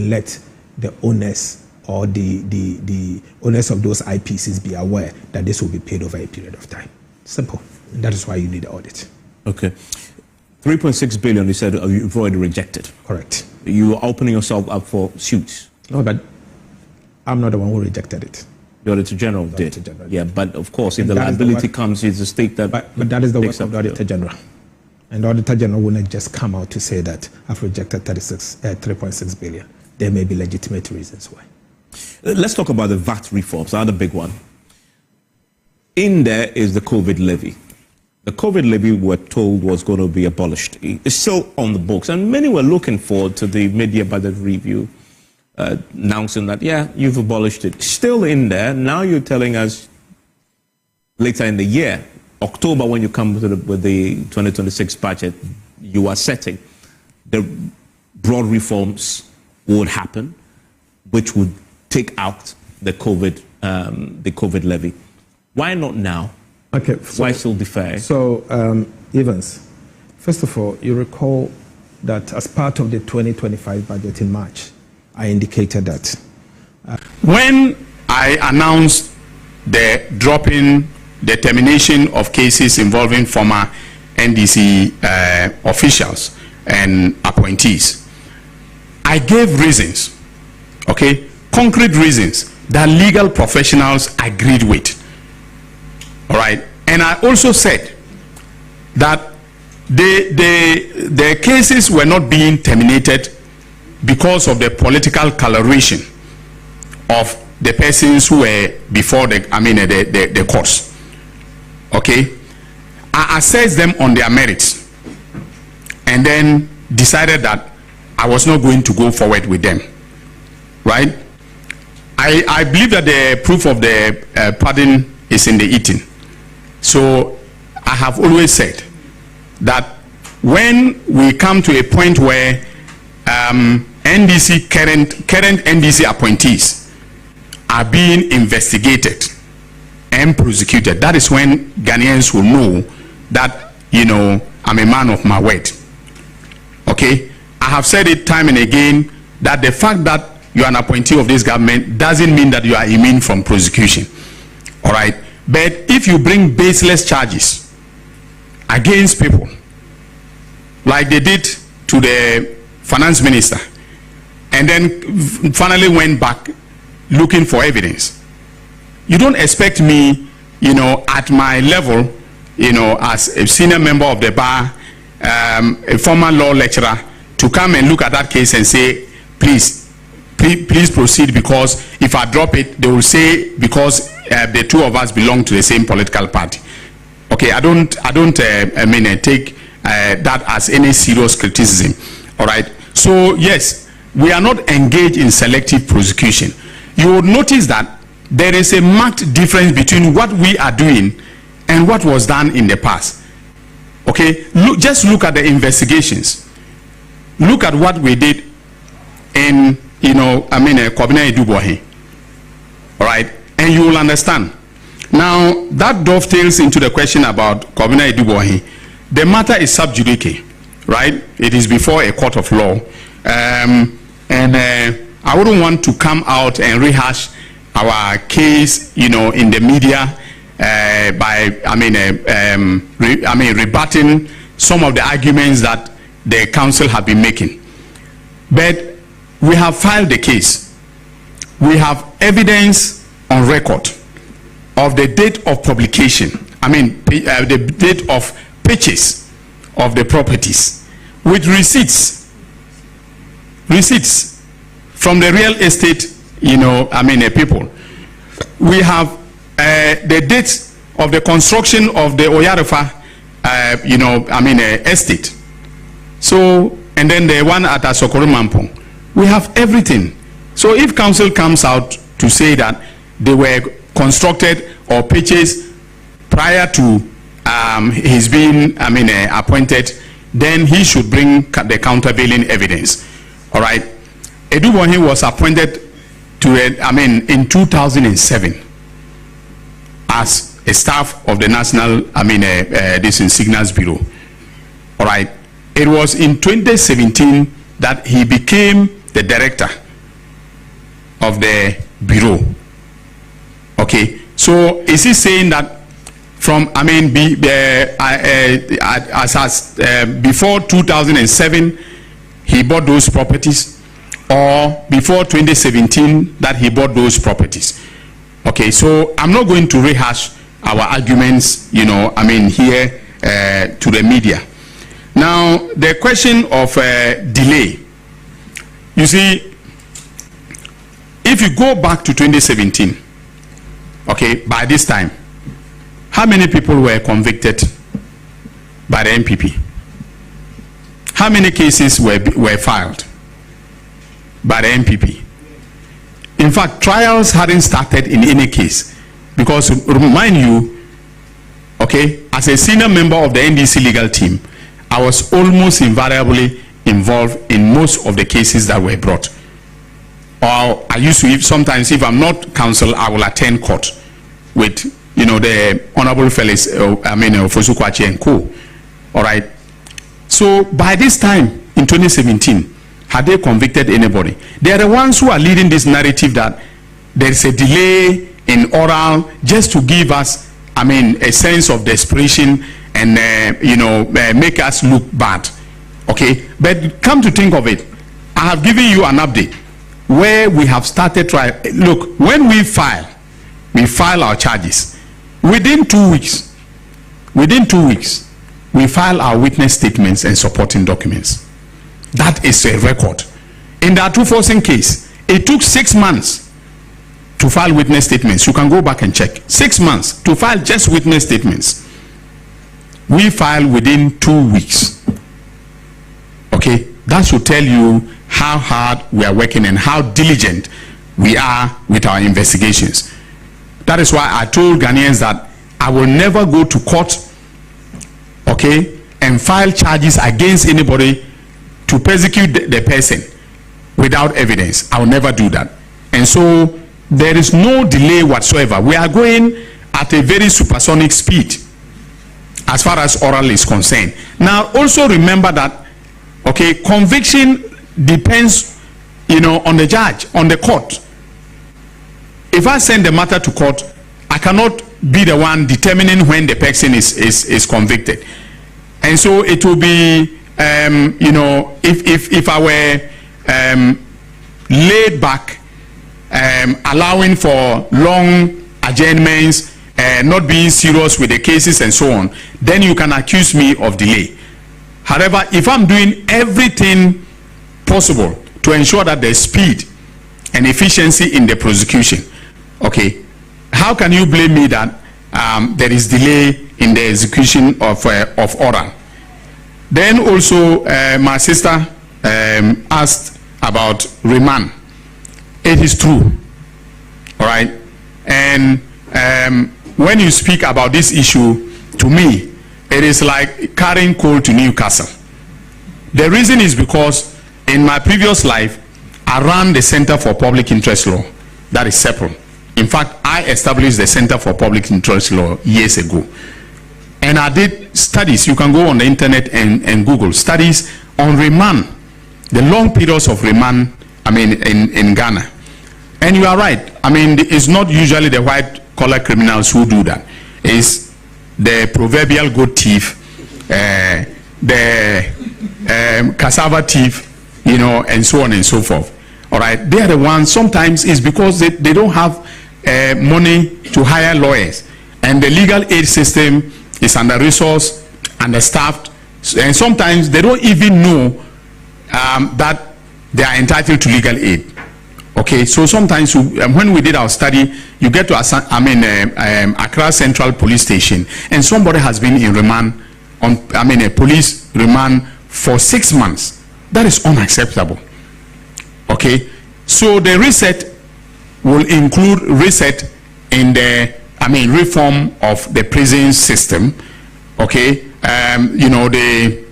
let the owners or the owners of those IPCs be aware that this will be paid over a period of time. Simple. And that is why you need the audit. Okay. 3.6 billion, you said you've already rejected. Correct. You are opening yourself up for suits. No, but I'm not the one who rejected it. The Auditor General did. Yeah, but of course, if the liability comes, it's the state that... But that is the work of the Auditor General. And the Auditor General will not just come out to say that I've rejected 3.6 billion. There may be legitimate reasons why. Let's talk about the VAT reforms, another big one. In there is the COVID levy. The COVID levy, we're told, was going to be abolished. It's still on the books, and many were looking forward to the mid-year budget review announcing that, yeah, you've abolished it. Still in there. Now you're telling us later in the year, October, when you come with the 2026 budget, you are setting the broad reforms would happen, which would take out the COVID levy. Why not now? Okay. So, why still defer? So, Evans, first of all, you recall that as part of the 2025 budget in March, I indicated that when I announced the dropping, the termination of cases involving former NDC officials and appointees, I gave reasons, okay, concrete reasons that legal professionals agreed with. All right, and I also said that the cases were not being terminated because of the political coloration of the persons who were before the courts. Okay, I assessed them on their merits and then decided that I was not going to go forward with them. Right? I believe that the proof of the pardon is in the eating. So I have always said that when we come to a point where NDC current NDC appointees are being investigated and prosecuted, that is when Ghanaians will know that, you know, I'm a man of my word. Okay, I have said it time and again that the fact that you are an appointee of this government doesn't mean that you are immune from prosecution. All right, but if you bring baseless charges against people like they did to the finance minister and then finally went back looking for evidence, you don't expect me, you know, at my level, you know, as a senior member of the bar, a former law lecturer, to come and look at that case and say, please proceed, because if I drop it, they will say because the two of us belong to the same political party. Okay, I don't take that as any serious criticism. All right. So yes, we are not engaged in selective prosecution. You will notice that there is a marked difference between what we are doing and what was done in the past. Okay, just look at the investigations. Look at what we did in, Kobina Edubohi. All right, and you will understand. Now, that dovetails into the question about Kobina Edubohi. The matter is sub judice, right? It is before a court of law. I wouldn't want to come out and rehash our case, you know, in the media by, rebutting some of the arguments that the council have been making. But we have filed the case. We have evidence on record of the date of publication. The date of purchase of the properties with receipts from the real estate, people. We have the date of the construction of the Oyarefa, estate. So, and then the one at Asokoro Mampong. We have everything. So if council comes out to say that they were constructed or purchased prior to his being, appointed, then he should bring the countervailing evidence. All right. Edubohi was appointed to, in 2007 as a staff of the National, Signals Bureau. All right. It was in 2017 that he became the director of the bureau. Okay, so is he saying that from, before 2007 he bought those properties, or before 2017 that he bought those properties? Okay, so I'm not going to rehash our arguments, here to the media. Now, the question of delay. You see, if you go back to 2017, okay, by this time, how many people were convicted by the MPP? How many cases were filed by the MPP? In fact, trials hadn't started in any case, because, remind you, okay, as a senior member of the NDC legal team, I was almost invariably involved in most of the cases that were brought. Or I used to, sometimes if I'm not counsel, I will attend court with, the Honorable Felix, Fosukwachi and co. All right. So by this time in 2017, had they convicted anybody? They are the ones who are leading this narrative that there is a delay in oral, just to give us, a sense of desperation and, make us look bad. Okay. But come to think of it, I have given you an update where we have started trial. Look, when we file our charges. Within 2 weeks, we file our witness statements and supporting documents. That is a record. In the Atufosin case, it took 6 months to file witness statements. You can go back and check. 6 months to file just witness statements. We file within 2 weeks. Okay, that should tell you how hard we are working and how diligent we are with our investigations. That is why I told Ghanaians that I will never go to court, okay, and file charges against anybody to persecute the person without evidence. I will never do that. And so there is no delay whatsoever. We are going at a very supersonic speed as far as oral is concerned. Now, also remember that, okay, conviction depends, on the judge, on the court. If I send the matter to court, I cannot be the one determining when the person is convicted. And so it will be, if I were laid back, allowing for long adjournments, not being serious with the cases and so on, then you can accuse me of delay. However, if I'm doing everything possible to ensure that there's speed and efficiency in the prosecution, okay, how can you blame me that there is delay in the execution of oral? Then also, my sister asked about remand. It is true, all right? And when you speak about this issue, to me, it is like carrying coal to Newcastle. The reason is because in my previous life, I ran the Center for Public Interest Law, that is separate. In fact, I established the Center for Public Interest Law years ago. And I did studies. You can go on the internet and Google studies on remand, the long periods of remand, in Ghana. And you are right. It's not usually the white-collar criminals who do that. It's the proverbial goat thief, the cassava thief, and so on and so forth. All right. They are the ones. Sometimes it's because they don't have money to hire lawyers, and the legal aid system is under-resourced, understaffed, and sometimes they don't even know that they are entitled to legal aid. Okay, so sometimes when we did our study, you get to Accra Central Police Station, and somebody has been in remand a police remand for 6 months. That is unacceptable. Okay, so the reset will include reset in the reform of the prison system. Okay, the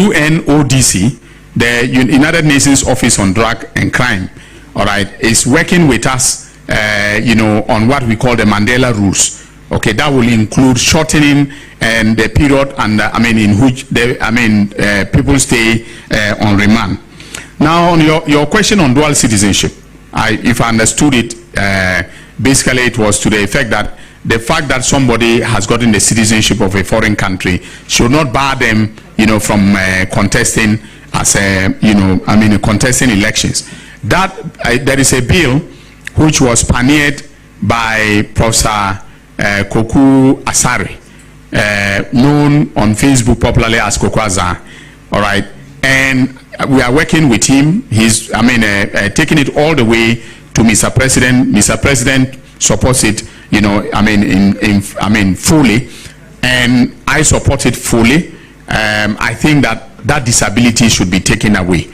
UNODC, the United Nations Office on Drug and Crime, all right, is working with us, on what we call the Mandela rules. Okay, that will include shortening and the period and in which people stay on remand. Now, on your question on dual citizenship, if I understood it, basically it was to the effect that the fact that somebody has gotten the citizenship of a foreign country should not bar them, from contesting contesting elections. That there is a bill which was pioneered by Professor Koku Asare, known on Facebook popularly as Koku Azar. All right, and we are working with him. He's, taking it all the way to Mr. President. Mr. President supports it, fully, and I support it fully. I think that disability should be taken away,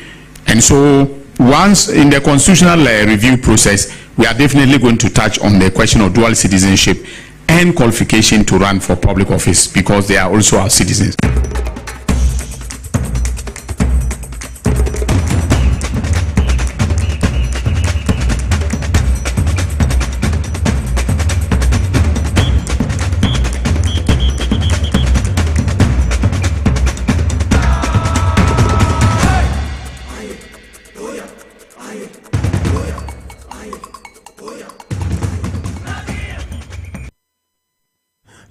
and so once in the constitutional review process, we are definitely going to touch on the question of dual citizenship and qualification to run for public office, because they are also our citizens.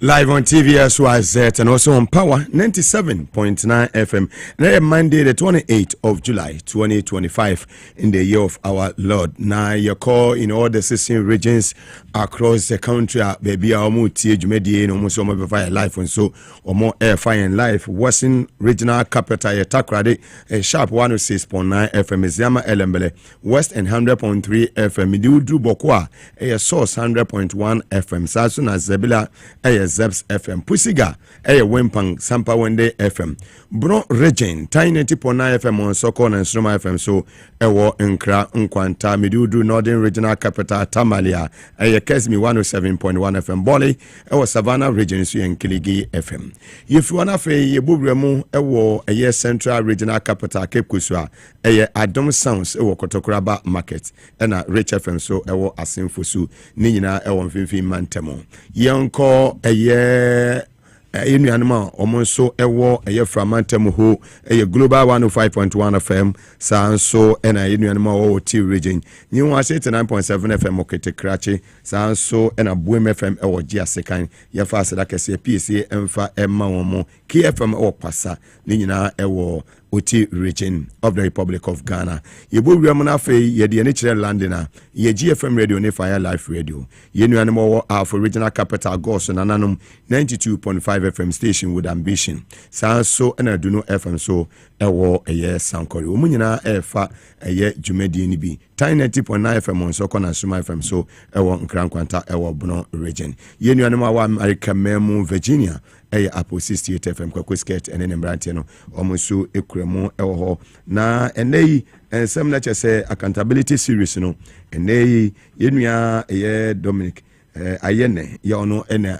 Live on TVSYZ and also on Power 97.9 FM. Now, Monday, the 28th of July, 2025, in the year of our Lord. Now, your call in all the 16 regions across the country, baby, our multi Jumedi, almost all my fire life, and so, or more air fire and life. Western regional capital, Takrade, a sharp 106.9 FM, is Yama Elembele, West and 100.3 FM, Midu Bokwa, a source 100.1 FM, Sasuna Zebila, a Zeps FM, Pusiga, Wimpang, Sampa Wende FM, Bro Region, Tiny 90.9 FM on Sokon and Stroma FM, so Ewo Nkra Nkwanta, Midudu Northern Regional Capital, Tamalia, Kesmi 107.1 FM, Boli, Ewo Savannah Region, and Kiligi FM. If you wanna fe Yebubremu, Ewo, Central Regional Capital, Cape Kuswa, Adom Sounds, Ewo Kotokraba Market, and Rich FM, so Ewo Asimfusu, Nina, Ewo Finfi Mantemo. Yonko, Animal almost so Framantem who a global 105.1 FM, Sanso, and a animal T region. New 89.7 FM, Okete Krachi, Sanso, and a Boom FM or Giasekan, Yafasa like a PCA, Emfa, Emma, Omo, KFM or Passa, Nina, Ewo. Oti region of the Republic of Ghana. Yebu Ramunafe, ye the natural landina, ye GFM radio, ne fire life radio. Ye new animal for regional capital Gos and Ananum 92.5 FM station with ambition. Sanso and Aduno FM so ewo a year Sankori. Umunina efa a year Jumedi nibi. Tiny 90.9 FM on Sokon and Suma FM so ewo Nkrankwanta ewo Bono region. Ye new animal wa America Memu Virginia. Apple 68 FM Kwakwisket and then Brantino almost ekremo ewo na enei ensem na chese accountability series no enei yenua Dominic ayene ya ono ena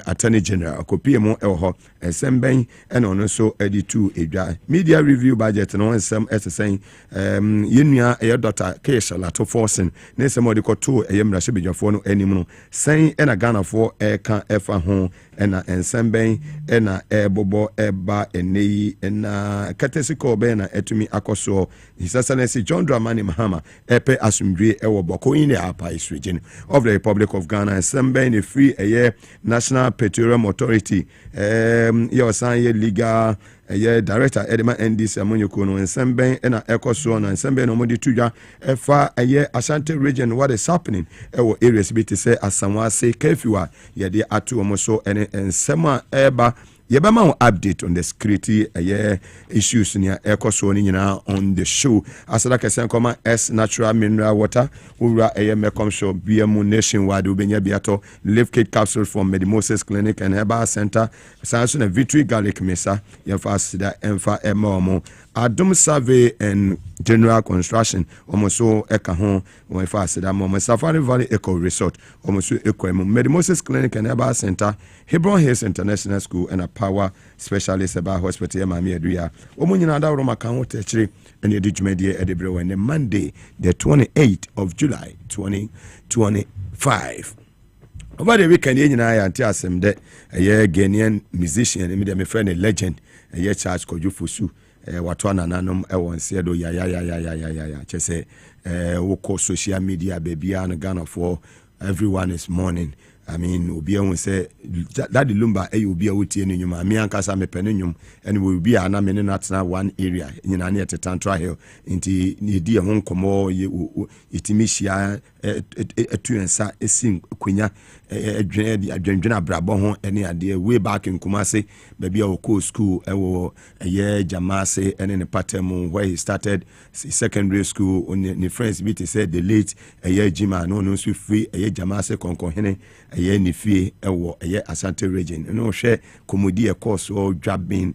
attorney general akopie mo ewo ensem ben ena ono so editu edwa media review budget no ensem esesen yenua Dr. Keisha Lato Forsen na ensem odikoto mrahye bedwafo no anim no sen ena Ghana for eka efa ho ena ensemben ena bobo eba enei ena katesiko be na etumi akoso His Excellency John Dramani Mahama epe asumdwe ewo Boku in the Upper East region of the Republic of Ghana. Ensemben free National Petroleum Authority your sanye legal director Edema NDC amonyoko no ensemben ena ekoso no ensemben no modi tuja efa Ashanti region. What is happening ewo areas bi te say Asamwa say kefiwa ye de atu omoso ene ensema eba Yebama update on the security issues near Ecoso on the show. As like I said, S natural mineral water, Ura Mekom show, BMU nationwide, Ubenya Biato, Live Kit capsule from Medimosis Clinic and Herbal Center, Sanson and Victory Garlic Mesa, Yafasida, Enfa Emomo, Adum Survey and General Construction, almost so Ekahon, when Fasida Moment, Safari Valley Eco Resort, almost Equemo, Medimosis Clinic and Herbal Center, Hebron Hills International School, and a power specialist about hospital Mami Adria. Omunina da Roma kan techri and the Jumedi Edebro and the Monday, the 28th of July 2025. Over the weekend, I until some that a Ghanaian musician, and my friend a legend, a Charles Kojufusu, watwa nananom won se do ya chese woko social media baby and Ghana for everyone is mourning. I mean, obi won say that the lumba obi awutie no nyuma me ankasa me pene nyum and we be ana me na one area nyina na ete Tantra Hill nti ne di ho nkomo yetimi hia etuensa esin kwanya adwendwena brabo ho ene ade way back in Kumasi baby a woko school ewo Jamase ene ne pattern where he started secondary school on ne friends be to say the late Jima no so free Jamase konkon hene ni fie ewo Asante region no hwe komodi e course o dwabin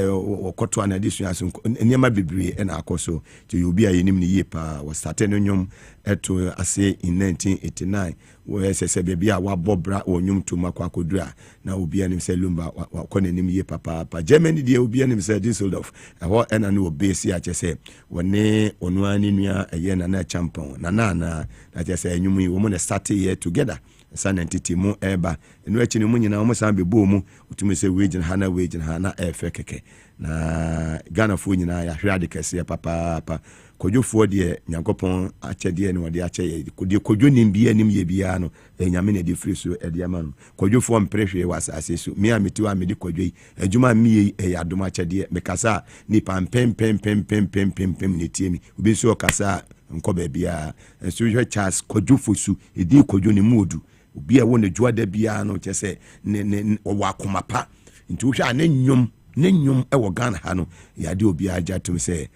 okoto anadisua aso niema bebre na akoso to obi a yenim ne yepa was started no nyom eto ase in 1989 where say baby a wabobra onyum to makwakodura na obi anim say lumba wakonanim ye papa Germany die obi anim say Düsseldorf eho ena no obesi a chese woni onuani nua na champion na chese enyum yi wo mo na start here together san entity mu eba enu achi ne mu nyina mo san bebo mu utumi say wage na efe keke na Ghana fo nyina ya hwade kese papa kodwofo de Nyankopon akyede ne wode akye kodwo nimbi anim ye bia no nyame ne de free so de ama no kodwofo mprehwe wasase so me ameti wa me de kodwo yi adwuma mi ye adom akyede me kasa ni pam pem ne tiemi obi so kasa nko ba bia so hwe Charles kodwofo su edi kodwo ne muodu obi a won adwua da bia no kyese ne wakoma pa nti wo hwa ananyum ewo Ghana ha no ya de obi agya tum say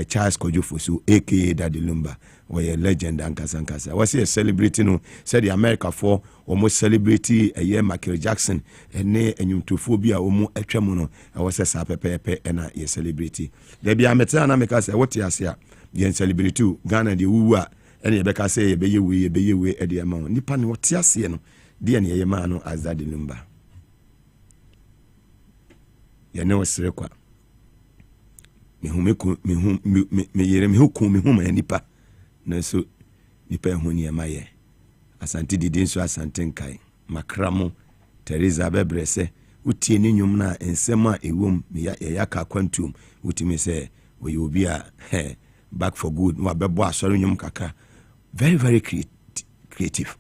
Charles Kojofosu aka Daddy Lumba were legend ankasa was he celebrating no said the America for almost celebrity a year Michael Jackson ene enyumtophobia omu atwamu no was a pepe na ye celebrity there be ameta na make say what yase a ye celebrity Ghana de wuwa ene ye beka say ye beye we e de ama nipa ne what yase no de ne ye ma no as Daddy Lumba ye ne wasre kwa me huma nipa na so nipa hu ne ma ye Asante didin so Asante nkai makramo Teresa bebrese utie ni nwum na ensem a ewom ya ka kwantum utimi se we obi a back for good wa bebo asori nwum kaka very very creative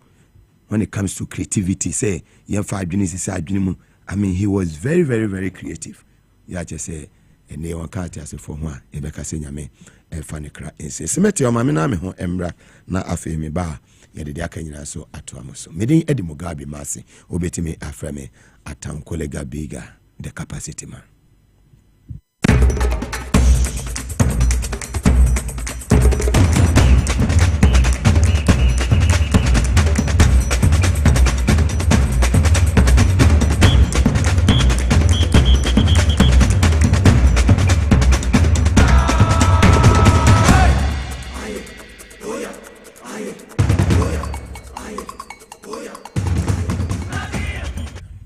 when it comes to creativity say ye fa adwene sisi adwene mu I mean he was very very very creative ya just say ene wakati asefo ho a ebeka se nyame efa ne kra ense semete o mame na me ho emra na afa me ba ye de aka nyina so ato amoso medin edi Mugabe Maase obetimi afra me atam kolega bega the capacity man.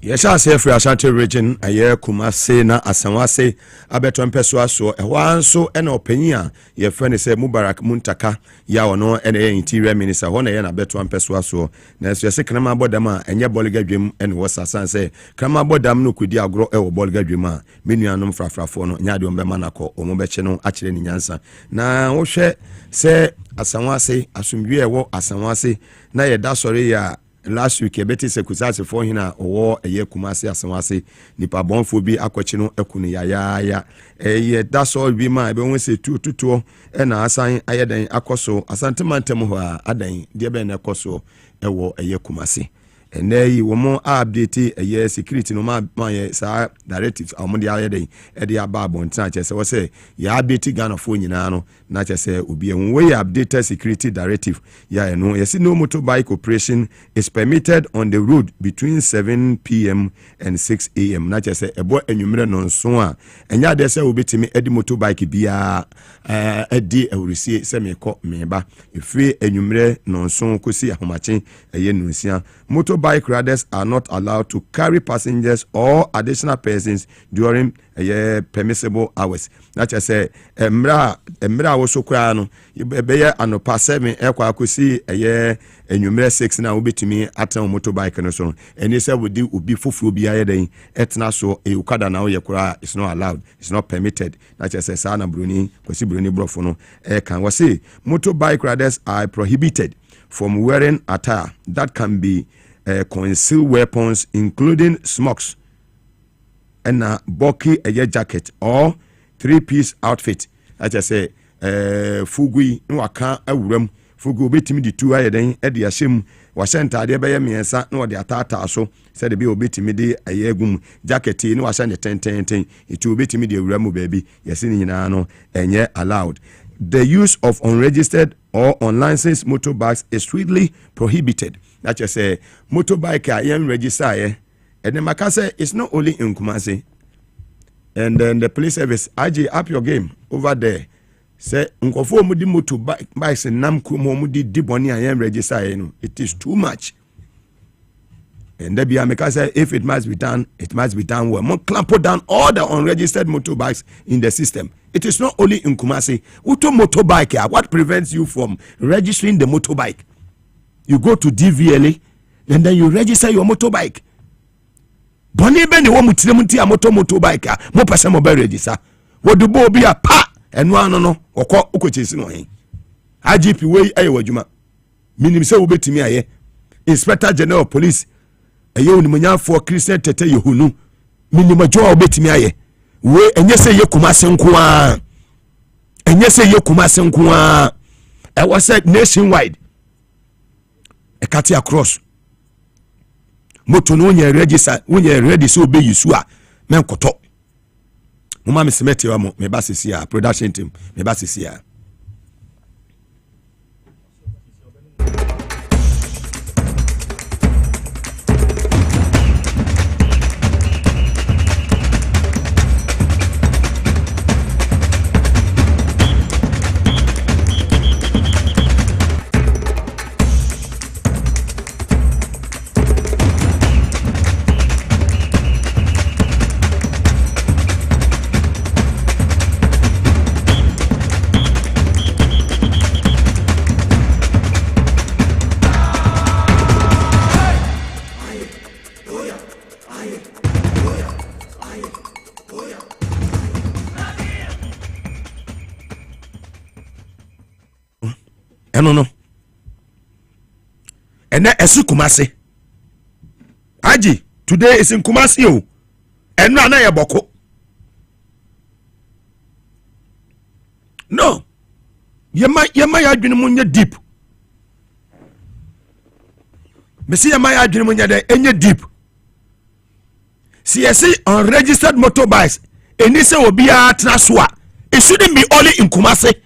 Yesha se free Ashanti region aye Kumasi na Asanwase abeto mpeso aso ehwa nso ena opanyin a ye friend say Mubarak Muntaka ya ono ena interior minister ho na ye na beto mpeso aso na so yese krama bodam a enye bolgadwem ena wosasan say krama bodam no kudi agro e wo bolgadwem a menuanom frafrafo no nya de ombema nakọ omo beche no akire ni nyansa na wo hwe se Asanwase asumdwe ewo Asanwase na ye da sori ya last week ebeti sekusase for hina owo eye Kumasi Asanwase nipa bonfo bi akwachi no ekunu ya eye daso bi ma ebe won se tutuo na asan ayeden akoso Asante mantem ho a adan de be na akoso ewo eye Kumasi eneyi wo mo update eye security no ma ye sa directives amode ayeden e de aba abontan che se wo se ya update Ghana fo nyina no na che se obi ehun we update security directive ya eno yesi no motorbike operation is permitted on the road between 7 p.m. and 6 a.m. na che se ebo enwumre no nso a enya de se obetimi edi motorbike bia edi awurisi se meko meba efie enwumre no nso kosi ahomache eye nunsia motorbike motorbike riders are not allowed to carry passengers or additional persons during permissible hours. That is say emra wo kura no be anopa 7 ekwa akosi enwumere 6 na obetimi atan motorbike no so. Eni say we dey obi fufu obi ayeden etna so ukada na wo kura is not allowed, it's not permitted. That is say sana broni kwesi broni brofo no kan we say motorbike riders are prohibited from wearing attire that can be conceal weapons, including smokes and a bulky jacket or 3-piece outfit. As I say, fugui no aka awuram fugu betimi di tu ayeden e de ahyem wasenta de beye miensa no de atata so said the be obetimi de ayegum jacket no wasa ne tenten itu obetimi de awuram baby yesi ni nyina no enye allowed. The use of unregistered or unlicensed motorbikes is strictly prohibited. That you say motorbike I am registered. And then Makase is not only in Kumasi. And then the police service, IG up your game over there. Say unkofo mudi motorbikes and nam kumo mudi diboni I am registered. It is too much. And there be Makase, if it must be done, it must be done well. More clamp down all the unregistered motorbikes in the system. It is not only in Kumasi. Uto motorbike, what prevents you from registering the motorbike? You go to DVLA and then you register your motorbike. Boni be ni wo mutiremuti a motorbike mo pese mo be register. Wo du bo bi a pa eno ano no okọ okochesi no hen. IGP we aye wadwuma. Minim se wo betimi aye. Inspector General of Police aye onimanya for Christian Tete Yehunu. Minim adwo wo betimi aye. We enye se ye Kumasi nko a. Enye se ye Kumasi nko a. I was said nationwide. E kati across. Moto no nya register, wonya ready so be yisu a men koto. Mama me semete wa mo me ba sisi a production team me ba sisi a. No. And that is Kumasi. Aji, today is in Kumasi. And no, na Boku. No. Yama adwene deep. Me see yama adwene de enye deep. See unregistered motorbikes. Eni se obi a transwa. It shouldn't be only in Kumasi.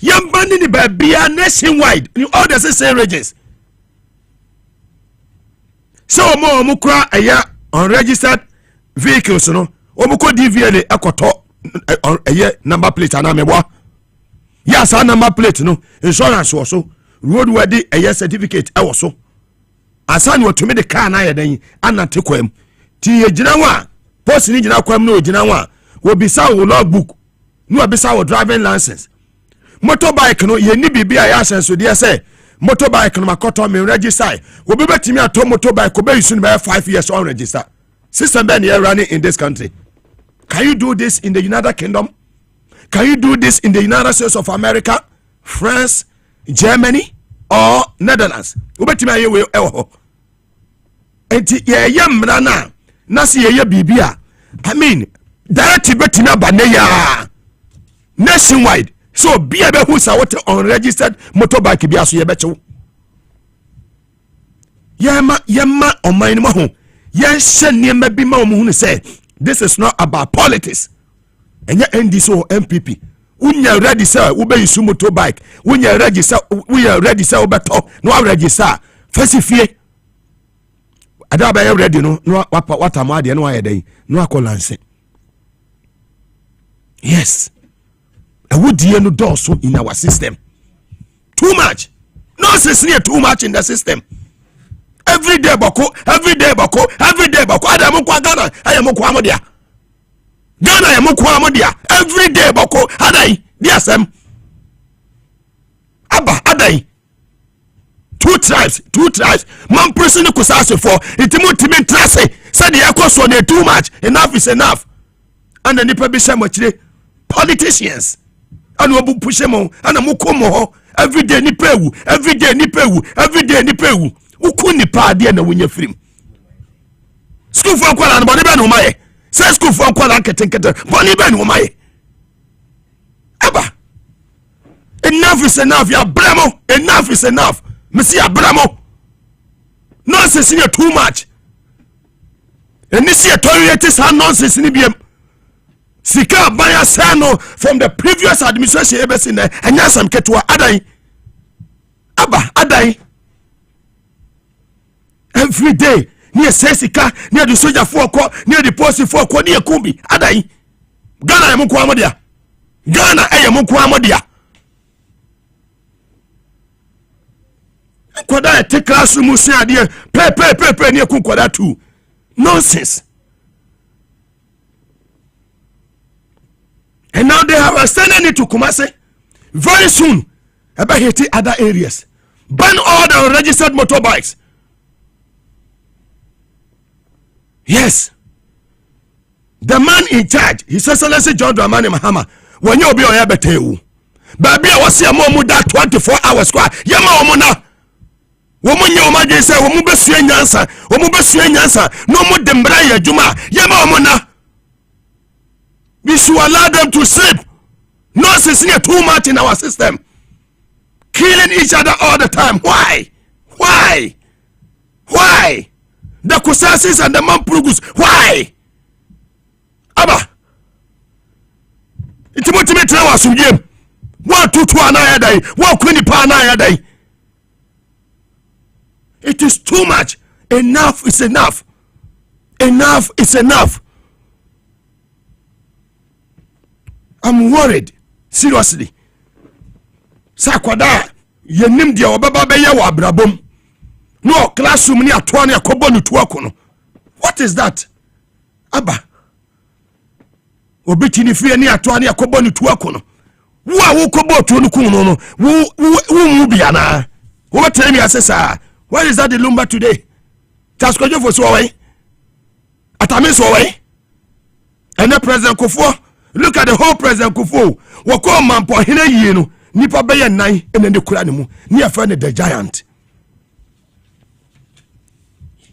Young banding the baby nationwide in all the same regions. So more mukra aya unregistered vehicles no omuko DVLA akoto aya number plate anamebwa. Yes, our number plate no insurance also roadworthy aya certificate also. Asan wo to me the car na yeden anante kwam. Ti yegina wa post ni gina kwam no gina wa wo bisa wo logbook no bisa wo driving license. Motorbike no ye ni bibia ya senso de say motorbike no makoto me register wo be betimi ato motorbike be use no 5 years on register system ben here running in this country. Can you do this in the United Kingdom? Can you do this in the United States of America, France, Germany or Netherlands? Wo betimi aye we ewo enti ye mra na se ye bibia. I mean directive betimi abane ya nationwide. So be able who say what unregistered motorbike be aso ye becho. Yema on my ho. Yen shen niema bi ma omo hu say this is not about politics. Enya NDC or MPP. Unya ready say we be use motorbike. Unya ready say we are ready say obeto. No register. First fie. Ada ba you ready no what am I dey no ayeden. No akolanse. Yes. Would you know those in our system? Too much. Nonsense near too much in the system. every day Boku, every day Boku, every day Boku. Adamu kwa Ghana, ayamu kwa Amodia. Ghana ayamu kwa Amodia. Every day Boku, adai, diasem. Abba, adai. Two tribes. Man person kusase for itimu timi trase. Said the yakos on too much. Enough is enough. And the nipa bisha mochile. Politicians. And wabu pushemo. And amukomo. Every day nipewu. Every day nipewu. Uku nipa adi na winye film. School for kwa na boni ben umaye. Say school for kwa na ketenkete. Boni ben umaye. Abba. Enough is enough. Ya bremo. Enough is enough. Missy Abramo. Nonsense in too much. And this year, toilet is nonsense in the Sika Baya Sano from the previous administration, in there, and Yasam Ketua Adai. Abba Adai. Every day, near Sesika, near the soldier 4 o'clock, near the post 4 o'clock, near Kumbi. Adai. Ghana Yamukwamadia. Ghana Ayamukwamadia. Kwada take classroom say adie pe ne ku kwada too. Nonsense. And now they have extended it to Kumasi. Very soon about hitting other areas. Ban all the registered motorbikes. Yes. The man in charge, His Excellency John Dramani Mahama, when you be on Yabetewu. Baby, I was here more than 24 hours. Yama omona. Woman yo maje say wo mu besua nyansa no mu dembra ya juma yema omona. We should allow them to sleep. Nonsense is too much in our system. Killing each other all the time. Why? The Kusasis and the Mampurugus. Why? Abba. Itimoti metra wa sumjem. Wa tutu anaya dai. Wa kwini pa anaya dai. It is too much. Enough is enough. Enough is enough. I'm worried. Seriously. Sakwada, yenim dia obaba beye wa abrabom. No classroom ni atoa ni akobo ni tuako no. What is that? Abba. Obiti ni fie ni atoa ni akobo ni tuako no. Wo kobo tuo no kun no. Wo mu bia na. Wo tell me asesa. Where is that the lumber today? Taskojo for so away. Atame so away. And the President Kufuor, look at the whole President Kufuor. Wako mampo hine yenu. Nipa beye nai ene ne kura nimu. Ni afraid the giant.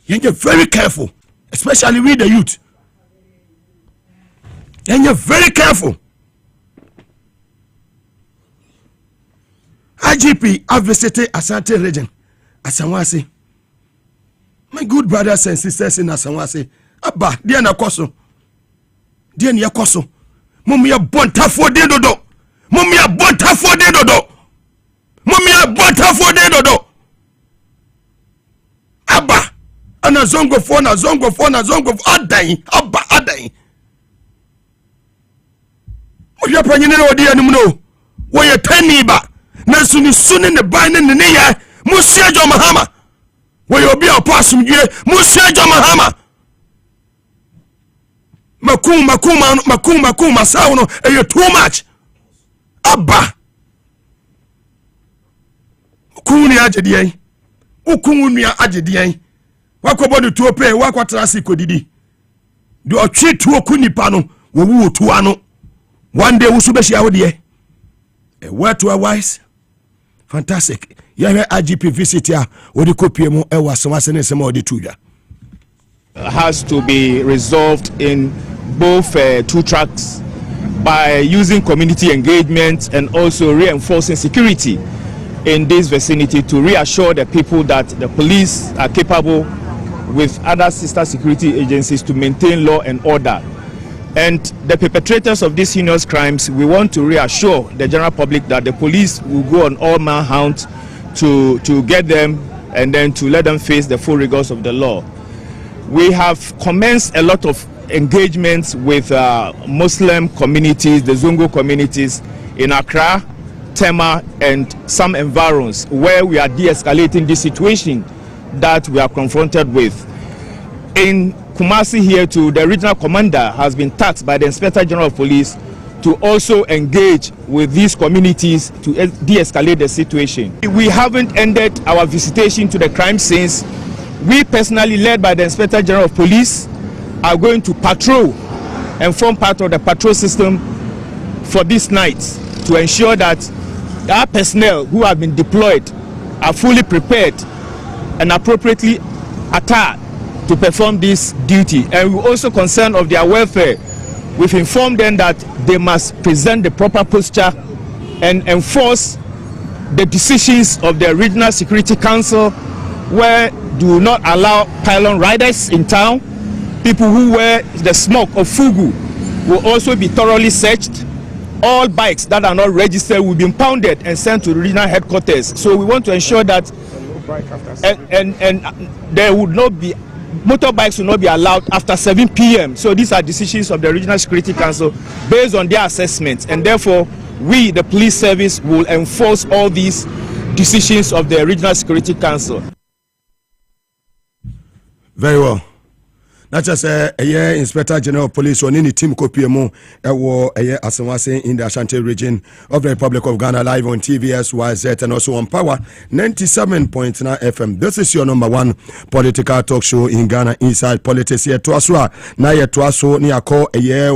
You're very careful, especially with the youth. And you're very careful. IGP have visited Asante region. Asanwase. My good brothers and sisters in Asanwase. Abba, dear na koso. Dear ni yakoso. Mummy ya bonta for de dodo. Mummy ya bonta for de dodo. Mummy ya bonta for de dodo. Abba. Ana zongo for adai. Abba adai. Muya panyine odi animno. Wo ye taniba. Na suni ne ban ne ya. Musia jo mahama. Where you be a passum ye, Musia jo mahama. Makuma sauno, and you're too much. Abba. Ukuni ajediye. Ukunuya ajediye. Wako bodi tuope, wako trasi kodidi. Do a treat to okuni pano, wo tuano. One day usubeshi awdiye. A word to a wise. Fantastic. Yeah, IGP visit here. Odi kopie mo ewa Asanwase sema odi tuja. Has to be resolved in both two tracks by using community engagement and also reinforcing security in this vicinity to reassure the people that the police are capable with other sister security agencies to maintain law and order. And the perpetrators of these heinous crimes, we want to reassure the general public that the police will go on all manhunt to get them and then to let them face the full rigors of the law. We have commenced a lot of engagements with Muslim communities, the Zongo communities in Accra, Tema, and some environs where we are de-escalating this situation that we are confronted with. In Kumasi here too, the regional commander has been tasked by the Inspector General of Police to also engage with these communities to de-escalate the situation. We haven't ended our visitation to the crime scenes. We personally, led by the Inspector General of Police, are going to patrol and form part of the patrol system for this night to ensure that our personnel who have been deployed are fully prepared and appropriately attired to perform this duty. And we're also concerned of their welfare. We've informed them that they must present the proper posture and enforce the decisions of the Regional Security Council, where do not allow pylon riders in town. People who wear the smoke of fugu will also be thoroughly searched. All bikes that are not registered will be impounded and sent to the regional headquarters. So we want to ensure that and there would not be motorbikes will not be allowed after 7 p.m. So these are decisions of the Regional Security Council based on their assessments, and therefore we, the police service, will enforce all these decisions of the Regional Security Council. Very well. Not just a Inspector General of Police on any team copy mo Asenwase in the Ashanti region of the Republic of Ghana, live on TVS, YZ, and also on Power 97.9 FM. This is your number one political talk show in Ghana, Inside Politics. Here to Aswa, na ye to Aso ni ako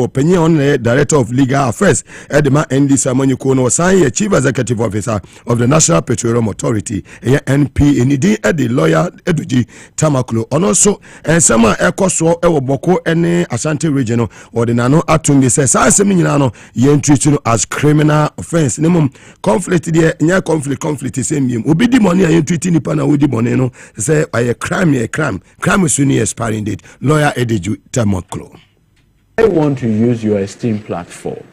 opinion Director of Legal Affairs Edema ND Samonyu Kono San Chief Executive Officer of the National Petroleum Authority NP Enidi Edi Lawyer Eduji Tamaklo. And also and some Ekoso ewo Boku ene Ashanti region or the nano atungi says asemi nyina no ye treat as criminal offense. Nemum conflict there nya conflict is same obi di money and treat nipa na we di money no say a crime is soon expiring date. Lawyer Ediju Tamaklo. I want to use your esteemed platform.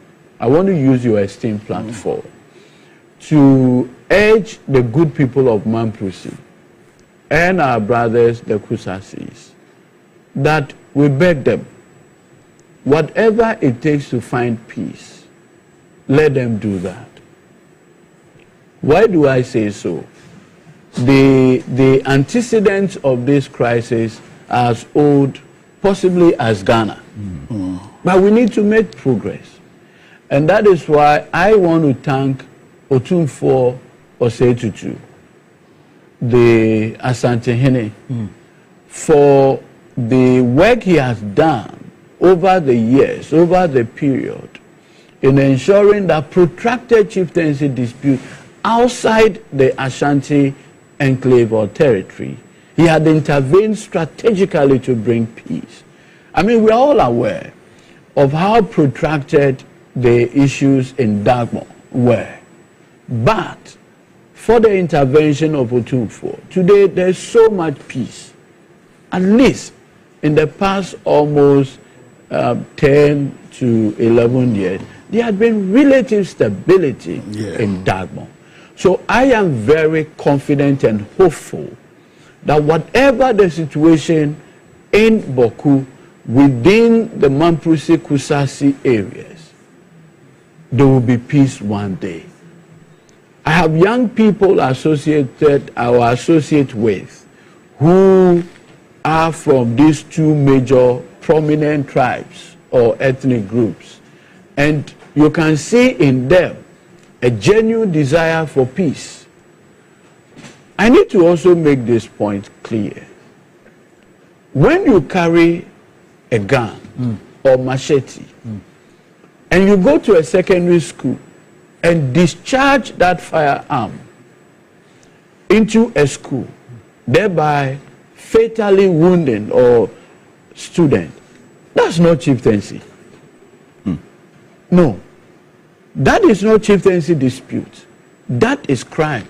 To urge the good people of Mamprusi and our brothers, the Kusasis, that we beg them, whatever it takes to find peace, let them do that. Why do I say so? The antecedents of this crisis are as old, possibly as Ghana. But we need to make progress. And that is why I want to thank Otumfuo Osei-Tutu, the Asante-Hene, for the work he has done over the years, over the period, in ensuring that protracted chieftaincy dispute outside the Ashanti enclave or territory, he had intervened strategically to bring peace. I mean, we're all aware of how protracted the issues in Dagmo were. But for the intervention of Otumfuo, today there's so much peace. At least in the past almost 10 to 11 years, there had been relative stability in Dagmo. So I am very confident and hopeful that whatever the situation in Boku, within the Mamprusi Kusasi areas, there will be peace one day. I have young people associate with who are from these two major prominent tribes or ethnic groups, and you can see in them a genuine desire for peace. I need to also make this point clear. When you carry a gun or machete and you go to a secondary school and discharge that firearm into a school, thereby fatally wounding or student, that's not chieftaincy. No, that is not chieftaincy dispute. That is crime.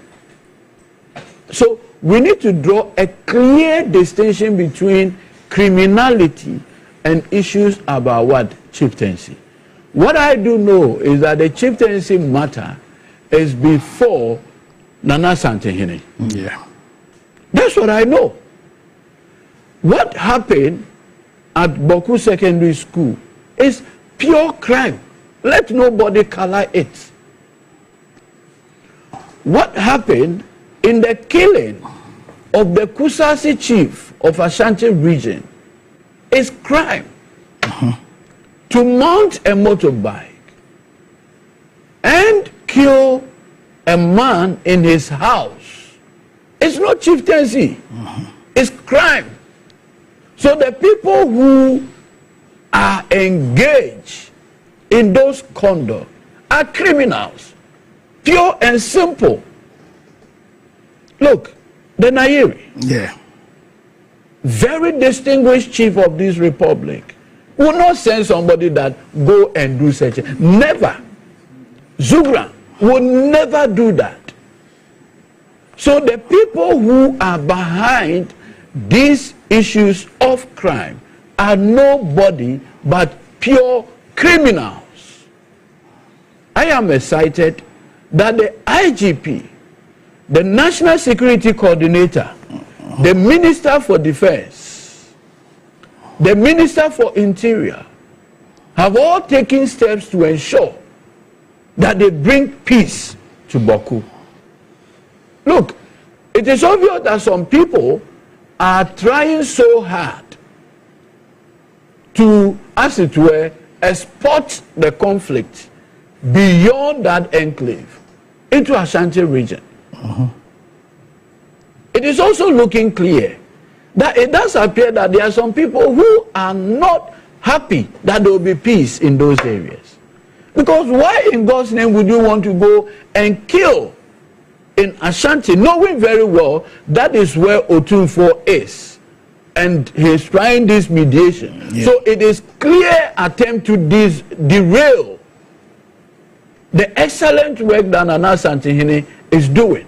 So we need to draw a clear distinction between criminality and issues about what? Chieftaincy. What I do know is that the chieftaincy matter is before Nana Asante-Hene. Yeah. That's what I know. What happened at Boku Secondary School is pure crime. Let nobody color it. What happened in the killing of the Kusasi chief of Ashanti region is crime. To mount a motorbike and kill a man in his house, it's not chieftaincy, it's crime. So the people who are engaged in those conduct are criminals, pure and simple. Look, the Nairi, very distinguished chief of this republic, will not send somebody that go and do such. Never. Zugra will never do that. So the people who are behind these issues of crime are nobody but pure criminals. I am excited that the IGP, the National Security Coordinator, the Minister for Defense, the Minister for Interior have all taken steps to ensure that they bring peace to Boku. Look, it is obvious that some people are trying so hard to, as it were, export the conflict beyond that enclave into Ashanti region. It is also looking clear that it does appear that there are some people who are not happy that there will be peace in those areas. Because why in God's name would you want to go and kill in Ashanti, knowing very well that is where Otunfo is, and he's trying this mediation. So it is clear attempt to derail the excellent work that Nana Santihene is doing.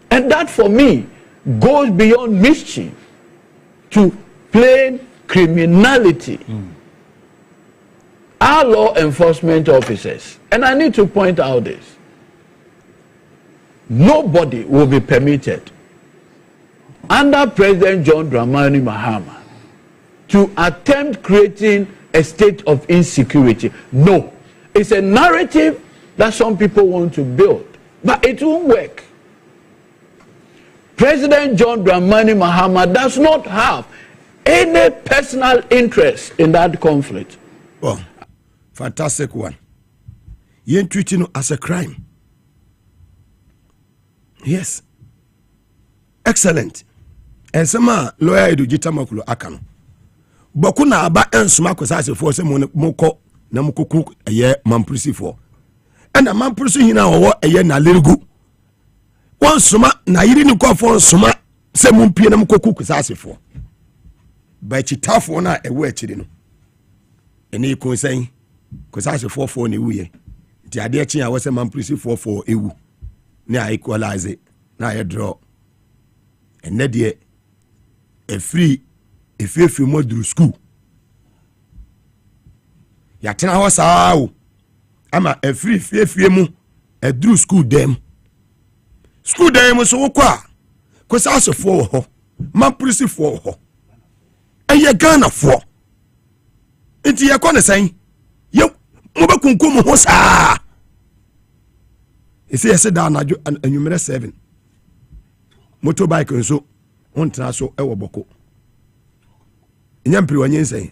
And that for me goes beyond mischief to plain criminality. Our law enforcement officers, and I need to point out this, nobody will be permitted under President John Dramani Mahama to attempt creating a state of insecurity. No, it's a narrative that some people want to build, but it won't work. President John Dramani Mahama does not have any personal interest in that conflict. Well, fantastic one. You treat it as a crime. Yes. Excellent. And some lawyer do jitamakulu akano. Boku na aba ensuma kwasase for se moko na mukoku eye mamprisi for. And a mamprisi hina owo eye na lergu. One suma na yiri ni kwa for suma se mumpie na mukoku kwasase for. Ba chitafo na ewe chiri no. Ene ko sen kwasase for ne wuye. Ti ade chi a wose mamprisi for ewu. Ne a equalize na ye draw. Ene de a free module school. Ya tena ho saa ama a free mu a drew school dem so kwa kwasa for ho man polisi for ho eye Ghana for enti ye kone san ye mo ba kunkum ho saa ese yese da na anwumere 7 motorbike nso ontena so ewo Boko nyampiri wanye nsen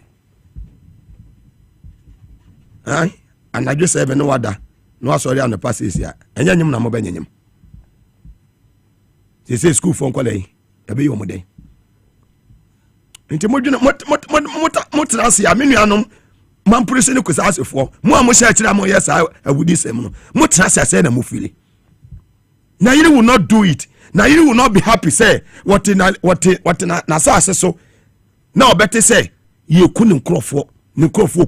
ai anadwo 7 no wada no asori an passes ya enya nyim na mo benyem say school for kwalai ebe yo mo den nti modwene motransi ya menuanom mampurese ne kwasasefo mo amo sha kira mo yes awudi sem no motransi ase na mo fili na you will not do it. Now you will not be happy. Say what na say so. Now better say you couldn't crofo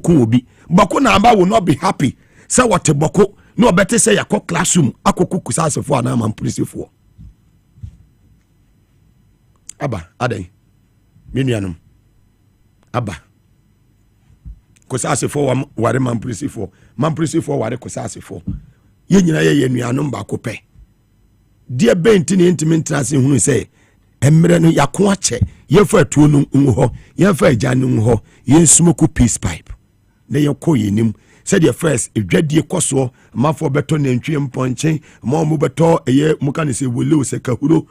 kun obi. Bako na amba will not be happy. Say what bako no better say yakọ classroom akoku kusasefo na mampurisefo. Aba adai menuanom aba kusasefo ware mampurisefo ware kusasefo ye nyina ye nuanom ba ko pe. Dear Bentin intimate transin who say, Emre no yakwache, ye for two no ho, ye for janum ho, ye smoke peace pipe. Ne yo ko yenim, said your first, if dread ye coso, ma for beton and trim ponching, more mubato, a ye mukanisi will lose a kahuro,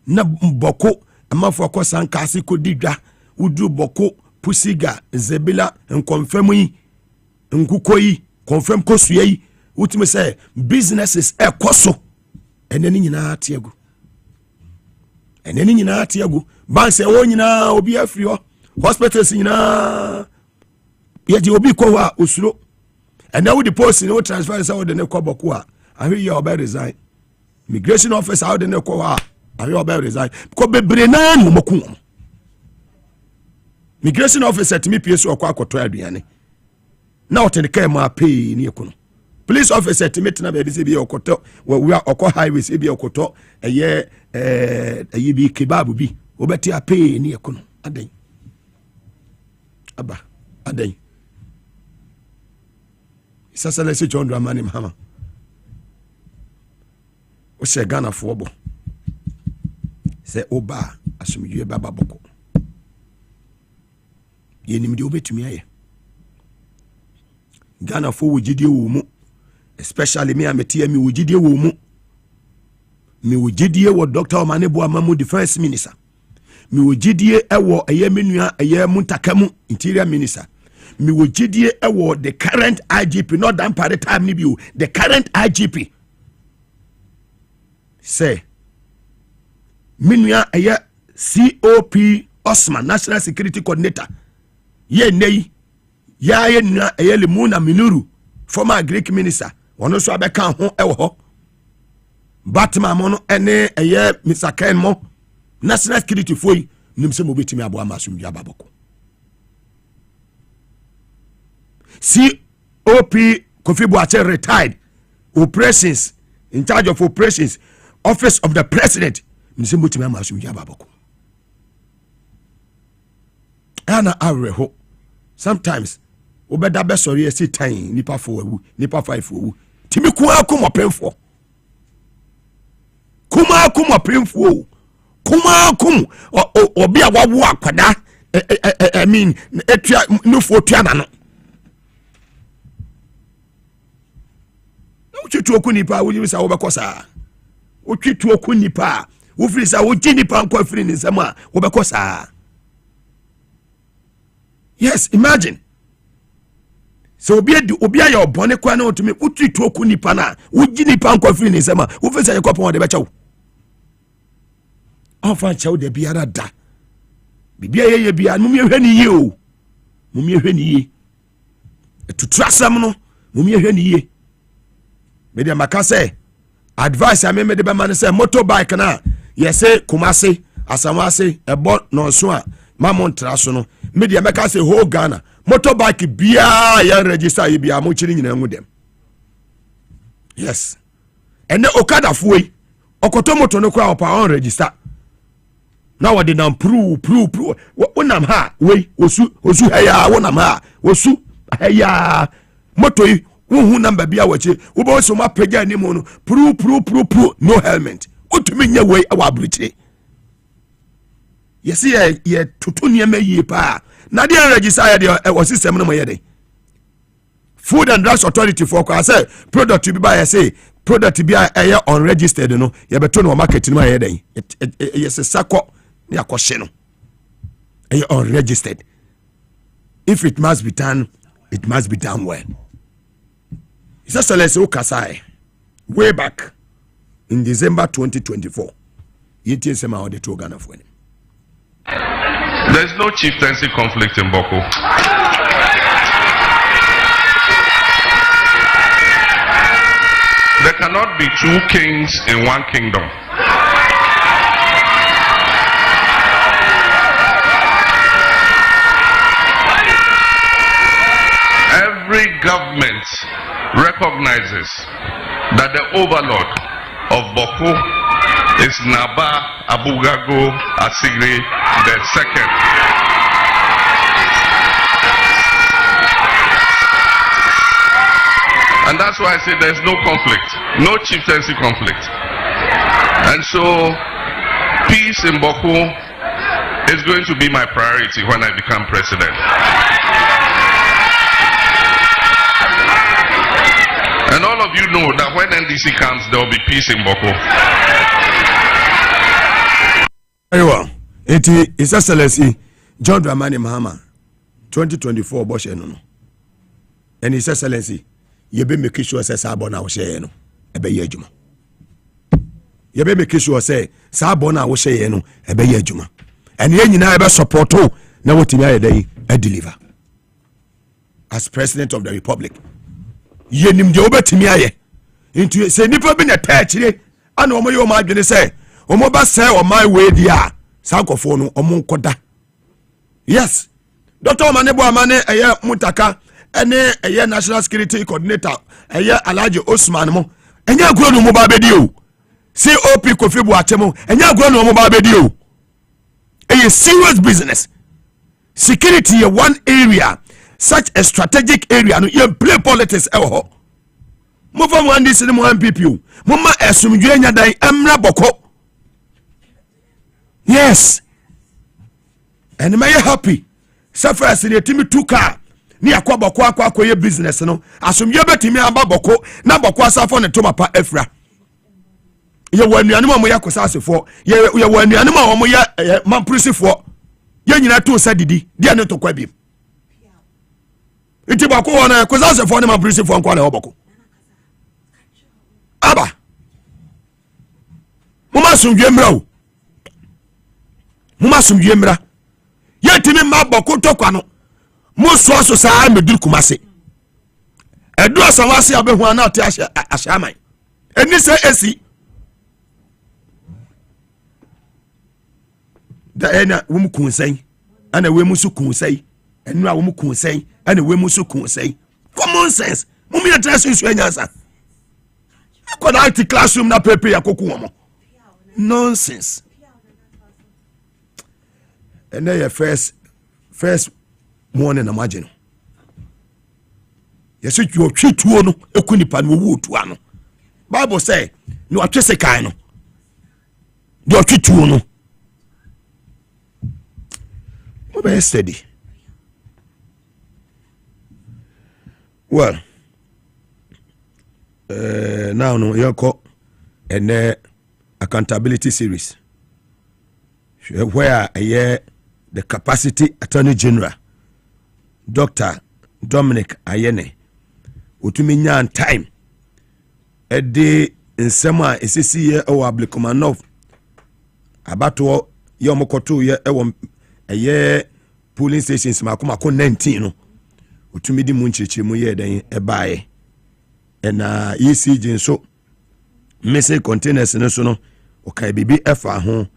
na Boku amafo akɔ sankase kodi dwa udru Boku pusiga zebila nkonfam yi nkuko yi confirm kosua yi utime say businesses ekoso eneni nyina atiagu banks e wo nyina obi afri ho hospitals nyina ye di obi ko wa osuro and now the post no transfer say wo de ne ko Boku a ahwe ye oba resign immigration officer how de ne ko wa ahwe oba resign ko bebre na no moku immigration officer timi piesu okwa akoto aduane na wote kai ma pay ni ekono police officer timi na be se bi okoto we okọ highways e bi okoto eye bi kebab bi obeti a pay ni ekono adan aba adan sasa le se John Dramani Mahama o se Ghana fo bo se oba asumdue baba Boku yenim de obetumi aye Ghana fo wogidie wo mu especially me ametia mi wogidie wo mu mi wogidie wo Dr. Omanebo Amamu defense minister mi wogidie ewo eye menua eye muntakamu interior minister mi wogidie ewo the current IGP not that part time ni bi the current IGP say menua eye COP Osman National Security Coordinator ye nei ya ye nua eyele Muna Minuru former Greek minister wono so abeka ho ewo ho Batman mo no ene eye Mr. Ken mo National Security foi nim se mo betimi abo amasumdua baboko COP Kofi Boateng retired operations in charge of operations office of the president nim se mo betimi amasumdua baboko ana awreho sometimes obeda be sorry esi tan nipa fo awu nipa 5 awu timi ku akoma pemfo kuma akoma pemfo kuma akum obi awawo akwada I mean etua nufo tua na no utwitu oku nipa wo bisa wo bekosa utwitu oku nipa wo firi sa wo gi nipa nko firi ni nsam a wo bekosa. Yes, imagine. So obi aye obone kwa na otumi utwitu oku nipa na ugi nipa nko firi ni nsam a wo firi sa ye kopon de be chawo ofan chawo de biara da bibia ye bia mum ye hwani ye o mum ye hwani ye etutrasam no mum ye hwani ye media makase advice ame me de be man say motorbike na yese Kumase Asamase ebo no so a mamontra so no media makase ho Ghana motorbike bia ya register ye bia mo chiri nyina ngu dem. Yes, ene okada fuoi okoto moto no kwa opa on register na wade na prove wonam ha we osu haya wonam ha osu haya moto yi hu number bia wache wo bo so ma pega ni mo no prove no helmet otumi nya we awa abruche. Yes ye tutu niam yi pa na dey register ya dey system no mo ye dey Food and Drugs Authority for kwa say product bi ba ya say product bi a unregistered no ye beto no market no ye dey yes sako ya kwoshe no unregistered. If it must be done, it must be done well. It's just let's Kasai way back in December 2024. Yeti sema ode to Ghana for. There's no chieftaincy conflict in Boku. There cannot be two kings in one kingdom. Every government recognizes that the overlord of Boku is Naba Abugago Asigri II. And that's why I say there's no conflict, no chieftaincy conflict. And so peace in Boku is going to be my priority when I become president. And all of you know that when NDC comes, there will be peace in Boku. Very well. It is Excellency John Dramani Mahama 2024 Boshe no. And His Excellency, you be make sure say Sabona wo share no. Ebe ye adwuma. You be make sure say Sabona wo share no ebe ye adwuma. And ye nyina ebe support o na wotimi ayedai e deliver. As President of the Republic. Ye nim de obetimi aye. Into say nipa bi na taachire ana omo ye o ma adwene say omo ba say o my way dia sankofo no omo nkoda. Yes. Dr. Omanebo Amane eye Mutaka ene eye National Security Coordinator eye Alhaji Osman mo enye agro no mo ba bedi o. COP Kofi Boakye mo enye agro no mo ba bedi o. Eye serious business. Security is one area, such a strategic area no you play politics e ho. Mo fa mo andi sini mo MPP o. Mo ma esumdwe nya dan emra boko. Yes. And may happy. Suffer in a Timmy 2 car. Ni akwa akwa ye business no. Asum ye betimi aba boko na boko asafo ne to mapa efra. Ye wanuanu mo ya kosasefo. Ye wanuanu mo ya mamprisifo. Ye nyina to sa didi. Dia ne to kwa bi. Iti bako wona kosasefo ne mamprisifo nkwa na oboko. Aba. Muma sumdwe mra o. Muma sumdwe mra. Yetimi ma boko tokwa no mo so saa medur kumase edu asawase abehu ana ate ahyaman eni se esi da ena wo kunsan ana we musu kunsan enu a wo kunsan ana we musu kunsan common sense mo mi address isu enyansa ko na ati classroom na pepe yakoku wo mo nonsense. And then your first morning imagine. Yes, you treat to no ekunipa no wu to ano. Bible say no atwese kan no. Do treat to no. Mo be steady. Well, now no yoko and accountability series. Where the capacity attorney general Dr. Dominic Ayene utumi nyan time ede nsema esisi ye o Ablekumanov abato ye omokoto ye ewo eye polling stations makoma ko 19 no utumi di munchichi mu ye den ebae na ECG nso message containers no so no okay bibi efa ho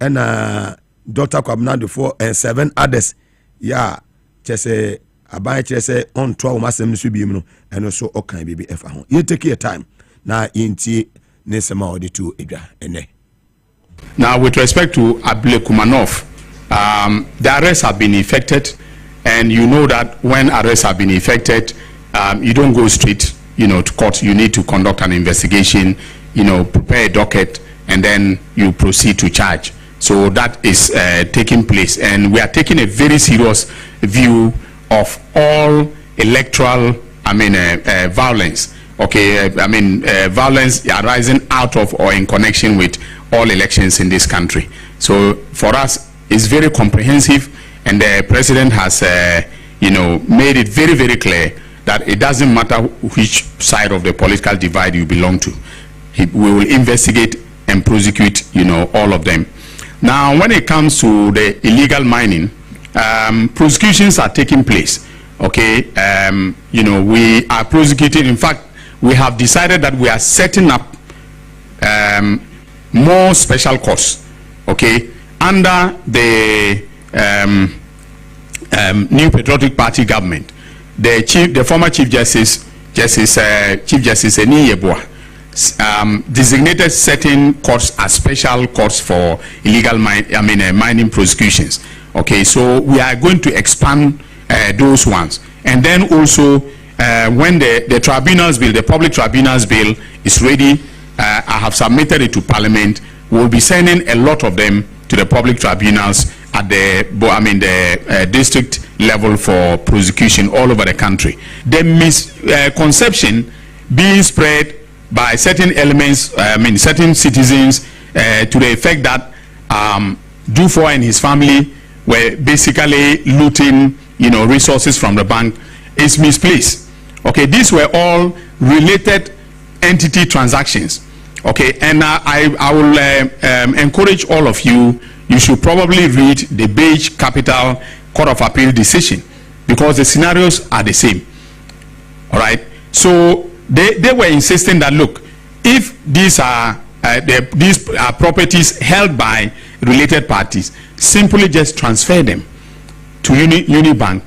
na Dr. Kwabnado for and 7 others ya chese aban chese on 12 masem so bi mu and also okan bibi efa ho you take your time na inti nesema odi to edwa ene. Now with respect to Ablekumanov, the arrests have been effected, and you know that when arrests have been effected, you don't go straight to court. You need to conduct an investigation, prepare a docket, and then you proceed to charge. So that is taking place, and we are taking a very serious view of all electoral, violence. Okay, violence arising out of or in connection with all elections in this country. So for us, it's very comprehensive, and the president has, made it very, very clear that it doesn't matter which side of the political divide you belong to. We will investigate and prosecute, all of them. Now, when it comes to the illegal mining, prosecutions are taking place. Okay, we are prosecuting. In fact, we have decided that we are setting up more special courts. Okay, under the New Patriotic Party government, the former Chief Justice Eni Yeboah, designated certain courts as special courts for illegal mining prosecutions. Okay, so we are going to expand those ones, and then also when the tribunals bill, the public tribunals bill is ready, I have submitted it to Parliament. We'll be sending a lot of them to the public tribunals at the district level for prosecution all over the country. The misconception being spread by certain elements, certain citizens, to the effect that Dufour and his family were basically looting, resources from the bank is misplaced. Okay, these were all related entity transactions. Okay, and I will encourage all of you. You should probably read the Beige Capital Court of Appeal decision because the scenarios are the same. All right. So they were insisting that look, if these are properties held by related parties, simply just transfer them to Unibank,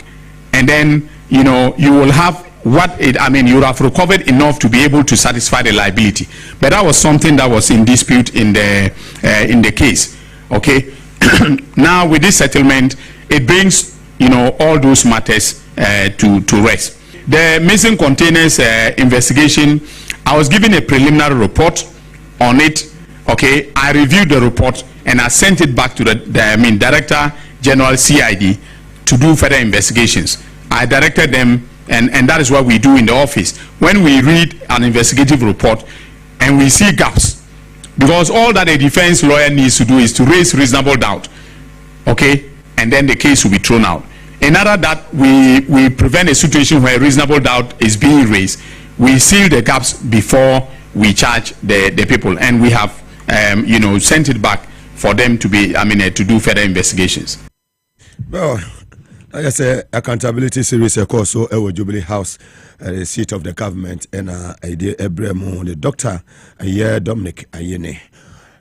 and then you will have you would have recovered enough to be able to satisfy the liability. But that was something that was in dispute in the case. Okay. Now with this settlement, it brings all those matters to rest. The missing containers investigation, I was given a preliminary report on it. Okay, I reviewed the report and I sent it back to the Director General CID to do further investigations. I directed them, and that is what we do in the office. When we read an investigative report and we see gaps, because all that a defense lawyer needs to do is to raise reasonable doubt, okay, and then the case will be thrown out. In order that we prevent a situation where reasonable doubt is being raised, we seal the gaps before we charge the people, and we have sent it back for them to be to do further investigations. Well, like I say, accountability series course so Jubilee House, the seat of the government, and the doctor Dominic Ayene.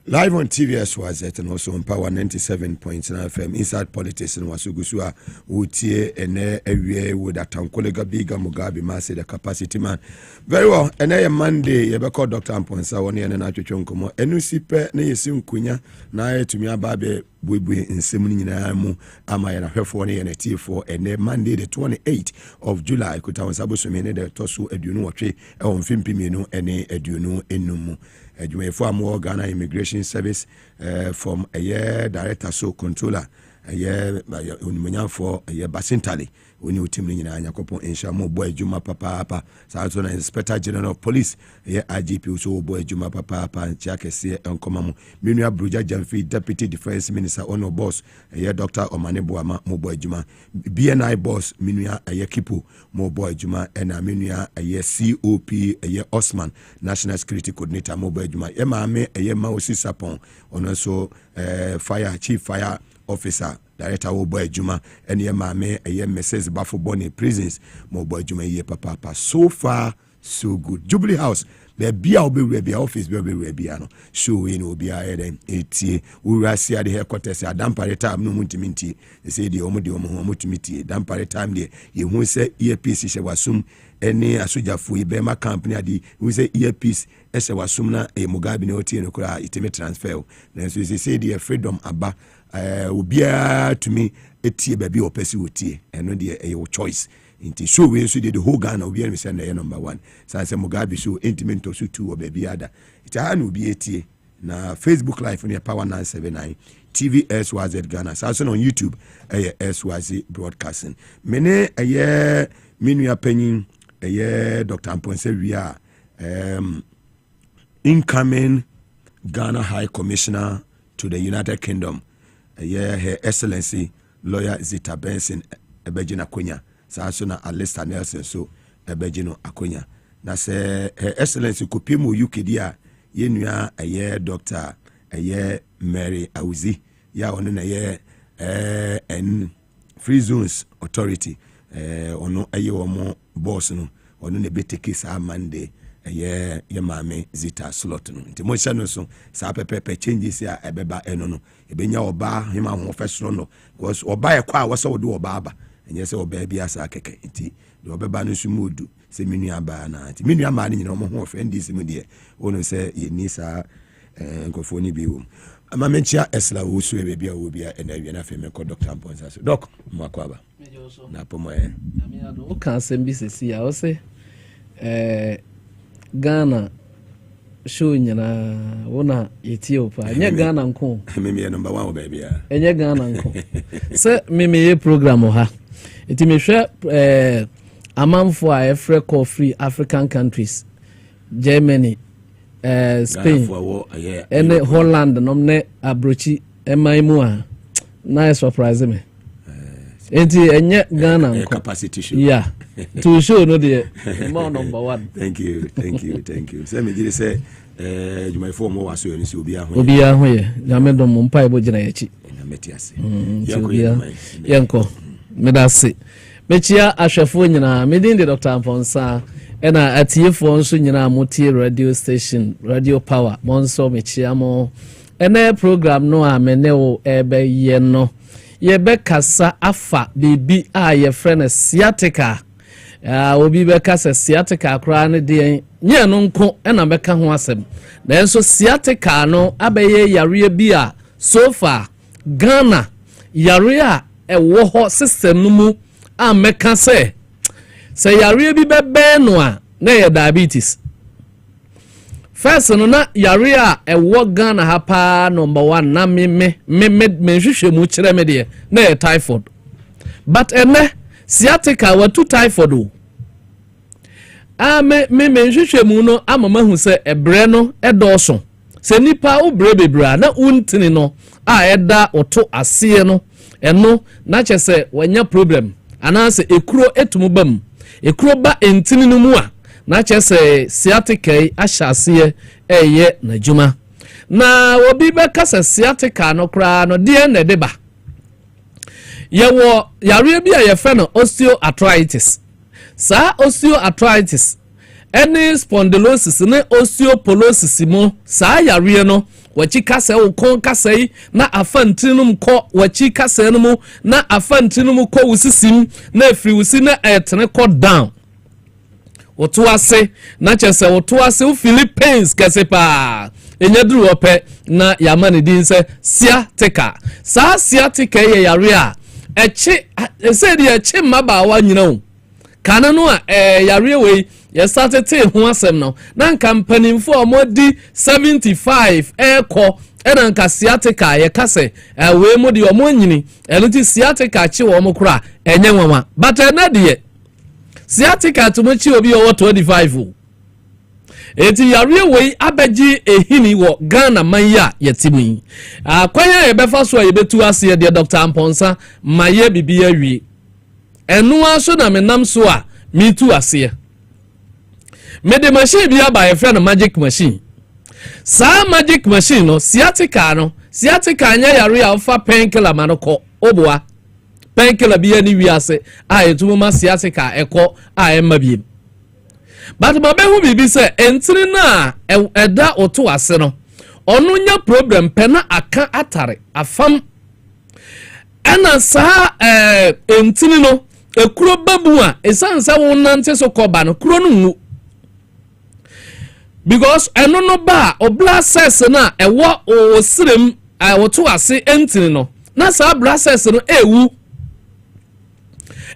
Live on TVS was it, and also on Power 97.9 FM inside politics and Wasugusua Utie and area with a town colleague Biga Mugabe Maase, the capacity man. Very well, and a Monday, you call Dr. Amponsa one and an Achonkomo, and you see pe ne yesim kunya na to me ababe bubu in semuni na mu ama ya na for and a T4 and Monday the 28th of July kuta onsabo so me ne de tosu aduonu otwe e on fimpimenu ene aduonu enumu. For more Ghana Immigration Service from a year director, so controller, a year for a year Basintali. When you team in Yakopo in Shamo boy Juma Papa, Southern Inspector General of Police, a year IGP, so boy Juma Papa, and Chakesi and Komamo, Minia Bruja Jamfi, Deputy Defense Minister Ono Boss, a year Dr. Omaneboama, Moboy Juma, BNI Boss, Minia, a year Kipu, Moboy Juma, and Minia, a year COP, a year Osman, National Security Coordinator, Moboy Juma, Emame, a year Mausi Sapon, and also Chief Fire Officer. Director Boy Juma and your mame a year Mrs. Bafo Bonnie prisons, Moboy Juma ye papa. So far, so good. Jubilee House, there be our baby office, baby Rebiano. Show in will be a head 80. We will see at the headquarters. A dampare time no muntimiti. They say the Omotimiti, dampare time there. You won't say earpiece, she was soon any asuja fui bema company adi we say earpiece ese wasumna e Mugabe no tie no kura itime transfer. Then so they say the freedom aba obia to me etie baby opesi wotie eno de your choice inti show we so the whole Ghana obia me say na number 1 say Mugabe show intimate to two or baby ada it ha no obi etie na Facebook live on your Power 979 TVS was at Ghana so on YouTube SYZ broadcasting mene minua penyin Dr. Amponse we are incoming Ghana High Commissioner to the United Kingdom Her Excellency Lawyer Zita Benson Ebejina Akonya Sasuna Alistair Nelson so Ebejino Akonya na se Her Excellency Kopiemu UK dia yenua Dr. Mary Awuzi ya onu na en Free Zones Authority ono omo boss no ono ne beteke sa Monday ye mame Zita slot no nti mo hye no so sa pepepe changes ya ebeba eno no ebenya oba hima ho fesoro no because oba ye kwa wose wode oba aba enye se oba bia sa keke nti de obeba no sumudu se minu aba na nti minu ama ni nyina mo ho friend dis mu de ono se ye ni sa nkofoni bi wo ama menchia esla wo so e bia wo bia ena wi na fe me ko Dr. Amponsa so doc mo akwaba na pomo o kan sembi sesi ya o se Ghana show nyina wona Ethiopia nya Ghana nko meme number 1 baby enya Ghana nko se meme ye program ha eti me hwe amanfo a efre call free African countries Germany Spain and Holland nomne abrochi emaimu a nice surprise me. Enti enye Ghana capacity show. Yeah. To show no the more number 1. Thank you. Say me did say you my form was so you see obi ahun. Obi ahun ye. Na me dom mpa ebo gina yachi. Na metiase. Yanko. Me da se. Mechia ahwefo nyina me din de Dr. Amponsa ena atiefo nso nyina motie radio station radio power monso mechia mo ena program no a me ne wo ebe ye no ye be kasa afa bibi a ye friend sciatica obi be kasa sciatica kra ne de nye no nko ena be ka ho asem na enso sciatica no abeye yare bi a so far Ghana yare a ewo ho system no mu a meka se yare bi bebe no a na ye diabetes first no na yare a ewo Ghana ha pa number 1 na me hwehwe mu kire me de na ye typhoid but ene sciatica wa tu typhoid o me hwehwe mu no amama hu se ebre no edoso se nipa o bre bebra na untini no a eda oto ase no eno na chese wanya problem anase ekuro etumu bam ekuro ba entini no mu a na chese sciatica ahyase eye na juma na obi be kasa sciatica no kra no de na de ba yewo yare bi a ye fe no osteoarthritis sa osteoarthritis any spondylosis ne osteoporosis mo sa yare no wachi kasa wo kon kasa yi na afantinum ko wachi kasa no mu na afantinum ko wusisim na afri wusi na etene ko down woto ase na chese woto ase u Philippines kase pa enyaduru ope na yamane din se sciatica sa sciatica ye yare a eche ese de eche maba wa nyina o kana no a yare we ye started te ho asem no na company for modi 75 eko ena nka sciatica ye kase we modi o mo nyini enti sciatica chi wo mo kura enye nwanwa but na de sciatica to mo chi obi o 25 enti yare we abeji ehini wo Ghana manya yetimi akwanya ye befa so ye betu ase de Dr. Amponsa maye bibia wi enu aso na menam so a mitu ase me de machine bi aba ye friend magic machine sa magic machine no sciatica anya yare a fa painkiller manoko oboa painkiller bi ani wi ase a etumo ma sciatica eko a emma bi but mabehu bibi se entiri na eda oto ase no onu nya problem pena aka atare afam ana sa entiri no ekuro babu a esansa wonante so koba no kuro no ngu because eno no ba obla ses na ewo osirem woto ase entiri no na sa bla ses no ewu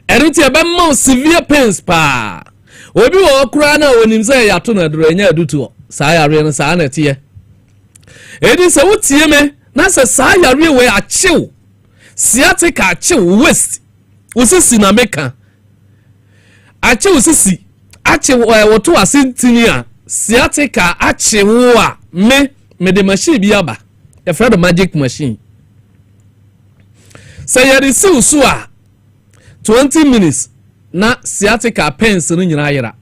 eriti ebe ma severe pains pa obi wo kura na onim se ya to na duro nya adutu sa yare no sa na tie edi se wutie me na se sa yare we achew sciatica achew west usisi na meka achew usisi achew woto asintini a sciatica achew a me de machine bi aba e fra magic machine say yare si usu a 20 minutes na sciatica pains no nyina yera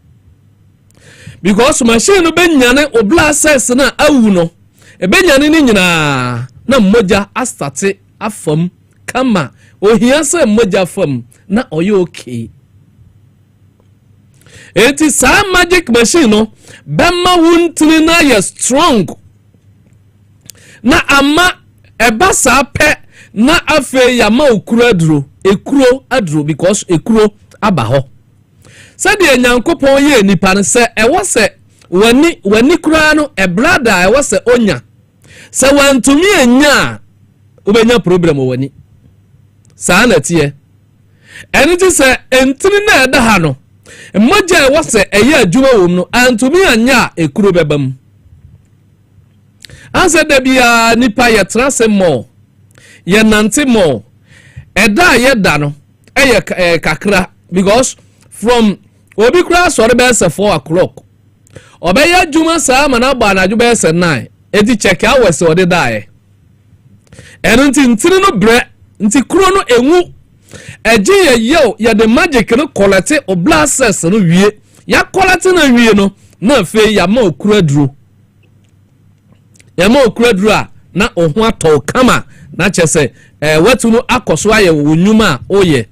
because machine no benyane obla cells na awu no e benyane ni nyina na mmoja astate afam kama ohia se mmoja afam na oyo okay eti sa magic machine no bema wuntini na ye strong na ama eba sa pe na afe ya ma okuro aduro ekuro aduro because ekuro aba ho said ye nyankopon ye nipa ne se ewo se wani kura no e brother ewo se onya se wantumi enya obenya problem wani sa na tie eni ti se entini na eda ha no mmoja ewo se eye adwuma wom no antumi anya ekuro bebam anse da bia nipa ye trase mo ye nante mo eda ye da no eye kakra because from obi kura sori be se 4 o'clock obeya juma sa mana ba na juba se 9 edi check hours odi dae enunti ntini no bre nti kuro no enwu eje ye the magic no collect o blood cells no wie ya collect na wie no na fe ya ma okura duro a na ohu atọ kama na chese wetu no akoso aye wonyuma oye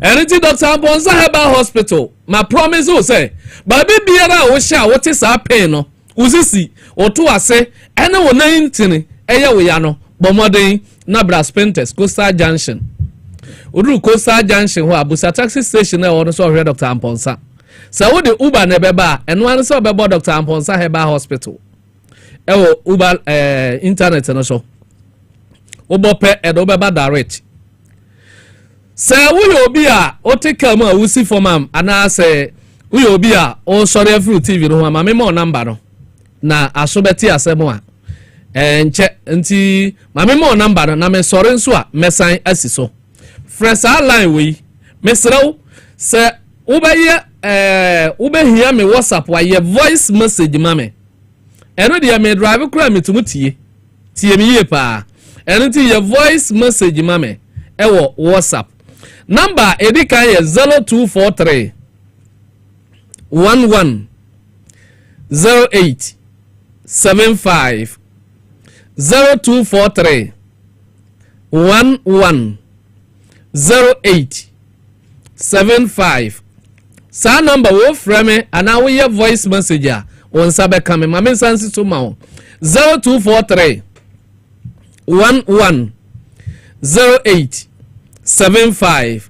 Eriti Dr. Amponsa Herbal Hospital ma promise o say baby biara wo hia wo te sa pain no uzisi oto ase ene wo nan ntini eye wo ya no bomoden na Bra Spentes Coastal Junction Oduru Coastal Junction ho abusa taxi station na wo no so hwe Dr. Amponsa sa wo de Uber na beba eno an so beba Dr. Amponsa Herbal Hospital ewo Uber internet no so obope edo beba direct se wo obi a o take am a wusi for mam ana se wo obi a o sori afru TV no ma me mo number no na asobeti asemo a enche nti ma me mo number no na me sori nso a mesan asiso fresh line we mesrew se ubehia me WhatsApp wa ye voice message mame eno dia me drive kura metumutie tie me ye pa eno ti ye voice message mame ewo WhatsApp number edika ye 0243 11 08 75 0243 11 08 75 sa number wo frame ana wo ye voice message a won sabe kame ma men sansi so ma 0243 11 08 75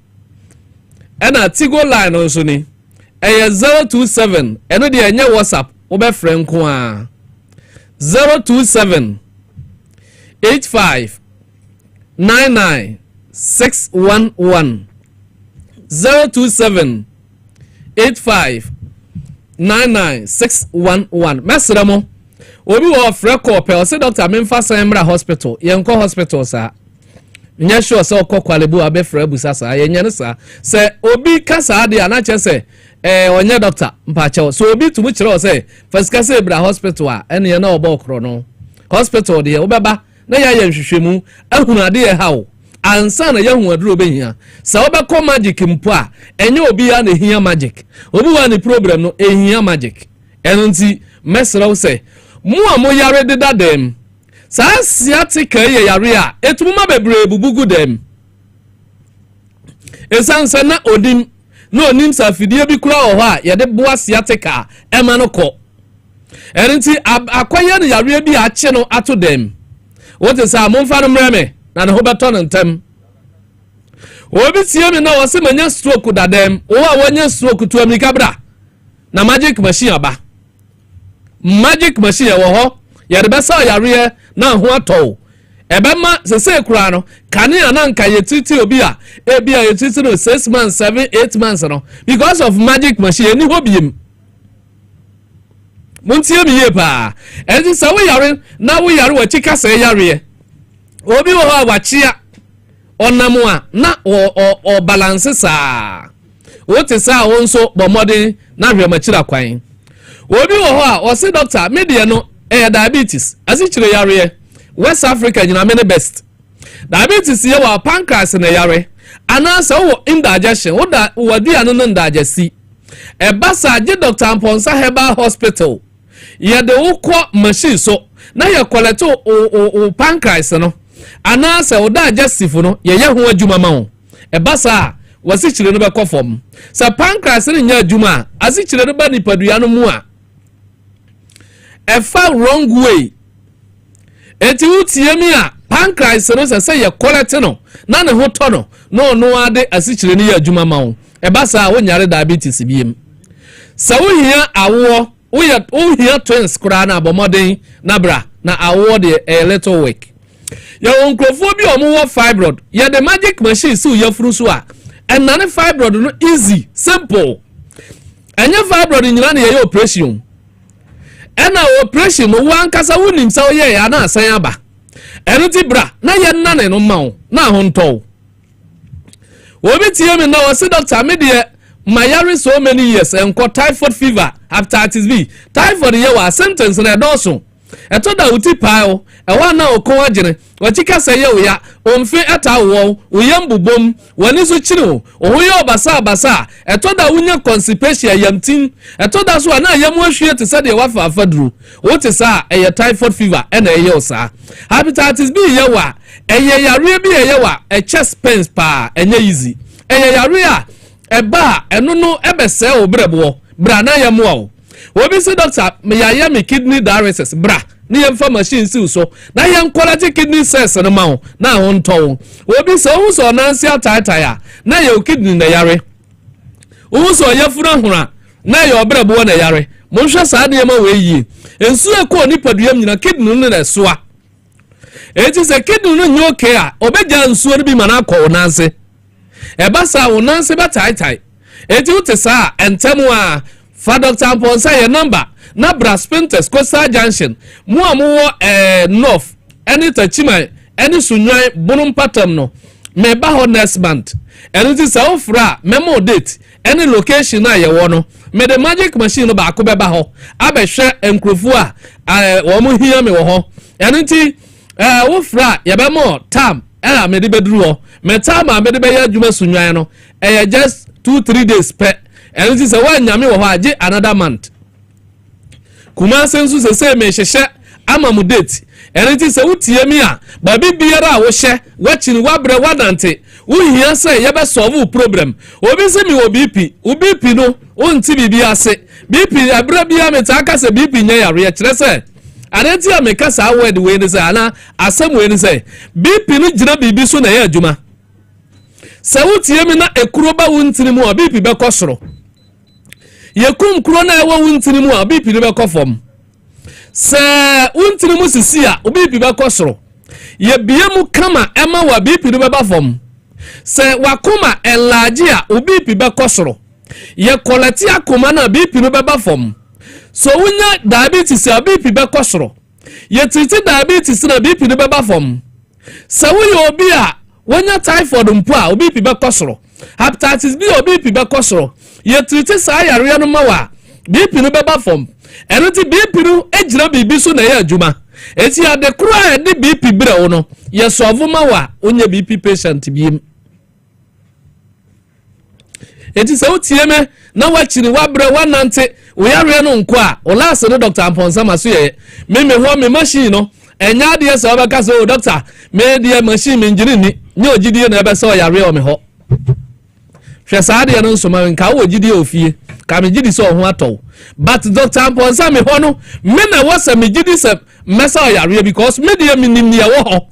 ena Tigo line also ni 027 eno de enye WhatsApp wo be frame ko a 027 85 99 611 027 85 99 611 mesramo obi wo frɛ call pe o se Dr. Memfa Sembra Hospital yenko hospital sa nya sure se okɔ kwalebu abɛfrɛ busa sa yenya ne sa se obi kasa ade ana che se onye doctor mpache so obi tumu kyerɛ o se fasika se Bra Hospital a ene ye na obo okro no hospital de obeba na ya nhwehwemu ahunu ade ye hawo ansa na yahu aduro behia sa obekɔ magic mpo a enye obi ya na hia magic obi wa ni problem no ehia magic eno nti mesraw se mu amo yare deda dem sa asiatic ye yare a etumu ma bebre bubugu dem esansa na odim na onim sa fidie bi kura ho a ye de bo asiatic a ema no kɔ eno nti akwanya no yare bi a kye no ato dem wote sa momfa no mreme na ne ho beto no ntem obi tie me na wo se manya stroke dadem wo a wonya stroke to America bra na magic machine aba magic machine wo ho ye de besa yare na ho atɔ ebema sese kura no kane ananka ye titi obi a ebi a ye titi no 6 months 7 8 months no because of magic machine ni ho biem montie mi ye pa enti sa wo yare na wo yare wa chika se yare obi wo ho awachia onamu a na o balance sa wote sa wo nso bomode na hwemachira kwan obi wo ho a o se doctor media no diabetes asichire yare West Africa nyina me best diabetes ye wa pancreas na yare ana sa wo indigestion wo da wadua no ndagesi basa je Dr. Amponsa Herbal Hospital ye de wo kɔ machine so na ye collect o pancreas no ana sa wo digestive no ye ho adwuma ma wo basa wasichire no be kɔ fom sa pancreas no nya adwuma asichire no ba nipadua no mu a efa wrong way enti utie mi a pancreas no se ye collect no na ne ho to no no ade asichire no ye adwuma ma wo basa wo nyare diabetes biem sa wo hia awo wo hia twins kura na abomoden na bra na awo de a little work ya onkrofo bi omo fibroid ya the magic machine so ya furu so a enane fibroid no easy simple enya fibroid nyina na ye operation ena operation no wan kasa wonim sa ye ya na asan aba eno ti bra na ye nane no mawo na ho nto obi tie me na wo se doctor me de mayare so many years enko typhoid fever hepatitis B typhoid ye wa symptoms na doso etoda uti pao ewa na okon agene wachika seye oya omfe eta wo oyam bubom wani so chiri o ohoye obasa etoda unya constipation yamtin etoda so na yam ahwie te se de wafa afaduru o te sa eye typhoid fever na eye osa hepatitis B yewa eye yare bi yewa e chest pains pa enye easy eye yare a eba eno no ebese obrebo bra na yam wo obi se doctor me yaye me kidney dialysis bra ni yem fa machine si so na yem quality kidney cells no ma na ho nto obi se wo so nansi ataya na ye kidney na yare wo so ye fura hura na ye obrebo na yare mo hwe saa de ma we yi ensu ekọ ni paduam nyina kidney no na soa eti se kidney no nyo okay a obeja nsu ri bi mana akọ nansi eba sa wo nansi ba tai eti uti sa entemu a fa Dr. Amponsa ye number na Braspintes Coastal Junction mu amuwo north any tachima any sunwan bunum patam no me ba ho next month eni ti sa ofra memo date any location na ye wo no me the magic machine no ba ko be ba ho abehwe enkrofu a wo mu hia me wo ho eni ti ofra ye be mo tam me de beduru ho me tam me de be ya adwuma sunwan no just 2-3 days pe eni ti sa wa nyame wo ho age another month kuma sensu se me hyehye amamu date eniti se wutie mi a ba bibiara a wo hye wachini wabre wadante wo hia se ye be solve problem obi se mi wo BP no onti bibi ase BP abra bia metaka se BP nya yare kire se aneti a meka sa word we ni se ana asem we ni se BP no gina bibi so na ye adwuma se wutie mi na ekuro ba wuntini mu a BP be kosoro yekum kuro na ewo wuntini mu a BP be kofom se wuntini mu sisi a BP be kosoro ye bie mu kama ema wa BP be bafom se wakoma enlarge a BP be kosoro ye quality akoma na BP be bafom so wunya diabetes a BP be kosoro ye titi diabetes na BP be bafom se wuye obi a wonya typhoid mpo a BP be kosoro hepatitis B BP be kosoro ye triti sa yare no mawa BP no beba fom enoti BP no egira bibi so na ye adwuma eti ade kura de BP bere wo no ye solve mawa onye BP patient biem eti se utieme na wachiri wabre wanante wo yare no nko a o last no Dr. Amponsa Maase ye me ho me machine no enya de se obeka so doctor me de machine me njiri ni nye ogidie na ebe se o yare o me ho hwesade no nsoma nka wo gidi ofie ka me gidi so ho atọ but Dr. Amponsa me ho no me na wasa me gidi se mesa yare because me de minim ne wo ho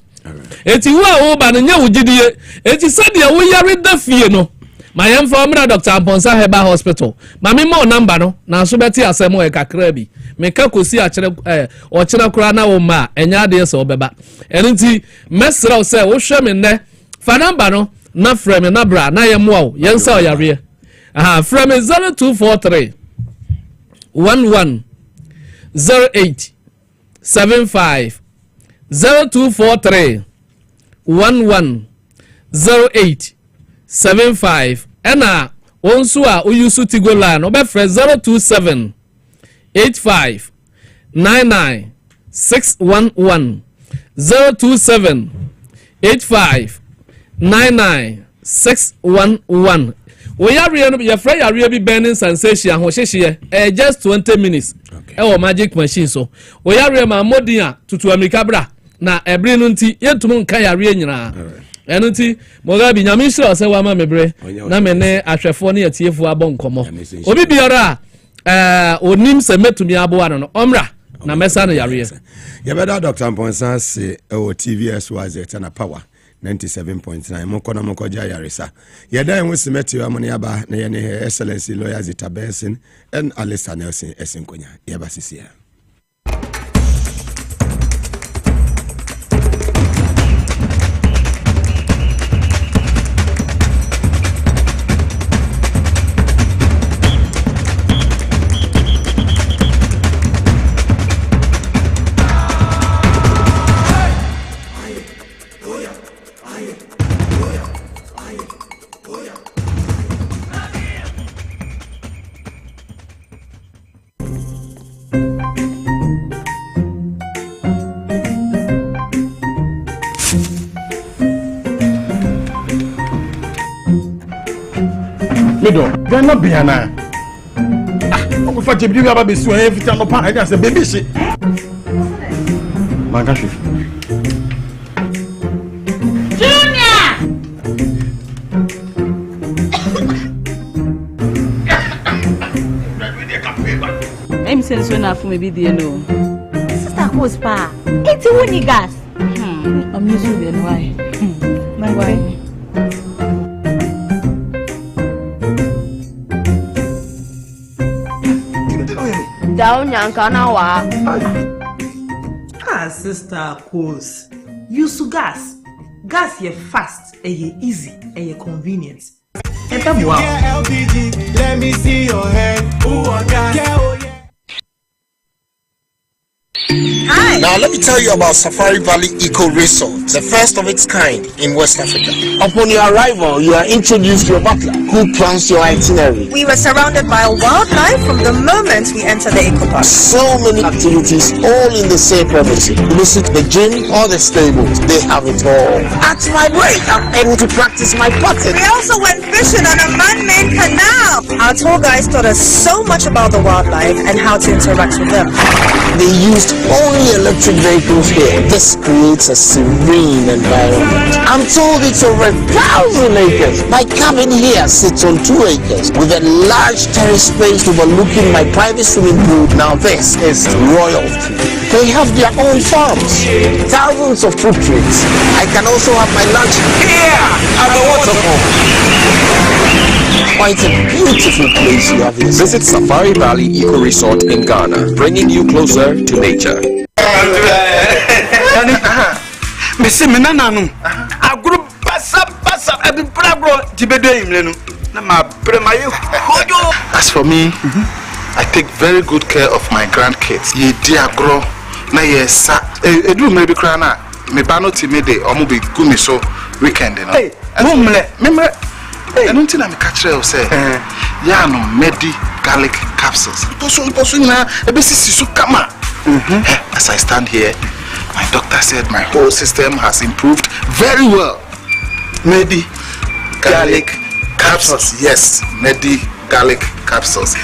eti wo ba no nya wo gidi eti sade wo yare da fie no ma yemfa omra Dr. Amponsa Herbal Hospital ma me mo number no na so beti asemo e kakra bi me ka kosi a kire o kire kura na wo ma enya de se obeba enti mesra o se wo hwe me ne fa number no na frame na bra na yemwa yensa oyare frame 0243 11 08 75 0243 11 08 75 ena onsu a uyusu tigolan obefre 027 85 99 611 027 85 99611 we yare no your friend yare bi burning sensation ho hyehye just 20 minutes e magic machine so we yare ma modin a tutu america bra na ebre no nti yentum nka yare nyina eno nti Mugabe nyame sure se wa ma mebre na me ne ahwefo ne yatiefo abon komo obi biara onim se metumi abo ano no omra na mesa no yare ye beda Dr. Amponsa se o TVS was it na power 97.9 mokona mokoja yarisa yeda enwe simeti wa moni aba na yene excellency lawyer Zita Benson and Alisa Nelson esinkonya yeba sisia. middle. They're not Biana. I'm going to give you a baby soon. Every time I can say, baby, shit. My gosh. I'm saying so enough for maybe the no. Sister who's pa? It's a winning gas. I'm using the why. My why? Down Yankana wa. Ah, sister Kos. Use gas. Gas ye fast, ye easy, ye convenient. LPG, let me see your hand. Ooh, Hi. Now let me tell you about Safari Valley Eco Resort, the first of its kind in West Africa. Upon your arrival, you are introduced to your butler, who plans your itinerary. We were surrounded by wildlife from the moment we entered the eco park. So many activities, all in the same premises. Visit the gym or the stables, they have it all. At my break, I'm able to practice my putting. We also went fishing on a man-made canal. Our tour guides taught us so much about the wildlife and how to interact with them. They used only electric vehicles here. This creates a serene environment. I'm told it's over 1,000 acres. My cabin here sits on 2 acres with a large terrace space overlooking my private swimming pool. Now this is royalty. They have their own farms, thousands of fruit trees. I can also have my lunch here at the waterfall. Quite a beautiful place you have here. Visit Safari Valley Eco Resort in Ghana, bringing you closer to nature. As for me, I take very good care of my grandkids. Ye diagro na yes edu maybe krana me bano timide omo be gumi so weekend no. Hey, remember I don't think I'm catch you say ya no medi garlic capsules. Poso na ebesisi so kama. As I stand here, my doctor said my whole system has improved very well. Medi garlic capsules. Yes, Medi garlic capsules.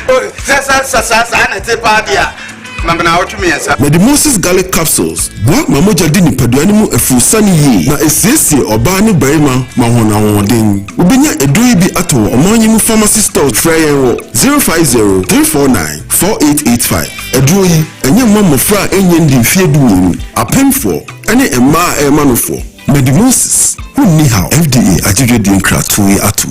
Mugabe Maase garlic capsules. Black mamoja dini paduanimu efusani ye na esiesie obani barima mahona wodin. Ubinya edui bi ato omanyimu pharmacy store trayen 050-349-4885. Edui enye mamofra enye ndi mfie dumienu. Apemfo ene emma emanofo. Mugabe Maase unni how FDA ajije di nkratui atu.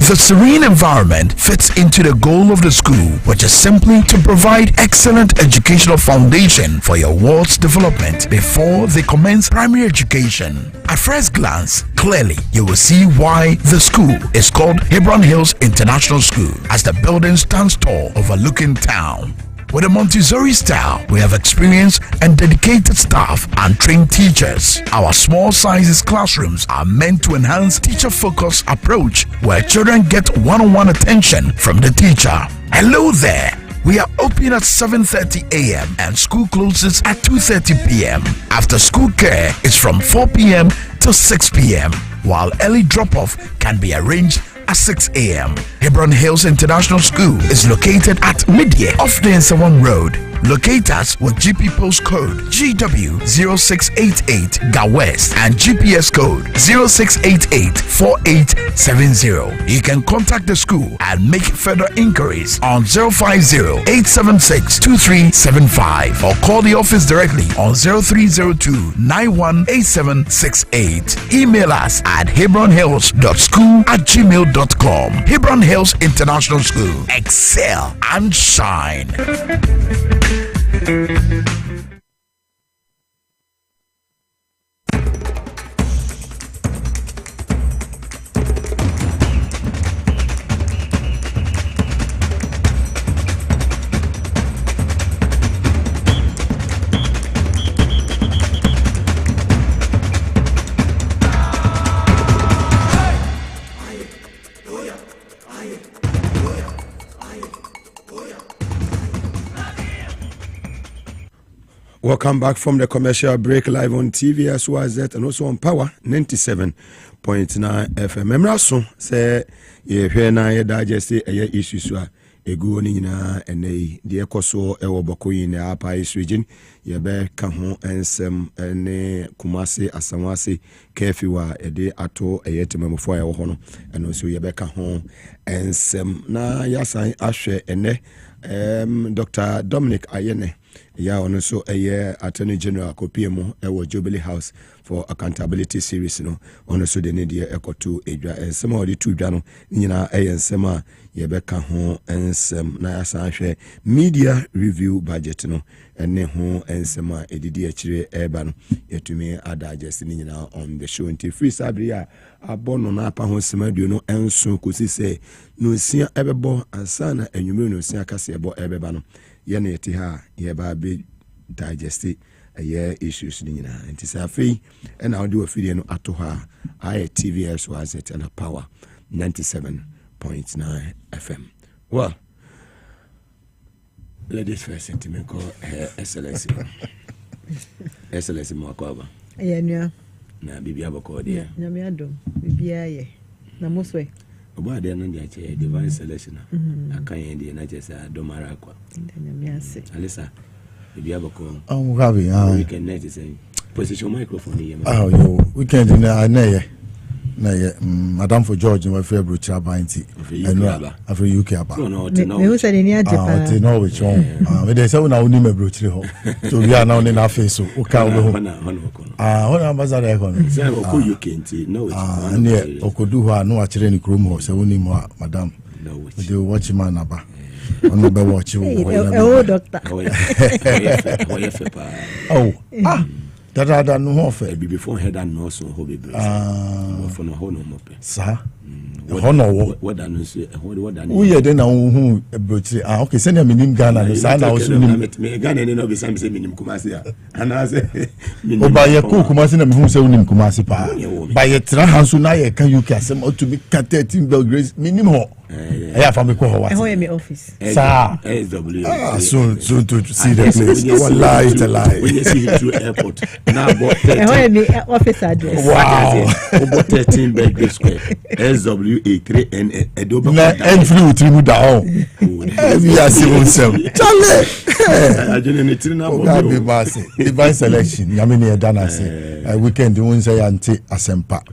The serene environment fits into the goal of the school, which is simply to provide excellent educational foundation for your ward's development before they commence primary education. At first glance, clearly you will see why the school is called Hebron Hills International School, as the building stands tall overlooking town. With a Montessori style, we have experienced and dedicated staff and trained teachers. Our small sizes classrooms are meant to enhance teacher-focused approach where children get one-on-one attention from the teacher. Hello there. We are open at 7:30 a.m. and school closes at 2:30 p.m. After school care is from 4 p.m. to 6 p.m. while early drop-off can be arranged at 6 a.m. Hebron Hills International School is located at Midye off the Nsawam Road. Locate us with GP postcode GW0688 GA West and GPS code 06884870. You can contact the school and make further inquiries on 050-876-2375 or call the office directly on 0302-918768. Email us at hebronhills.school@gmail.com. Hebron Hills International School. Excel and shine. Welcome back from the commercial break, live on TV as well as that, and also on Power 97.9 FM. Memraso say ye hwe na ye digest e issues a egu oni nyina ene de ekoso e wo Boku in Upper East region ye be ka ho ensem ne Kumase Asamwase kefiwa e de ato eyetemamfo a wo ho no eno so ye be ka ho ensem na yasan ahwe ene Dr. Dominic Ayene ya ono so Attorney General kopiemo ewo Jubilee House for Accountability Series no ono so de ne de ekoto edwa ensem odi tu dwa no nyina ensem a ye beka ho ensem na yasa hwe media review budget no ene ho ensem a edidi akire eba no yetumi adagest ni nyina on the show nti free sabria abono na apa ho semaduo no enso kosi se no sia ebebo ansana enwumre no sia kase ebo ebeba no ye na yeti ha ye ba be digest issues ni nyina nti sa afei ena odi ofidie no ato ha TVS was it and Power 97.9 FM. Well, ladies first, sentiment call Excellency. Excellency Mwakwaba. Yeah. Na bibi abako dia. Na me adom. Bibi aye. Na moswe. Oba dia no dia che divine selection. Akan dia na che sa domara kwa. Na me ase. Alisa. Bibi abako. Mugabe. We can net say position microphone here. Oh yo, weekend na Madam for George in February Chabanti. After UK aba. No, me say ni ajepa. Te no which one. Me dey say una oni me brochire ho. So we are now in our face so o ka wo ho. Ona ambassador e kono. Say oku UK nti no which. Ne okodu ho no akire ni krom ho say oni mo madam. No which. We dey watch man aba. Ono be watch wo. Oh doctor. Oh. Dada no ho fe be before head and no so ho be for no ho no mo pe sa ho no wo what that no say what that we dey na hu ebrochi okay send me minim Ghana no sa na wo so nim me Ghana ni no be sam say minim Kumasi ana say o ba ye ko Kumasi na me hu say unim Kumasi pa ba ye tra hanso na ye kan UK asem to be 13 Belgrade minim ho yeah from me ko ho what ho me office sa SW soon to see the place wallahi it's a lie when you see it through airport now about ho me office address wow about 13 Belgrade Square SWA3N Edoba na entry with tribu down we are civil self chale Mugabe Maase divine selection yamini e dana say weekend won say anti asempa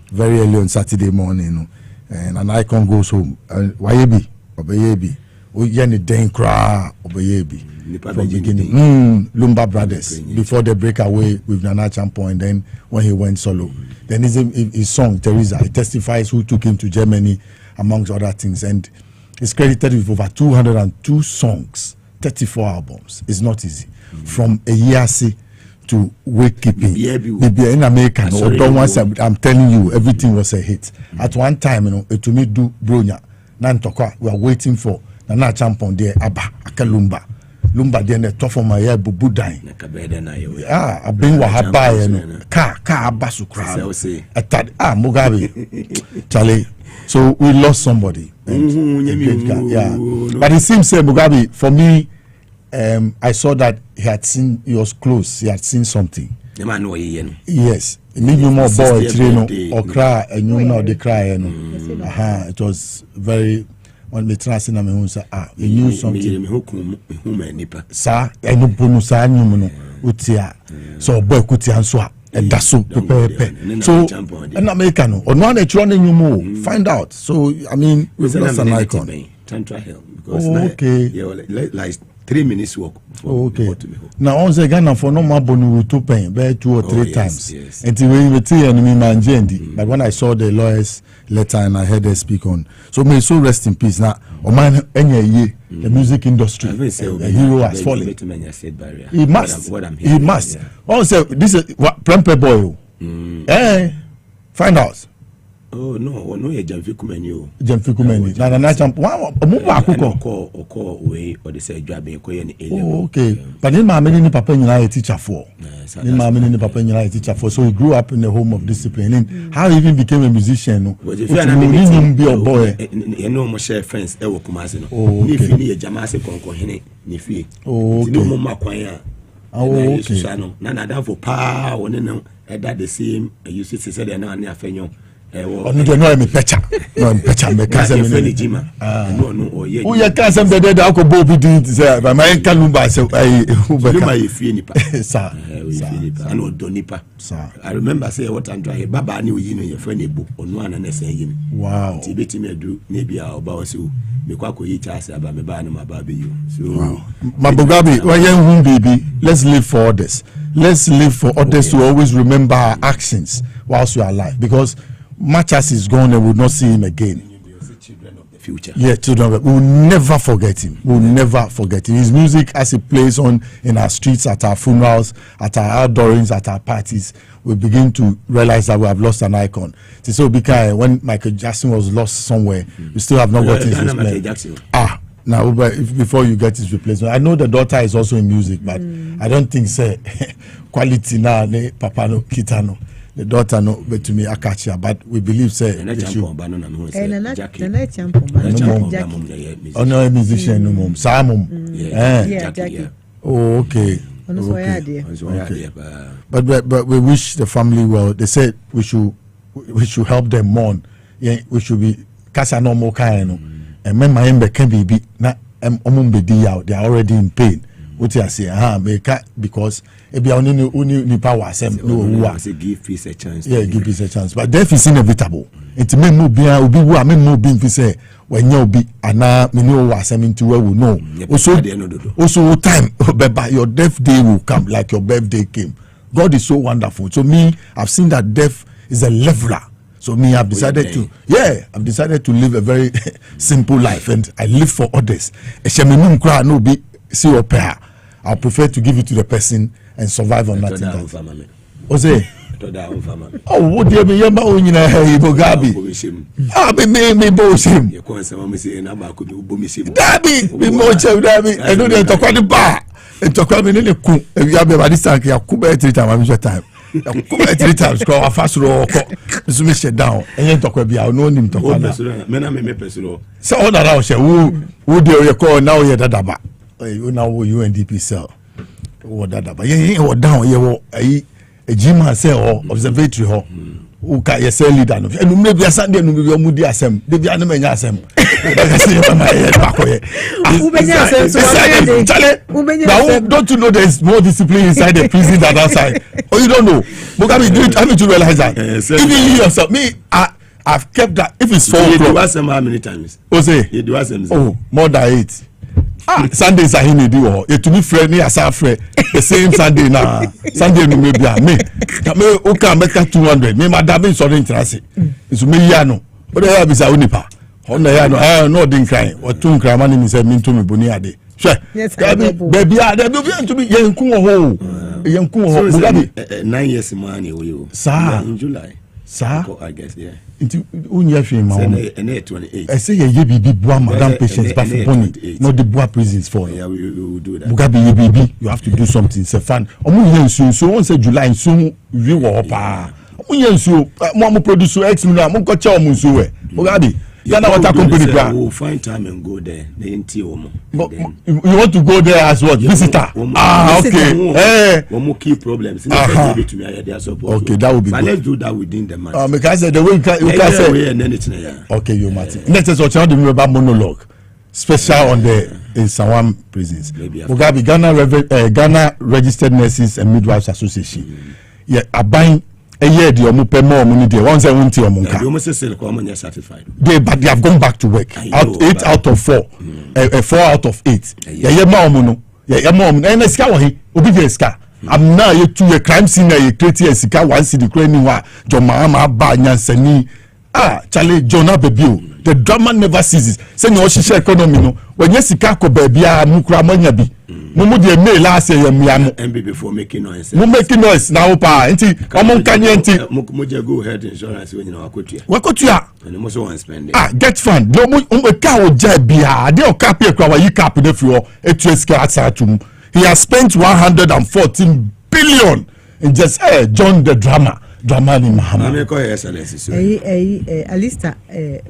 very early on Saturday morning no and an icon goes home wayebi obeyebi o ye ni den kra obeyebi from beginning Lumba Brothers before the breakaway with Nana Champo and then when he went solo then his song Teresa, he testifies who took him to Germany amongst other things and he's credited with over 202 songs 34 albums. It's not easy from a year to wakekeeping in America no, don't want I'm telling you everything was a hit at one time you know to me do bronya nantokwa we are waiting for Nana Champo there aba akalumba lumba there the top of my hair bubu dying I've been wahaba you know ka abasu crowd Mugabe Charlie so we lost somebody yeah but it seems Mugabe for me I saw that he was close. He had seen something. The man know yes. Need no more boy train or cry and you know they cry it was very when me trust in me say he knew something. Sir, I no bonus I knew utia. So boy kuti anso daso pepe. So an American or no one running you more find out. So I mean we've lost an icon. Okay. Like 3 minutes walk. Okay. Now on the Ghana for no more bonu to pay by 2 or 3 times. Yes. And we were and me manjendi. But when I saw the lawyer's letter and I heard her speak on, so may so rest in peace. Now, Oman any the music industry, a hero has fallen. He must. He must. Also, this is what Prempe boy. Find out. Oh no ye Jamfikumeni. Jamfikumeni. Na na champ. Omo akoko. Oko we or the say dwabe ko ye ni Oh, okay. But then my many papa nyina a teacher for. Then my many papa nyina a teacher for. So he grew up in the home of discipline. And how he even became a musician no. If you are be a boy. You know mo share friends e wo Kumasi no. Ni fi ni ye Jamase konko hene ni fi. Oh, okay. Ni mo makwan ya. Oh, okay. Nana da for pa one no that the same you see said na na afenyo onu de no me pecha me ka say me jima no oye o ye ka say be de da ko bo bi din say ba my kanu ba say ai u be ka you feel nipa sa and odo nipa I remember say what and try baba ni oyi no ye friend ebo onu ana na say yim wow ti beti me adu na bia oba o say me kwa ko yi cha say aba me ba na ma ba be you so Mugabe when you baby let's live for others. Let's live for others to always remember our actions whilst we are alive, because much as he's gone and we'll not see him again. Children of the future. Yeah, children of the, we'll never forget him. We'll never forget him. His music as it plays on in our streets, at our funerals, at our outdoorings, at our parties, we begin to realize that we have lost an icon. So because when Michael Jackson was lost somewhere, we still have not got his replacement. Now, before you get his replacement, I know the daughter is also in music, but I don't think say quality now, papa no kitano. The daughter no, but to me I catch her. But we believe say no musician no mom, Samum. Yeah, Jackie. Oh, okay. Okay. But we wish the family well. They said we should help them mourn. Yeah, we should be kasa no more kind. And when my ember can be na they are already in pain. What you say? Because if you only power, no give peace a chance. Yeah, give peace a chance. But death is inevitable. It may no be a ubi wa may no be say when you be ana me no was into where we know. Also time your death day will come like your birthday came. God is so wonderful. So me, I've seen that death is a leveler. So me, I've decided to live a very simple life, and I live for others. No be see your pair. I prefer to give it to the person and survive on nothing. What's it? Oh, what do you mean? You're Mugabe. Me both him. Be more Dabi. I know they talk about the bar. And talk about me in the cook. If you have a body stank, you cook 3 times. I'm time. 3 times go a fast roll so me shut down and you talk about no him talk about so all that I say who do you call now you dadaba you now UNDP cell what dadaba you down you a gym say or observatory ho who can you say leader no and maybe a Sunday no be omudi asem dey be anema nya asem don't you know there is more discipline inside the prison than outside? Oh, you don't know? Mugabe, I need to realize that. Even you yourself, me, I've kept that. If it's 4 o'clock, you do asem how many times? You do asem. Oh, more than 8. Sundays are in the do. You to be friend, me as a friend. The same Sunday now. Sunday no maybe me. Okay, make that 200. Me madam is so interested. It's me yano. But I have is a unipa. Honda yano. No didn't cry. Or 2 cry. Man, me say me to me boni ade. Sure. Yes, baby, there will be to be young ho. Young Mugabe. 9 years money you. Sir. In July. Sir. I guess yeah. Into unya fi ma. And 28. I say ye bibi boa madam patients but for boni. No the boa prisons for. Yeah, we will do that. Mugabe ye bibi, you have to do something. It's a fun. Omu yensu so once July so we wo pa. Omu yensu mo produce X million mo ko che omu so we. Mugabe Ghana Water Company we'll find time and go there. You want to go there as what? Visitor? Okay. One more key problems. Okay, that would be but good. Let's do that within the month. Because the way you can say. Okay, you Martin. Next is what you remember monologue. Special on the in Sawam prisons. Mugabe Ghana Registered Nurses and Midwives Association. Yeah, a buying a year the omupe more money there. Once I went to Omunka. You almost say common certified. But they have gone back to work. 8 out of 4. 4 out of 8. Yeah, more mono. Yeah, more. And a scar he obi ska. I'm now you to a crime scene you create a sika one city crane wa Jomama ba nyansani. Charlie Jonah Baby. The drama never ceases. Say no she economy no. When you sika ko baby a mukra manya bi. Mumu de mail last year miamu. MB before making noise. Mu making noise now pa. Enti omon kanye enti. Mumu go ahead insurance when you know wakotua. Wakotua. And most one spend. Get fund. No mu ka o ja bia. De o cap e kwa yi cap na fi o. Etu esika asatum. He has spent 114 billion in just John the drama. Dramani Mahama. I'm call excellency. So. Alista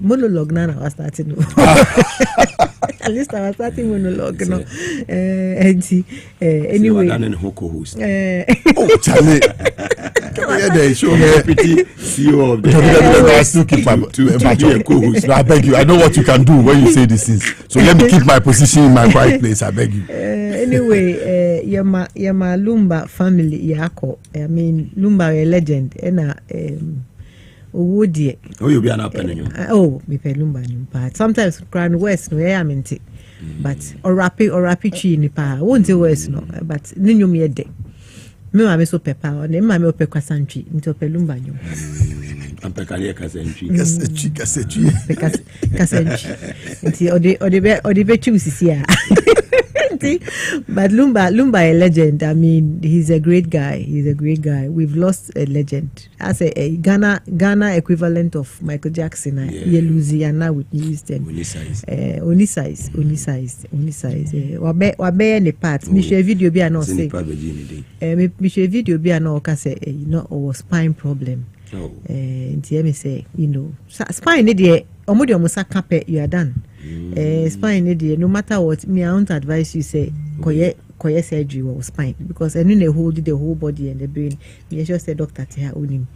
monologue na was starting. Alista was starting monologue no. Anyway. Oh, Charlie. Yeah, they show me deputy CEO of the I still keep my co-host. I beg you. I know what you can do when you say these things. So let me keep my position in my quiet place. I beg you. Anyway, Yama Lumba family Yako. I mean Lumba a legend. Woody. Oh, you be an opening. Me pe Lumba but sometimes Crown West no I mean it. But or rapi chi ni pa. Won't West no. But ninyo me de. Me ma me so pepa o ne ma me ope kwasantwi nti ope lumba nyo ampekale kasantwi kasantwi nti odi be choose a but lumba a legend. I mean he's a great guy. We've lost a legend as a Ghana equivalent of Michael Jackson. Yeah. Louisiana with Houston only size wabe ne part me share video bi na say me share video bi na o ka say or spine problem nti me say spine ne dey omodi omusa kape you are done. Spine ne dey no matter what me I won't advise you say koye surgery or spine because I know hold the whole body and the brain. Me just say doctor to her own him.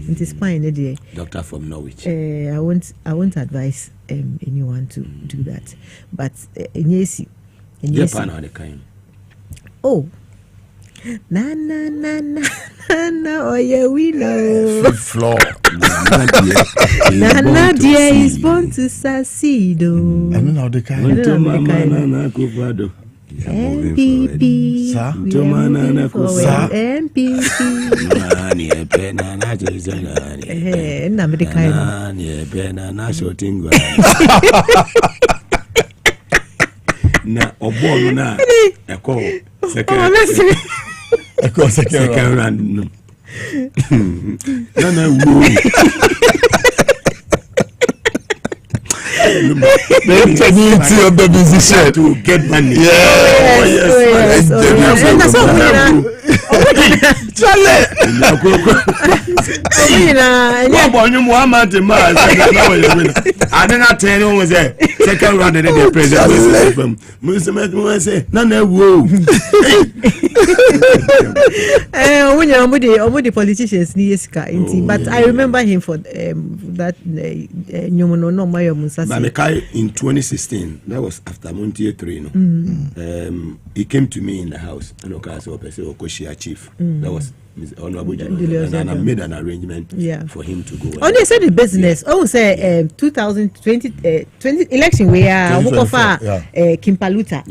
Into spine ne dey doctor from Norwich. I won't advise anyone to do that. But enyesi oh na oh yeah we know floor na dear is born to succeed. I don't know the kind MPP na obo na eko second round no na wo the ingenuity of the musician to get money. Yes. Second round and the president the politicians but I remember him for that in 2016, that was after Montier 3. He came to me in the house and Okoshia chief. That was Honorable and I made an arrangement for him to go. Oh, they said the business. Oh, say 2020 election where Kimpaluta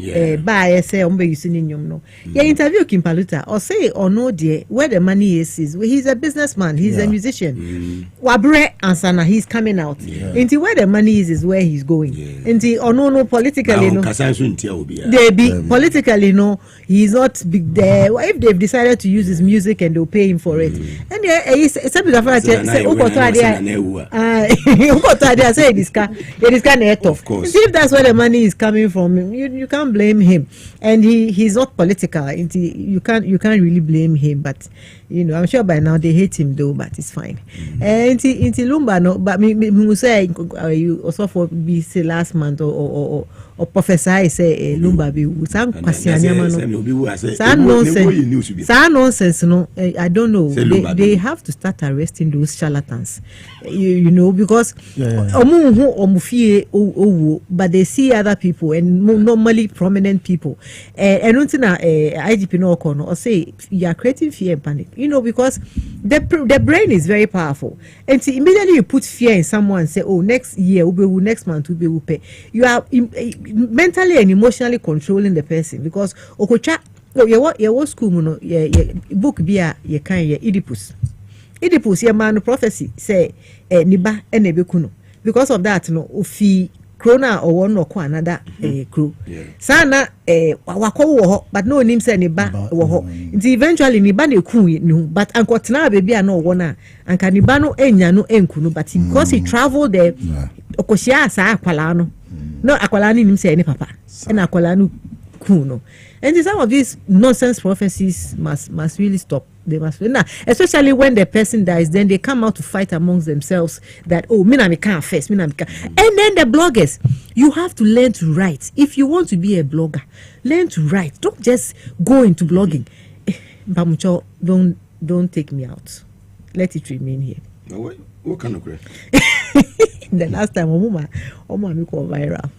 by say no. Interview Kimpaluta or say or no dear where the money is he's a businessman, he's a musician. Wabre Ansana, he's coming out. Into where the money is where he's going. Into or no politically no. They be politically no, he's not big there. If they've decided to use his music and they'll pay him for it. And it's a bit of of course. See if that's where the money is coming from, you can't blame him. And he's not political. You can't really blame him. But I'm sure by now they hate him though, but it's fine. And Lumba no, but me say you also for be say last month or professor I say Lumba be some nonsense no. I don't know. They have to start arresting those charlatans. You know, because but they see other people and normally prominent people. And IGP no or say you are creating fear and panic. You know, because the brain is very powerful. And so immediately you put fear in someone and say, oh, next year, next month will pay. You are mentally and emotionally controlling the person because okocha your school no book bia ye kan ye Oedipus ye man prophecy say niba ene bekuno because of that no ofi krona or one or another crew sana wakọ wo but no nim say niba wo ho nti eventually niba na ku no but ankotena baby na wo na anka niba no enya no enku but because he traveled there okoshia sa akwala no akwala ni nim say ni papa na akwala no ku no. And some of these nonsense prophecies must really stop. They must now, especially when the person dies, then they come out to fight amongst themselves that, oh, me na me can't first, me na me can't. And then the bloggers, you have to learn to write. If you want to be a blogger, learn to write. Don't just go into blogging. Bamucho, don't take me out. Let it remain here. What kind of crap? The last time, Oma me go viral.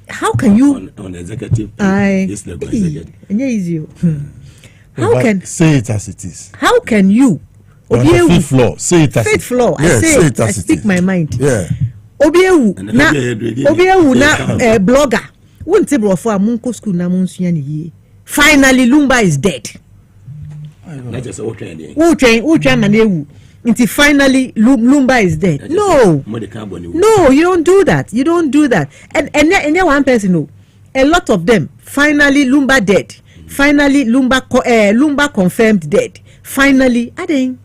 How can you on executive? Executive. How can say it as it is? How can you? On the fifth floor, say it as it is. Fifth floor. Yes, say it as I speak my mind. Yeah. Obiewu na blogger. Won't say bro for amunko school na munsuya ni ye. Finally, Lumba is dead. That is what training. Who train na newu. Until finally Lumba is dead. No, you don't do that. You don't do that. And there one person know. A lot of them finally Lumba dead. Finally Lumba confirmed dead. Finally, Adeng.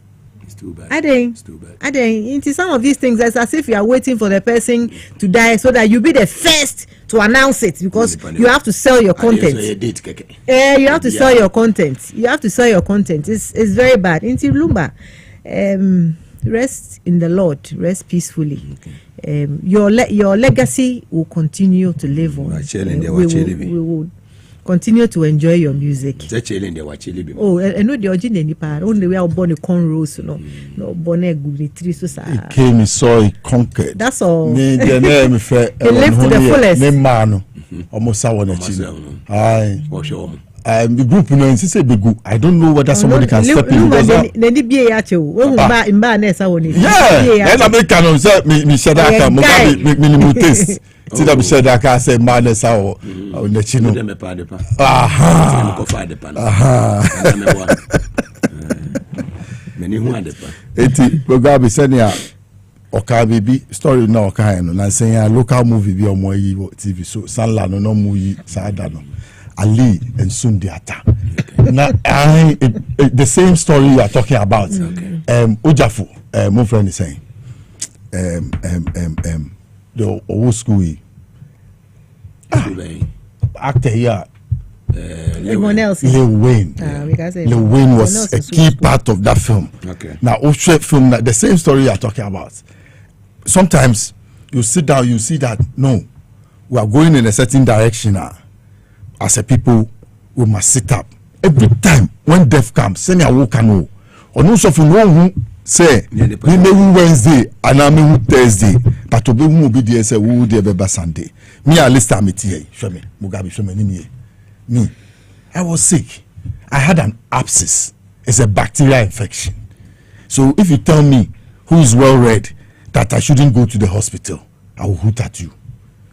It's too bad. Adeng. Into some of these things, it's as if you are waiting for the person to die so that you be the first to announce it because you have to sell your content. You have to sell your content. You have to sell your content. It's very bad. Into Lumba. Rest in the Lord, rest peacefully. Your legacy will continue to live on. We will continue to enjoy your music. Oh, I know the original part. Only we are born a cornrows, no born a good tree. So he came, he saw, he conquered. That's all. He lived to the fullest. Almost I want to the group, you know, say Boku. I don't know whether somebody can step in because and American say me share that Mugabe make minimum taste. See that me share that can say madness or nechino. Many who are eti Mugabe senior oka baby story na oka no na say local movie bi omo yi TV so Sanla no movie Saada no. Ali and Sundiata. Now, the same story you are talking about. Ujafu, my friend is saying, the old school actor here. Lil Wayne. Lil Wayne was a key part of that film. Okay. Now, film, the same story you are talking about. Sometimes you sit down, you see that no, we are going in a certain direction now. As a people, we must sit up every time when death comes. Send your work and no. Or no, so for no who say we may Wednesday and I may Thursday, but to be who be there say who there be Sunday. Me a list am here. Show me Mugabe. Show me me. I was sick. I had an abscess. It's a bacterial infection. So if you tell me who is well read that I shouldn't go to the hospital, I will hoot at you.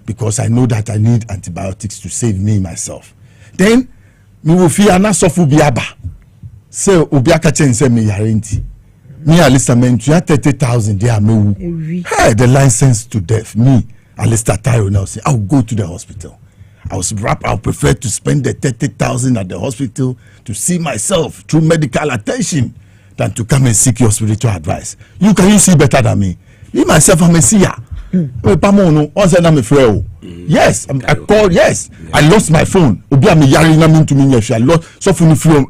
Because I know that I need antibiotics to save me myself. Then me will fear na sofu biaba. Say obiaka chen say me yarenti. Me Alista men 30,000 there me. Hey, the license to death. Me Alista Tayo now say I'll go to the hospital. I'll prefer to spend the 30,000 at the hospital to see myself through medical attention than to come and seek your spiritual advice. Can you see better than me? Me myself I'm a seer. Yes, I called. Yes, I lost my phone. I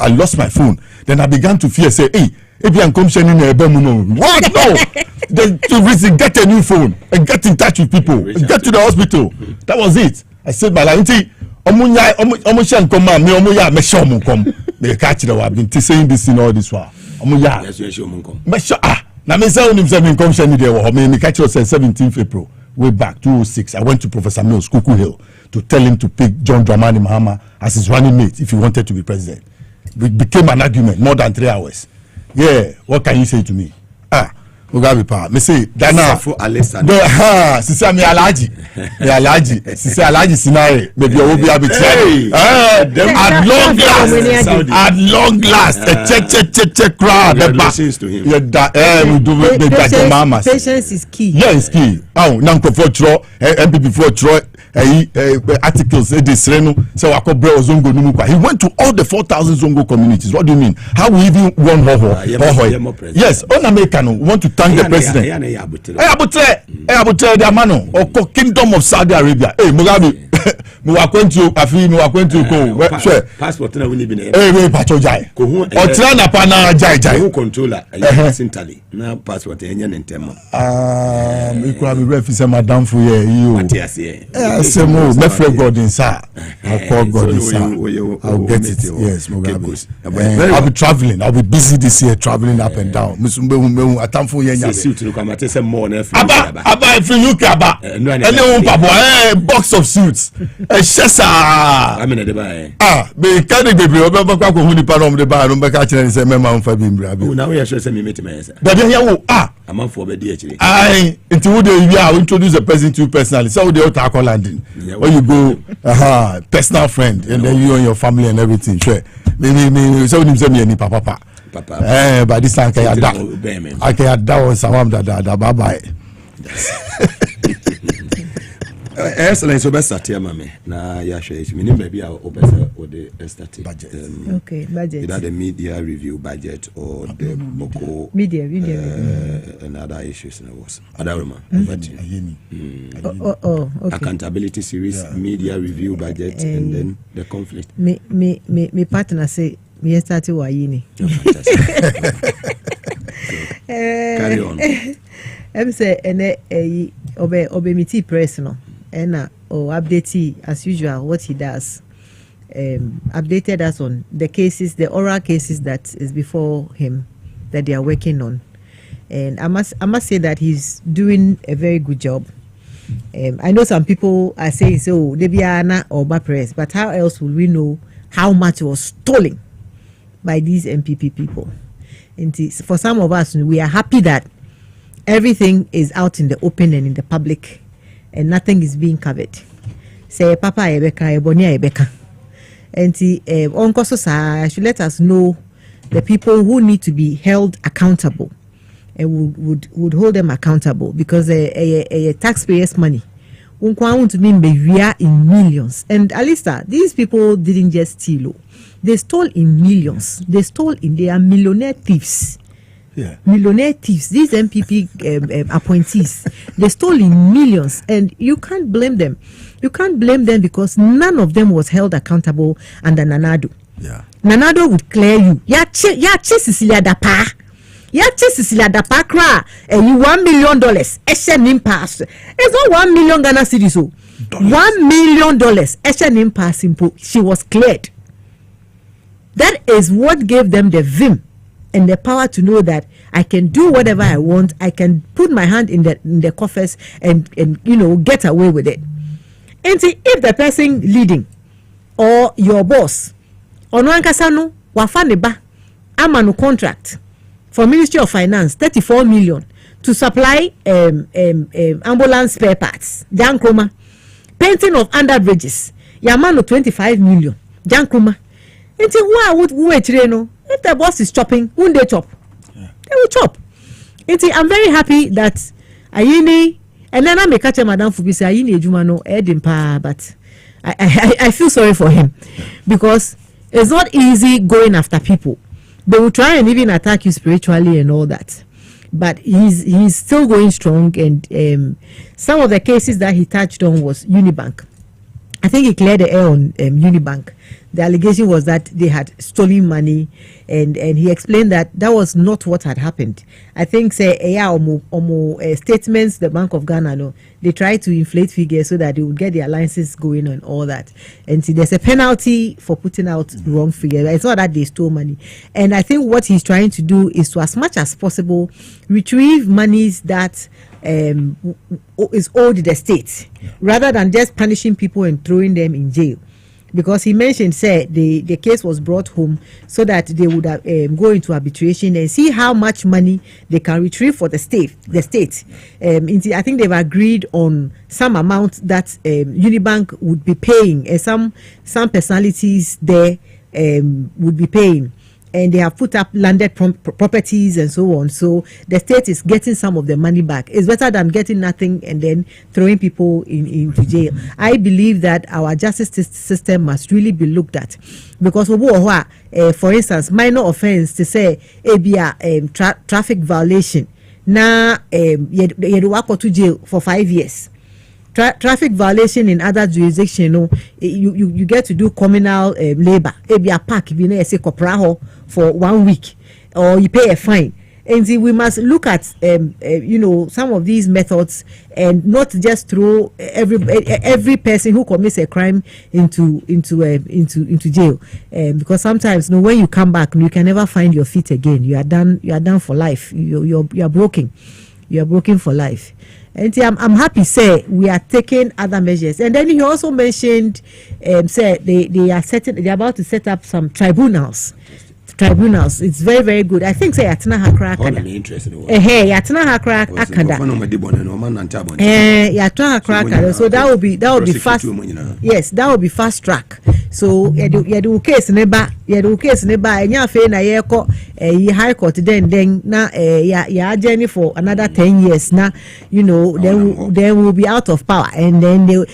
lost my phone. Then I began to fear. Say, hey, what? No. To get a new phone and get in touch with people. Get to the hospital. That was it. I said, my life. I've been saying this in all this while. Now, me say only 17th April, way back 2006. I went to Professor Mills, Kuku Hill, to tell him to pick John Dramani Mahama as his running mate if he wanted to be president. It became an argument, more than 3 hours. Yeah, what can you say to me? Mugabe pa. Me say Dana. Si say me Alaji. Si say Alaji Sinare. Maybe I will be able to. At long last. Check crowd. Congratulations to him. We do patience is key. Yeah, it's key. Now for MPP for Troy. articles this reno say wako bre zongo no mu kwa. He went to all the 4,000 zongo communities. What do you mean? How we even won ho? Yes, on America no want to thank the president. Abutre the amano or Kingdom of Saudi Arabia. Hey Mugabe me wa kwentu ko sure passport na woni bi na we pacho jai otira na pa na jai controller recently na passport enye ntemo me kwa me refi madam fu here you say mo me free God inside I call God inside I'll get it. Yes Mugabe. I'll be traveling. I'll be busy this year traveling up and down. Musumbe atamfu here nya suit no kwamate say more na aba if you look aba any one pabo box of suits shesa amena de ba be kade bebe obe kwa ko huni parom de ba no be ka kire say mema mfa bi mbra bi na we sure say me meet me say da bia wo amanfo be di akire until we dey I will introduce the person to you personally so we dey talk landing when you go personal friend and then you and your family and everything sure me so we say me any papa by this time I can da on sawam da bye bye. Excellent. So best start here, mami. Na ya share it. Minim baby our obesa or the start budget. Okay, budget. Either the media review budget or the Boku media and other issues. And was other okay. Accountability series, media review budget, and then the conflict. Me partner say me started wayini. Carry on. I'm say ene obe miti press no. And update as usual what he does. Updated us on the cases, the oral cases that is before him that they are working on, and I must say that he's doing a very good job. I know some people are saying so Debiana or Bapress, but how else will we know how much was stolen by these MPP people? And for some of us, we are happy that everything is out in the open and in the public. And nothing is being covered. Say Papa Ebeka, Ebonia Ebeka. And Uncle Sosa should let us know the people who need to be held accountable and would hold them accountable because a taxpayers' money. Want to mean we are in millions. And Alista, these people didn't just steal. They stole in millions. They are millionaire thieves. Yeah. Millionaire thieves, these MPP appointees, they stole in millions, and you can't blame them. You can't blame them because none of them was held accountable under Nanado. Yeah. Nanado would clear you. Ya Cecilia Dapa. Kra. You $1 million. Eshenim pass. It's not 1 million Ghana cedis. So $1 million. Eshenim pass simple. She was cleared. That is what gave them the vim and the power to know that I can do whatever I want. I can put my hand in the coffers and get away with it. And see, if the person leading or your boss onoankasano wafaneba amanu contract for Ministry of Finance 34 million to supply ambulance spare parts Jankroma, painting of underbridges yamano 25 million Jankroma. And see, why would we if the boss is chopping, won't they chop? Yeah. They will chop. And see, I'm very happy that Ayini, and then I may catch a Madam Fubisi Ayini Ejumano Edimpa, but I feel sorry for him because it's not easy going after people. They will try and even attack you spiritually and all that. But he's still going strong, and some of the cases that he touched on was Unibank. I think he cleared the air on Unibank. The allegation was that they had stolen money, and he explained that was not what had happened. I think statements the Bank of Ghana, no, they tried to inflate figures so that they would get their licenses going and all that. And see, there's a penalty for putting out wrong figures. It's not that they stole money. And I think what he's trying to do is to, as much as possible, retrieve monies that is owed the state, rather than just punishing people and throwing them in jail. Because he mentioned, the case was brought home so that they would go into arbitration and see how much money they can retrieve for the state. I think they've agreed on some amount that Unibank would be paying, and some personalities there would be paying. and they have put up landed properties and so on. So the state is getting some of the money back. It's better than getting nothing and then throwing people into jail. I believe that our justice system must really be looked at, because for instance, minor offense to say traffic violation. Now you walk to jail for 5 years. Traffic violation in other jurisdictions, you get to do communal labor. Maybe a park, for 1 week, or you pay a fine. And we must look at some of these methods and not just throw every person who commits a crime into jail, because sometimes when you come back, you can never find your feet again. You are done for life. You are broken. You are broken for life. And I'm happy say we are taking other measures. And then he also mentioned say they are about to set up some tribunals. It's very, very good. I think say Yatna Hakra Akada. Yatna Hakra Akada. Yatna Hakra Akada. So that will be fast. Yes, that will be fast track. So you case neba enya fe na ye high court then na ya journey for another 10 years na then will be out of power, and then they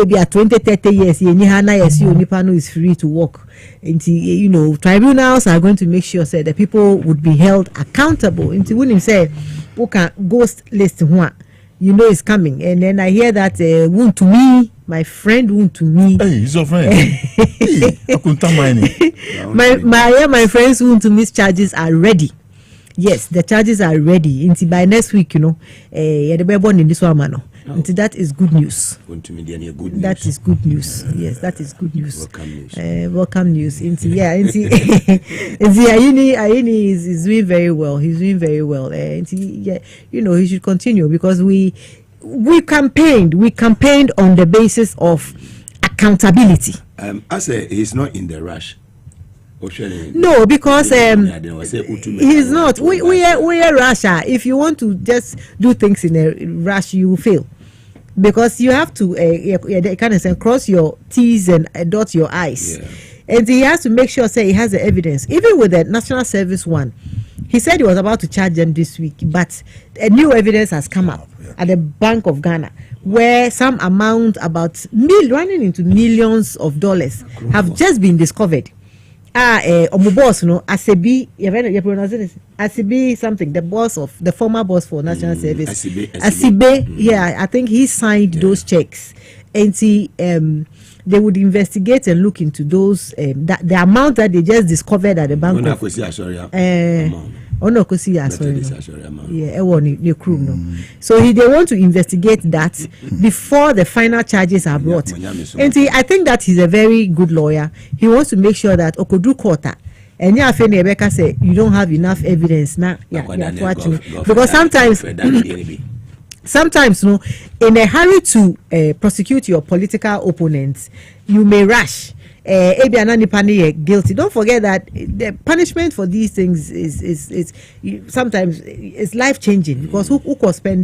be at 20-30 years ye hana yes you nipa no is free to work. Tribunals are going to make sure that the people would be held accountable. When him say who can ghost list one, it's coming. And then I hear that wound to me, my friend wound to me. Hey, he's your friend. My friends wound to me charges are ready. Yes, the charges are ready. By next week, the born in this one. That is good news. That is good news. Yes, that is good news. Welcome news. Ayini is doing very well. He's doing very well. He should continue, because we campaigned on the basis of accountability. I say he's not in the rush. No, because he's not. We are Russia. If you want to just do things in a rush, you will fail, because you have to cross your T's and dot your I's. Yeah. And he has to make sure he has the evidence. Even with the National Service one, he said he was about to charge them this week, but a new evidence has come up at the Bank of Ghana, where some amount about running into millions of dollars have just been discovered. Boss, Asebi, you pronounce it Asebi something, the former boss for National Service. Asibe, yeah, I think he signed those checks, and they would investigate and look into those the amount that they just discovered at the bank. So they want to investigate that before the final charges are brought. And I think that he's a very good lawyer. He wants to make sure that Okodu Kota and Rebecca say you don't have enough evidence now. Because sometimes in a hurry to prosecute your political opponents, you may rush. Guilty. Don't forget that the punishment for these things is sometimes it's life changing, because who could spend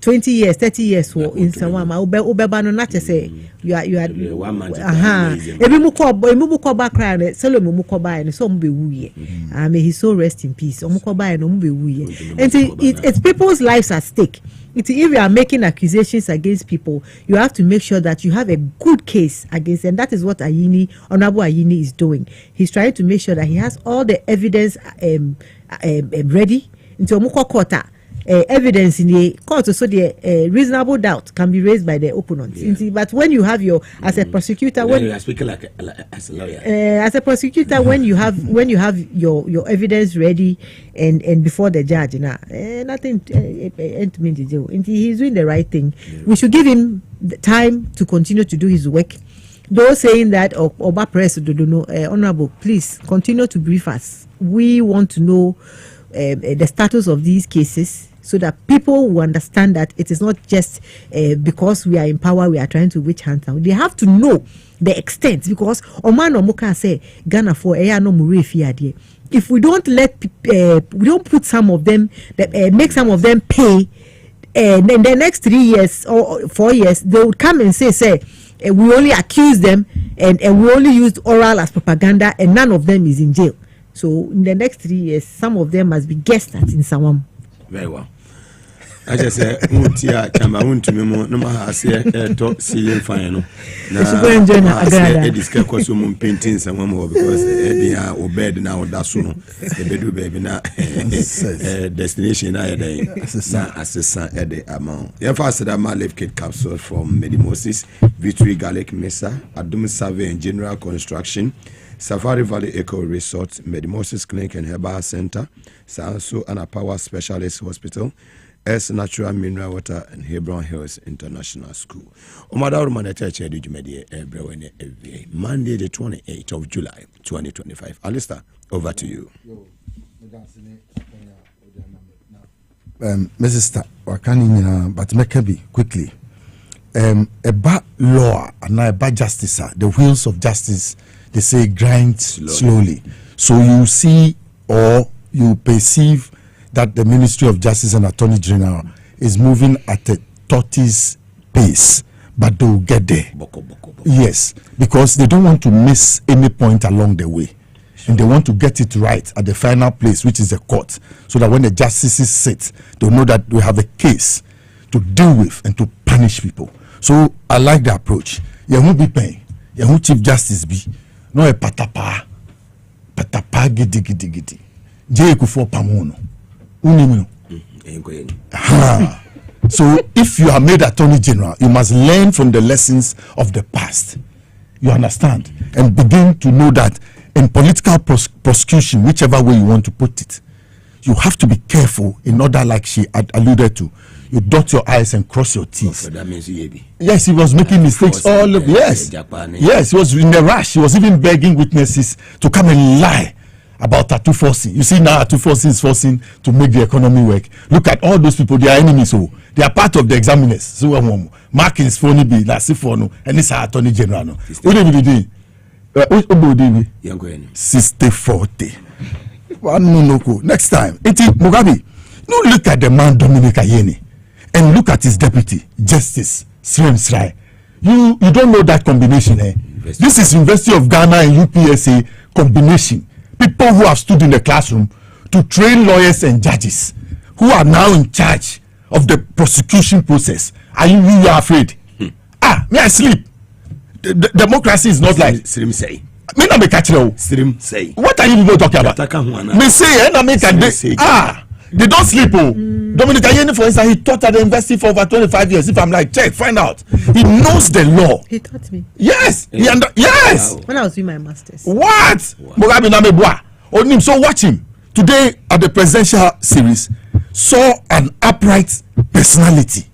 20 years, 30 years for in someone not to say you are may he so rest in peace. And it's people's lives at stake. If you are making accusations against people, you have to make sure that you have a good case against them. And that is what Honorable Ayini is doing. He's trying to make sure that he has all the evidence ready into Omuko Kota. Evidence in the court, so the reasonable doubt can be raised by the opponent. Yeah. But when you have as a prosecutor, when you are speaking as a lawyer, as a prosecutor, when you have your evidence ready and before the judge, nothing. He's doing the right thing. Yeah. We should give him the time to continue to do his work. Those saying that Oba Press, Honorable, please continue to brief us. We want to know the status of these cases, so that people will understand that it is not just because we are in power we are trying to witch hunt down. They have to know the extent, because Oman Omuka say Ghana for no mure. If we don't we don't put some of them make some of them pay, and in the next 3 years or 4 years they would come and say we only accuse them and we only used oral as propaganda, and none of them is in jail. So in the next 3 years, some of them must be guessed at in Sawam. Very well. I just say, Mutia, Chama, Untumimo, no Mahasi, talk ceiling final. Now, I discuss Kosum painting some more because Edia or bed now, that's soon. The bedu baby now, destination I day, assistant at the amount. If I said that my live kit capsule from Medimosis, Victory Garlic Mesa, Adum Survey and General Construction, Safari Valley Eco Resort, Medimosis Clinic and Herbal Center, Sanso and a Power Specialist Hospital, S Natural Mineral Water and Hebron Hills International School. Omada Romaneta Chedi Jumedi Ebrewene EVA, Monday the 28th of July 2025. Alistair, over to you. Mrs. Wakani, but Mekabi, quickly. A bad law and a bad justice, the wheels of justice, they say grind slowly. So you see or you perceive that the Ministry of Justice and Attorney General is moving at a tortoise pace, but they'll get there. Yes, because they don't want to miss any point along the way. And they want to get it right at the final place, which is the court, so that when the justices sit, they'll know that we have a case to deal with and to punish people. So I like the approach. You won't be paying. You won't Chief Justice be. No a patapa gidi. Jay Kufo Pamono. So if you are made Attorney General, you must learn from the lessons of the past. You understand? And begin to know that in political prosecution, whichever way you want to put it, you have to be careful in order, like she had alluded to, you dot your I's and cross your T's. So that means yes, he was making mistakes all of yes. Yes, he was in a rush. He was even begging witnesses to come and lie about tattoo forcing. You see now tattoo forcing is forcing to make the economy work. Look at all those people, they are enemies. So they are part of the examiners. So markings for be Lasifono and it's our Attorney General. What did we do? 60-40. Next time, Mugabe, no look at the man Dominic Ayeni and look at his deputy, Justice Srem Srai. You don't know that combination, eh? This is University of Ghana and UPSA combination. People who have stood in the classroom to train lawyers and judges who are now in charge of the prosecution process. Are you really afraid? May I sleep? The democracy is not like Srim say. Me not be catching you. Srim say. What are you people talking about? Me say, they don't sleep. Dominic Ayeni, for instance, he taught at the university for over 25 years. If I'm like, check, find out. He knows the law. He taught me. Yes. Yes. When I was doing my masters. What? Mugabe Namebwa. Onim, so watch him. Today at the presidential series, saw an upright personality.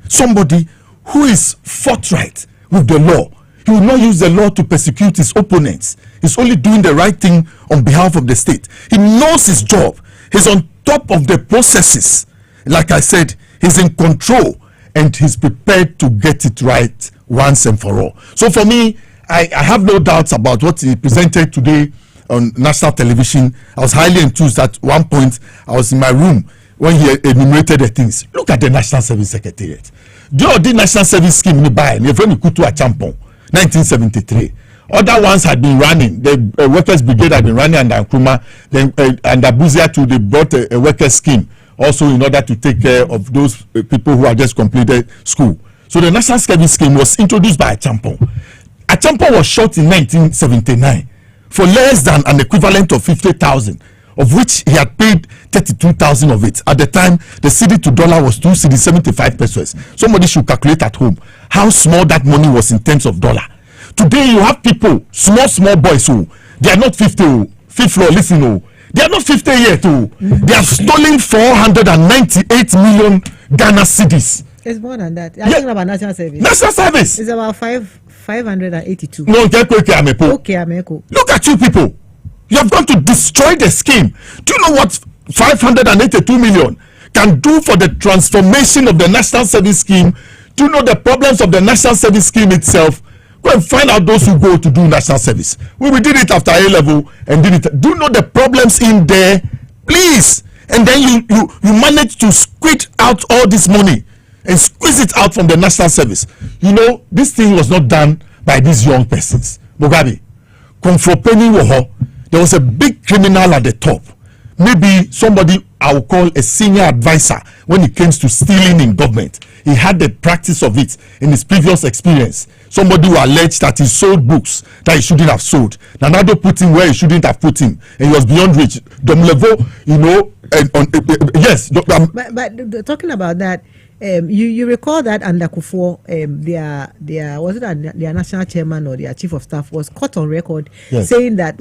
Somebody who is forthright with the law. He will not use the law to persecute his opponents. He's only doing the right thing on behalf of the state. He knows his job. He's on top of the processes. Like I said, he's in control and he's prepared to get it right once and for all. So for me, I have no doubts about what he presented today on national television. I was highly enthused. At one point, I was in my room when he enumerated the things. Look at the National Service Secretariat. The National Service Scheme in Dubai, Kutu a Champon, 1973. Other ones had been running. The Workers' Brigade had been running under Nkrumah. Then under Buzia too, they brought a workers' scheme also in order to take care of those people who had just completed school. So the National Service Scheme was introduced by Achampon. Achampon was shot in 1979 for less than an equivalent of 50,000, of which he had paid 32,000 of it. At the time, the cedi to dollar was 2 cedi 75 pesos. Somebody should calculate at home how small that money was in terms of dollar. Today you have people, small boys who they are not 50, fifth floor, listen, they are not 50 yet. They have stolen 498 million Ghana cedis. It's more than that. I'm talking about national service. National service. It's about 582. No, okay, Ameko. Look at you people. You have gone to destroy the scheme. Do you know what 582 million can do for the transformation of the national service scheme? Do you know the problems of the national service scheme itself? Go and find out those who go to do national service. We did it after A level and did it. Do you know the problems in there? Please. And then you manage to squeeze out all this money and squeeze it out from the national service. You know, this thing was not done by these young persons. Mugabe, Komfropeni woho, there was a big criminal at the top. Maybe somebody I will call a senior advisor when it comes to stealing in government. He had the practice of it in his previous experience. Somebody who alleged that he sold books that he shouldn't have sold. Nanado put him where he shouldn't have put him, and he was beyond reach. Domlevo, you know, yes. But talking about that, you recall that under Kufuor, their was it their national chairman or their chief of staff was caught on record saying that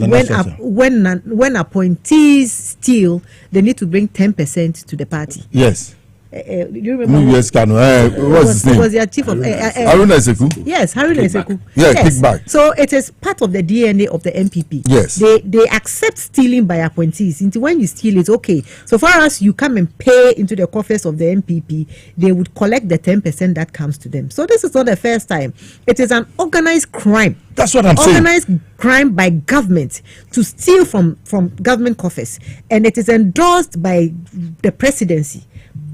when appointees steal, they need to bring 10% to the party. Yes. Do you remember? Yes, what's his name? Was their chief of Haruna Ezeku? Yes, Haruna Ezeku. Yeah, kickback. So it is part of the DNA of the MPP. Yes. They accept stealing by appointees. Into when you steal it, okay. So far as you come and pay into the coffers of the MPP, they would collect the 10% that comes to them. So this is not the first time. It is an organized crime. That's what I'm saying. Organized crime by government to steal from government coffers, and it is endorsed by the presidency.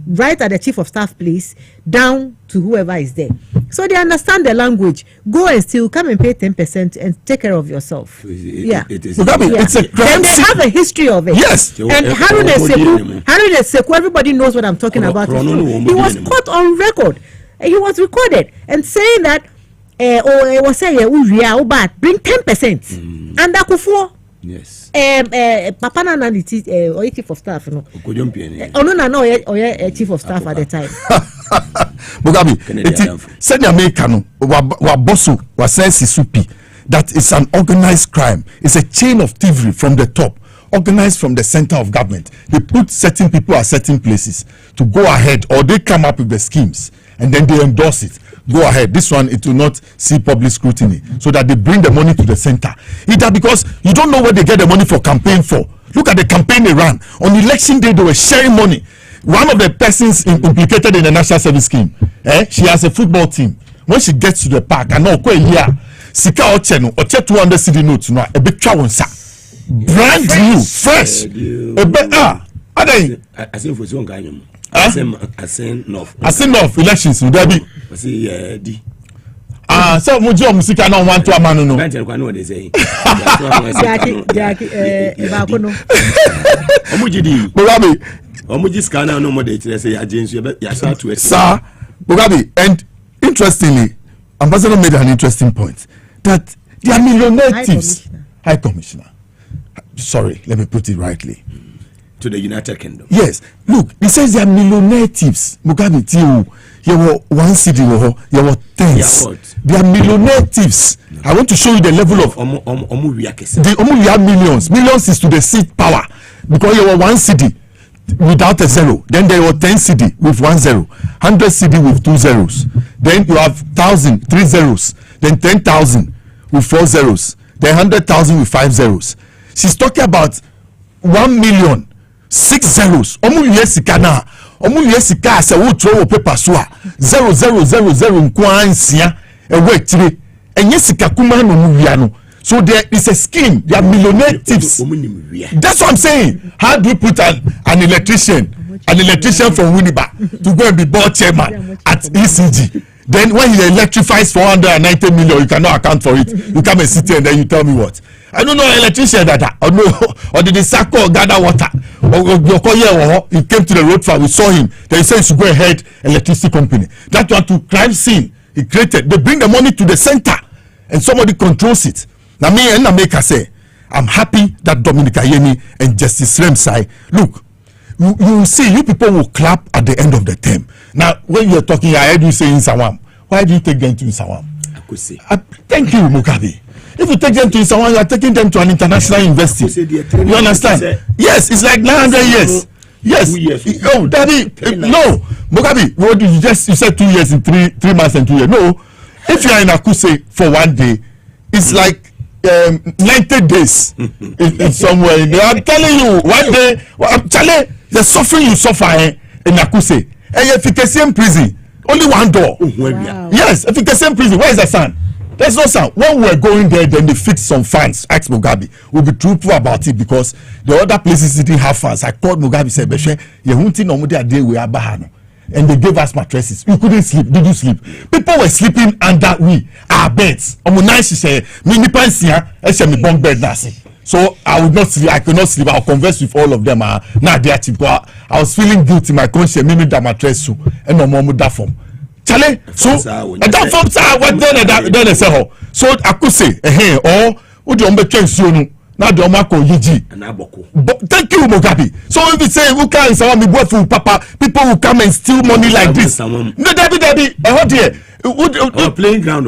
Right at the chief of staff place down to whoever is there. So they understand the language. Go and steal, come and pay 10% and take care of yourself. It's a crime. They have a history of it. Yes. And Haruna Ezeku, everybody knows what I'm talking about. He was caught on record. He was recorded and saying that was saying bring 10%. Under Kufuor. Yes. Papa Nana or chief of staff, no. Chief of staff at the time. Mugabe, said the American Wabosu was supi that it's an organized crime. It's a chain of thievery from the top, organized from the center of government. They put certain people at certain places to go ahead, or they come up with the schemes and then they endorse it. Go ahead. This one, it will not see public scrutiny, so that they bring the money to the center. Either because you don't know where they get the money for campaign for. Look at the campaign they ran. On election day, they were sharing money. One of the persons implicated in the national service scheme, she has a football team. When she gets to the park, I know here, Sika Ocheno, Oche 200 CD notes, no, a big chawonsa. Brand new, fresh. I think for some kind of enough elections will there be? So mujo musika na want to amanu no. Omuji scanner no more dey say agency ya start to sir Mugabe. And interestingly, Ambassador made an interesting point that they are millionaire thieves. High Commissioner. Sorry, let me put it rightly. To the United Kingdom. Yes. Look, he says they are millionaire thieves. Mugabe Tiu, you were one city, you were tens. They are millionaire thieves. No. I want to show you the level of the millions. Millions is to the seat power. Because you were one city without a zero. Then there were 10 city with 1 0. 100 city with 2 zeros. Then you have 1,000, 3 zeros. Then 10,000 with 4 zeros. Then 100,000 with 5 zeros. She's talking about 1 million. 6 zeros. Omu yesika na. Omu yesika se wo throw paper so a 0000 nkwansia e wetire. Enye sika kuma no mu wia no. So there is a scheme. They are millionaire thieves. That's what I'm saying. How do you put an electrician from Winneba to go and be board chairman at ECG? Then when he electrifies 490 million, you cannot account for it. You come and sit here and then you tell me what? I don't know electrician that or no, or did the Sako gather water? Or he came to the road far, we saw him. Then he said he should go ahead, electricity company. That one to crime scene he created. They bring the money to the center and somebody controls it. Now me and Nameka say, I'm happy that Dominica Yeni and Justice Remsai, look, you will see, you people will clap at the end of the term. Now, when you're talking, I heard you say in Sawam. Why do you take them to Sawam? I could say. Thank you, Mugabe. If you take them to Sawam, you are taking them to an international university. You understand? Yes, it's like 900 years. Yes. Oh, Daddy, no. Mugabe, what did you said 2 years in 3 months and 2 years. No. If you are in Akuse for 1 day, it's like 90 days in somewhere. I'm telling you, 1 day, Charlie, the suffering you suffer in Akuse. And if you can see in prison, only 1 door. Wow. Yes, if you can see in prison, where is the sun? There's no sound. When we were going there, then they fixed some fans. Ask Mugabe. We'll be truthful about it because the other places didn't have fans. I called Mugabe, said, Beshe, you won't know what day we are bahano. And they gave us mattresses. We couldn't sleep. Did you sleep? People were sleeping under our beds. Omunai she said, "Mini pansia, me bunk bed nasi." So I would not sleep. I could not sleep. I'll converse with all of them. Now they are cheap. I was feeling guilty. My conscience made me that mattress so and no more that form. Charlie, so and that form sir what then they say so I could say or would you change soon now the Omako Yiji and Boku. Thank you Mugabe. So if you say who can say me boy for papa people will come and steal money like this. No Debbie what dear playing ground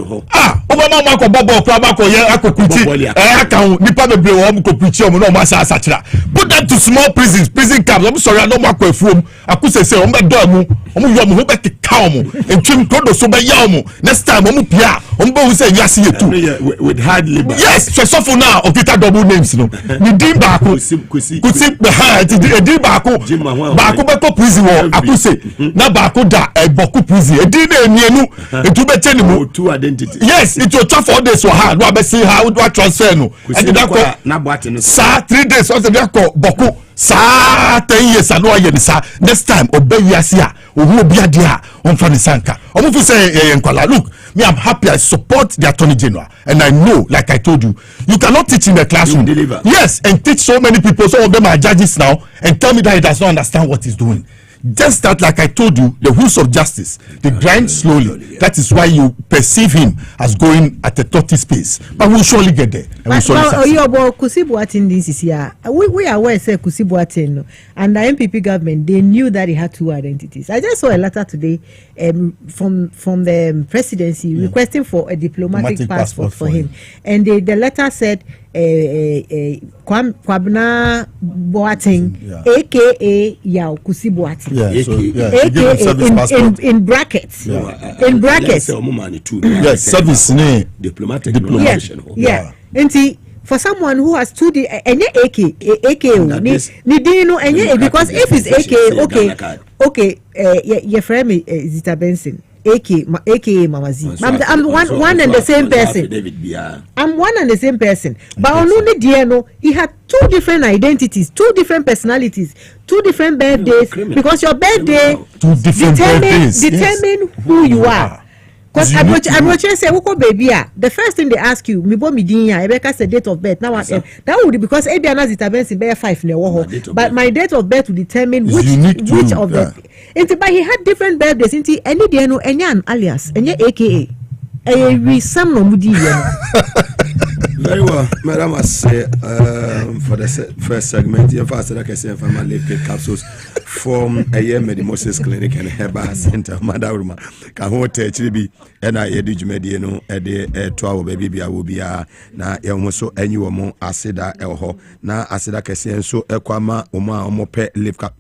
Obama mako bobo kraba ko ye akokuti aka nipa bebre wo mo ko preach o mo no ma sa sachira put them to small prison camps I'm sorry I no mako afuom akuse say o be do mu o mo yo mo be keka o mo entwim todo so be ya o mo next time o mo pia o mo be say wiase ye tu with hard labor yes so for now okita double names no ni din ba ko kusi ha din ba ko be ko prison wo akuse na ba ko da Boku prison din na enienu etu be tell mu two identity yes it will talk 4 days for her no be see how do I transfer no and that ko na boate no sa 3 days also dey ko Boku sa 10 years no aye ni sa next time obewiase a ohu obi ade a on fa ni sanka omo fi say nkwala look me I'm happy I support the attorney general and I know like I told you you cannot teach in the classroom yes and teach so many people some of them are judges now and tell me that he does not understand what he's doing. Just that, like I told you, the wheels of justice, they grind slowly. That is why you perceive him as going at a tortoise pace. But we'll surely get there. And we'll surely succeed. We are aware, say Kusibuatin, and the MPP government, they knew that he had 2 identities. I just saw a letter today from the presidency requesting for a diplomatic passport for him. And the letter said, Kwabna Boateng, aka Yao Kusibuatin. In brackets. In brackets. Yes, service name. Diplomatic. Yeah. For someone who has 2 AK because if it's AK, okay, your friend Zita Benson. aka Mamazi. I'm one and the same person. I'm one and the same person. But only Diano, he had 2 different identities, 2 different personalities, 2 different birthdays. Because your birthday determine who you are. Because I'm say, baby, the first thing they ask you, Rebecca's the date of birth. Now that would be because Ediana Zita Benson bear 5 but my date of birth will determine which of the. But he had different birthdays. Any Diano, any alias, any AKA. Very well, Madam, I say for the first segment, you first like I say from my liquid capsules from a year Moses Clinic and Herbal Center, Madaruma. Can hold be and I edit mediano at the 12 baby. I will be now almost so annual acida elho now acida can so equama mope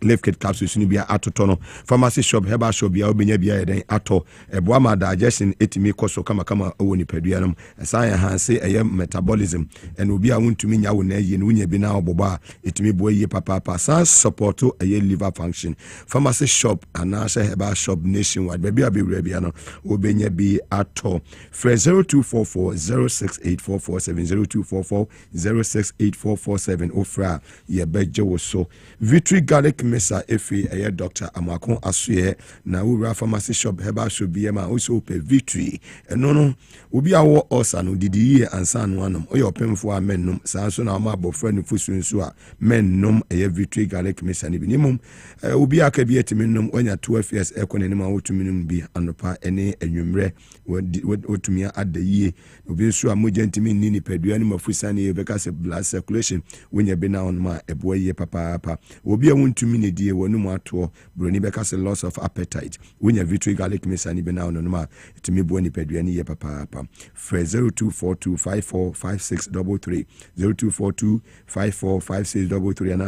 liquid capsules in be atotono pharmacy shop Herbal shop be then ato a boama digestion 80 me koso kama owni peduanum asaya hanse a metabolism and will be a wound to me now when be now boba it me boy ye papa sans support to a liver function pharmacy shop and answer Herbal shop nationwide baby I'll be rebiano obenya be at all. Fresh 0244 06844 0244 06844 Ofra ye bejo so Victory Garlic Mesa Efi a Dr. Amakon Asuye na ura pharmacy shop Herbal shop be ma also pe Victory and no obi awo osa no didi ye ansa no anom oyo pemfo a mennum sa so na ma abofra no fusu nso a mennum e Victory Garlic Mesa ni binimum obi aka bi etiminum onya 12 years ekonenim a wotuminum bi anopa ene enwumre wotumia adda yie obi nso a mogentimi ni padua ni mafusa ni beka se blood circulation wonya be na on ma eboa yie papa obi a wontumi ne die wonu ato broni beka se loss of appetite wonya Victory Garlic Mesa ni be na on ma etimi boa ni padua ni yie papa 0242545633 0242545633 and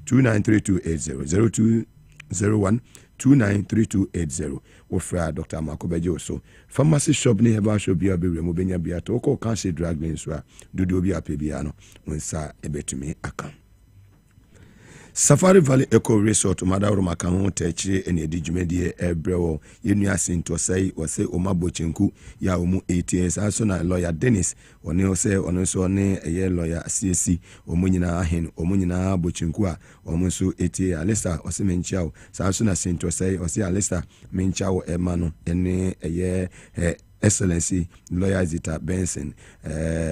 0201293280 0201293280 Ofra Dr. Makobejo so pharmacy shop ni Herbal shop bia be remo benya bia to ko kan se drug lane so dodo obi apebia no wonsa ebetumi aka Safari Valley Eco Resort Madaruma kan ho techi ene edijumedie ebrewo yenu asinto sai wose omabochenku ya omu 18 aso na lawyer Dennis one ose ono so ne eye lawyer CC omunyina ahen omunyina bochenku a omunso 18 Alisa ose menchiao aso na sinto sai ose Alisa menchiao emano ene eye excellency lawyer Zita Benson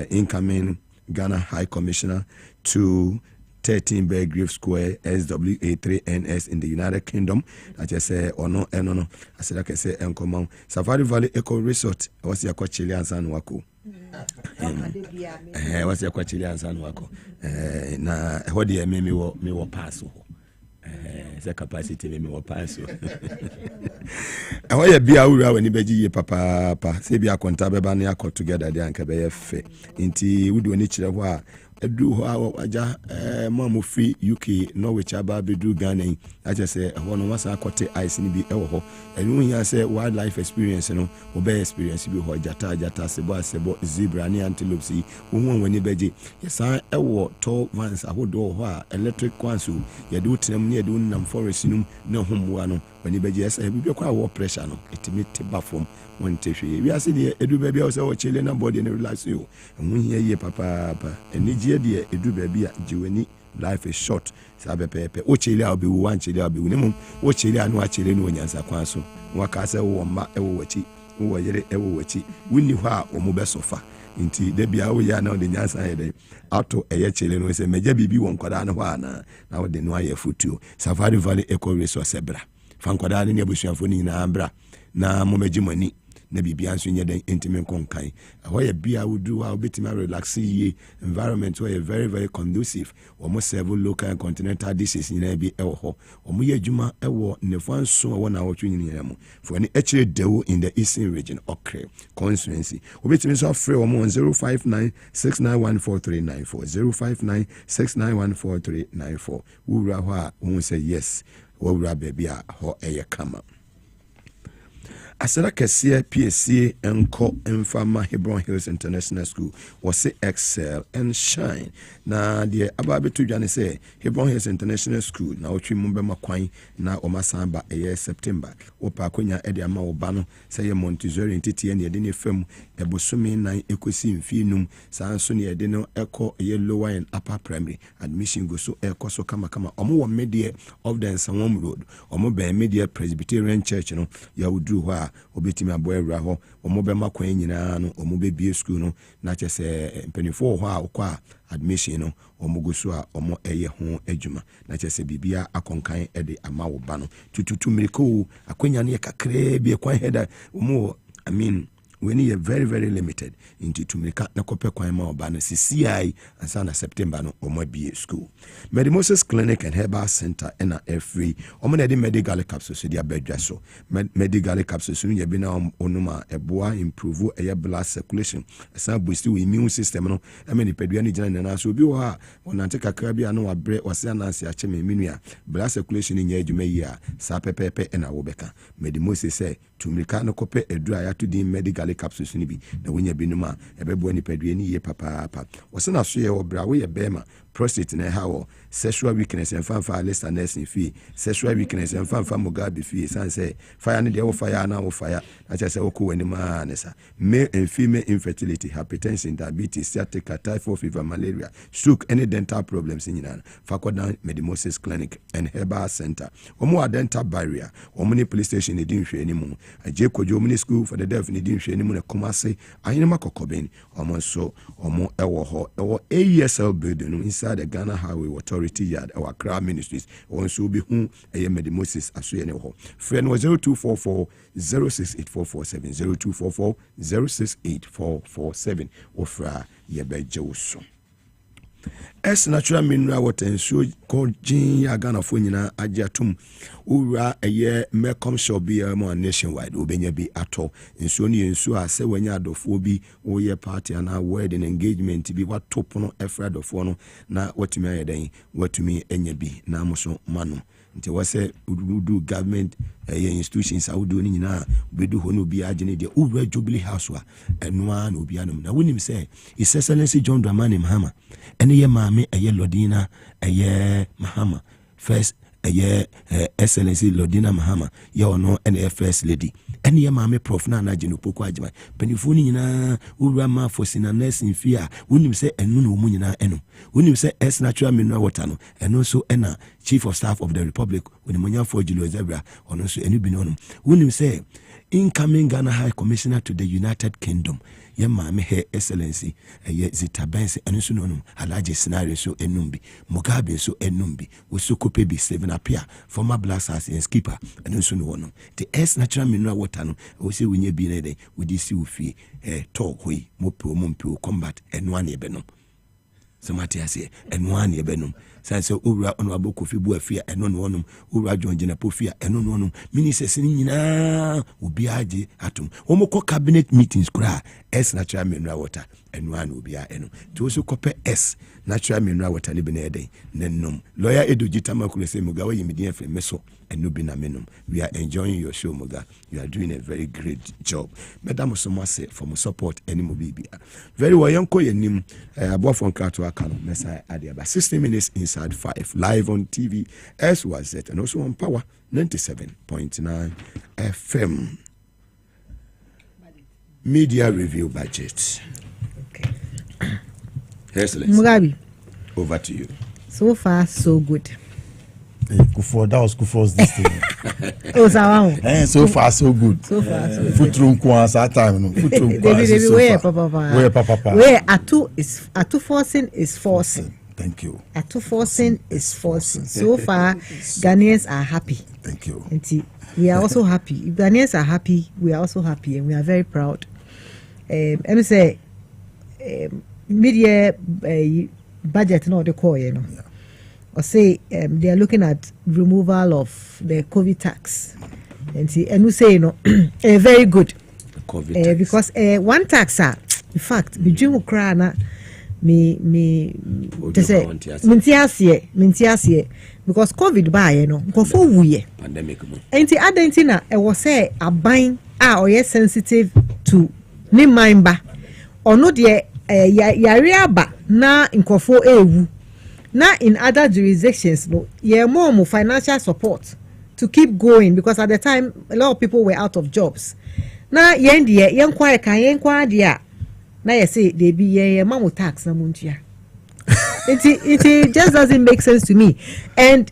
incoming Ghana High Commissioner to 13 Belgrave Square, SWA3NS in the United Kingdom. I just say, or no, and no. I said, I can say, and come on. Safari Valley Eco Resort. What's your Chilean San Wako? What's your Chilean San Wako? Na, what do you mean me will pass? The capacity me will pass. I want to be out when you be papa. Say be a contabe bania cut together there and cabe fe. Inti would do any chile do how aja mamu free UK Norwich aba bedu Ghana. I just say one was a kote ice ni bi ewo and when you say wildlife experience no obey experience bi ho jata sebo zebra ni antelopes won when you beji yes ewo tall vans ahodo ho a electric ones you do tram ni do nam forest num na homwa no when you beji yes bi kwa war pressure no it bafom one tissue. We are saying edu baby also chile na body and relax you. And when ye papa and nije de edu baby jiweni life is short. Sabe pepe o chile will be one chile will be minimum. O chile anu a chile no nyansa kwanso. Waka se wo ma ewo wachi. Wo yere ewo wachi. Wini hwa o mo be sofa. Inti de bia wo ya na de nyansa he auto eye chile no se meja bibi won kwada no hwa na wo de no aye futu. Safari Valley Eco Resort sebra. Fan kwada ne abusuafo ni na ambra na mo megimani. Na bibia nso nye den intimate konkan ahoye bia wo do a obetima relax ye environment where very very conducive almost several local and continental dishes in bi ewo ho omo ye adwuma ewo nefo nso wo na wotwe nyina mu for any actually dewo in the eastern region Okre constituency obetima so free omo 05969143940 05969143940 wura ho a won say yes wo wura baby a ho eye kama Asera kesiye PSC enko Infama Hebron Hills International School was say excel and shine. Na die ababetu dwane say Hebron Hills International School na otwi mumbe makwan na omasamba eye September. Opa akonya ede ama oba no say Montessori entity ne ede ne fam ebosumi nan ekosi mfinum sanso ne ede no eko eye lower and upper primary admission go so eko so kama omo wo media of the Nsawam Road omo be media Presbyterian Church no ya wudu ho obetimi aboyewra ho omobema kwan nyina no omobebie school no na chese mpenifo ho a okwa admission no omogoso a omo eye ho adwuma na chese bibia akonkan ede ama wo ba no tututu miriko akwanya ne kakra bi kwan heda omo when you are very very limited into tumika na kope kwan ma oba no CCI and September no omo school Moses Clinic and Herbal Center na free omo na de medical capsules so dia bedwa so medical capsules no ye bi na onuma eboa improve air blood circulation asa boost your immune system no ameni pedua ni gina na so bi wo ha onante kakra bi anu abre wase anansi a cheme minua blood circulation nya adwuma yi a sa pepepe na wo beka Moses say tumika no kope edura ya to di medical capsules ni bi na wonya binuma ebebo ni pedue ni ye papa wose na so ye obra wo ye bema prostate na ha sexual weakness and fanfa listeners in fee sexual weakness and fanfa Mugabe fee san say fire ni de wo fire na wo fire acha say oku wani ma nesa male and female infertility hypertension diabetes sciatica typhoid fever malaria stroke any dental problems in Ghana Fakodan Moses Clinic and Herbal Center omo dental barrier omo ni police station ni din hwe ni mu aje kojo omo ni school for the deaf ni din hwe ni mu na Kumasi ayene makokobeni omo so omo ewo ho ewo AESL building no inside the Ghana Highway Authority Yard our Crown Ministries also be hu eye Moses asoye ne ho friend 0244 068447 0244 068447 ofra ye beje so es natural mineral water nsuo ko gin ya Ghana fo nyina agiatum owura eye Melcom shop bi mo nationwide obenya bi ato nsuo ni nsuo a se wanya adofo bi wo ye party na wedding engagement bi watop no efra adofo no na watumi ayeden watumi enya bi na moso manu nti wase udu government institutions awudu ni nyina bedu ho no bi agene de owura Jubilee House wa enoa na obi anum na wonim say His Excellency John Dramani Mahama ene ye maame eye Lodina eye Mahama first eye Excellency Lodina Mahama ye ono ene first lady ene ye maame prof na anaje no poko agema penifo ni nyina owura ma fosina nursing fia wonim say enu no mu nyina enu wonim say es natural mineral water no eno so ena Chief of Staff of the Republic when Monya for Julius Zebra on so enu bi no wonim say incoming Ghana High Commissioner to the United Kingdom ye maame Her Excellency ye Zitabense eno so no Alhaji scenario so enumbi Mugabe so enumbi Wosokope bi Steven Apia former Black Stars and skipper eno so no no the S natural mineral water no we say we nye bi na dey we dey see ofie talk hoi mo combat eno an ye benom somati ase eno an ye benom sanse owura ono aboko fi bu afia eno no onum owura John Jena Pofia eno no onum ministers ni nyina obi age atom omoko cabinet meetings kura S natural mineral water eno an obi a eno to so kope S natural mineral water ni be na eden nenum lawyer Edo Gitama kule say Muga we yimidi afre meso eno bi na menum. We are enjoying your show, Muga. You are doing a very great job. Madam Somase for my support any movie. Very well, Yanko Yenim above on Kato Akano Messiah Adiaba 60 minutes inside 5 live on TV as was it and also on Power 97.9 FM. Media review budget. Okay. Mugabe, over to you. So far, so good. That was Kufuor's this thing. So far, so good. So far, so good. Futrum Kwan's that time. Futrum Kwan's. Where Papa? Where Atu forcing is forcing. Thank you. Atu forcing is forcing. So far, Ghanaians are happy. Thank you. And we are also happy. If Ghanaians are happy, we are also happy, and we are very proud. Let me say, media budget no the core, you know. Yeah. Or say they are looking at removal of the COVID tax, and we say very good. The COVID tax. Because one tax, in fact, between Ukraine, me just say mintiasie because COVID buy go for we pandemic. And the other thing was say a buying or yes sensitive to ni mindba or no de yarea ba na nkofo ewu. Now, in other jurisdictions, more financial support to keep going because at the time a lot of people were out of jobs. Now, now you say they be mamu tax na muntia. It just doesn't make sense to me. And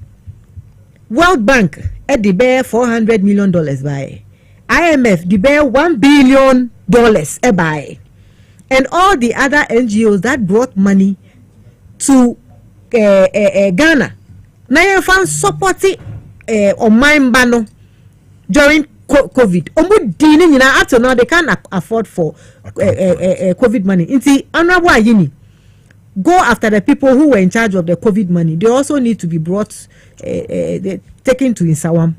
World Bank at the bear $400 million by IMF the bear $1 billion buy, and all the other NGOs that brought money to Ghana na yen fan supporting on mind bano during COVID. Omo dini nyina up to now they can't afford for COVID money. Inti honorable ayini go after the people who were in charge of the COVID money. They also need to be brought taken to Insawam.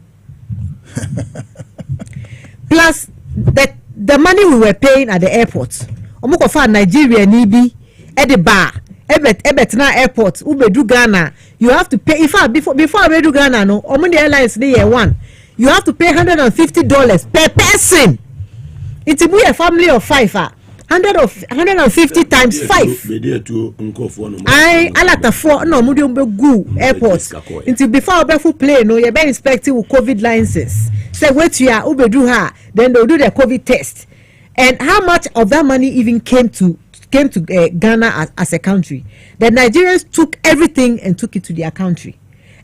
Plus the money we were paying at the airport. Omo ko fa Nigeria ni bi at the bar. Ebetna airport ubedu Ghana you have to pay before ubedu Ghana no the airlines the year one you have to pay $150 per person. It's a family of 5 150 times 5 I alata 4 no mudium go airport until before obefu plane no you be inspecting with COVID licenses say wait you are ubedu her then they'll do the COVID test. And how much of that money even came to Ghana as a country? The Nigerians took everything and took it to their country.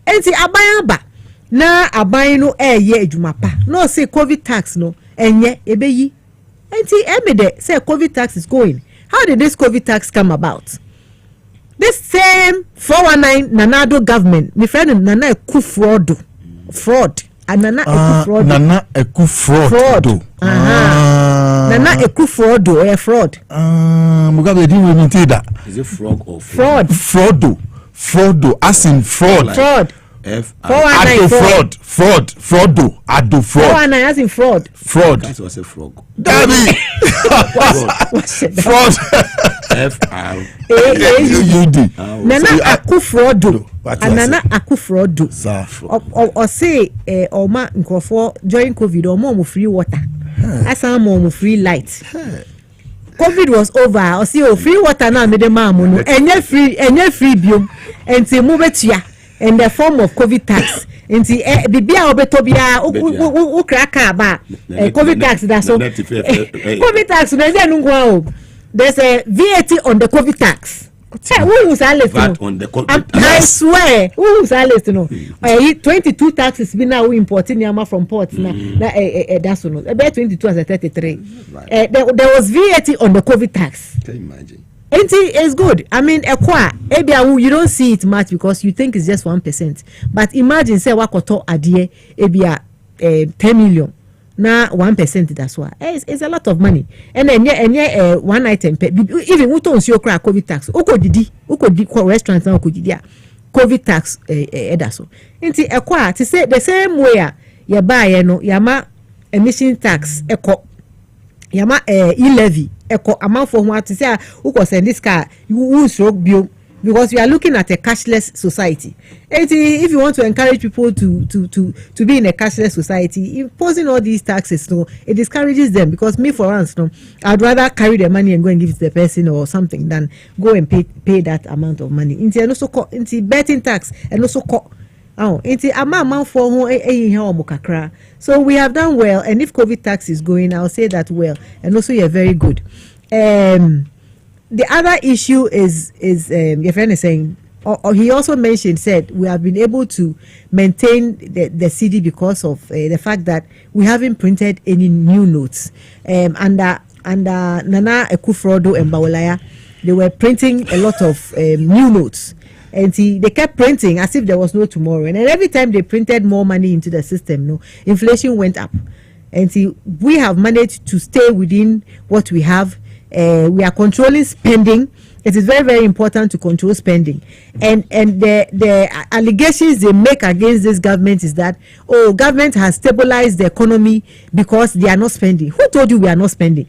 And see abayaba na abayi no ye ejumapa no say COVID tax no enye ebeyi. And see emede say COVID tax is going. How did this COVID tax come about? This same 419 Nanado government, my friend Nana Eku fraud. Nana Eku fraud. Nana Eku fraud. Nana Eku fraud or fraud. Mugabe didn't even that. Is it frog or fraud? Fraudo, as in fraud. Fraud. Ado fraud. Ado fraud. 419 as in fraud. Fraud. That was a frog. Daddy. Fraud. FRAUD. Nana Aku fraudo. Nana Aku fraudo. Or say Oma Nkofo during COVID or more free water. As more free light. COVID was over. Or see free water now made the mamu. And free biom. And say move it ya. In the form of COVID tax. Nti bibia obetobia u kraka ba COVID tax that's so COVID tax no dey nungwa o. There's a VAT on the COVID tax. Hey, who was our list? I swear, who was our list? No, 22 taxes been now importing Yama from ports. That's no. About 22 as a 33. There was VAT on the COVID tax. Can you imagine? It's good. I mean, you don't see it much because you think it's just 1%. But imagine, say, wakoto adie, 10 million. Now 1%, that's why it's a lot of money. And then one item, even we don't see COVID tax. Uko didi restaurants now COVID tax that's so. Inti to say the same way you buy yama emission tax yama e-levy amount for what to say uko send this car you stroke bio. Because we are looking at a cashless society. And if you want to encourage people to be in a cashless society, imposing all these taxes, it discourages them. Because me, for instance, I'd rather carry the money and go and give it to the person or something than go and pay that amount of money. And also betting tax and also amount for so we have done well. And if COVID tax is going, I'll say that well. And also you're very good. The other issue is your friend is saying, or he also said we have been able to maintain the CD because of the fact that we haven't printed any new notes. Under Nana Akufo-Addo and Bawolaya, they were printing a lot of new notes. And they kept printing as if there was no tomorrow. And every time they printed more money into the system, inflation went up. And we have managed to stay within what we have. We are controlling spending. It is very, very important to control spending. And the allegations they make against this government is that, government has stabilized the economy because they are not spending. Who told you we are not spending?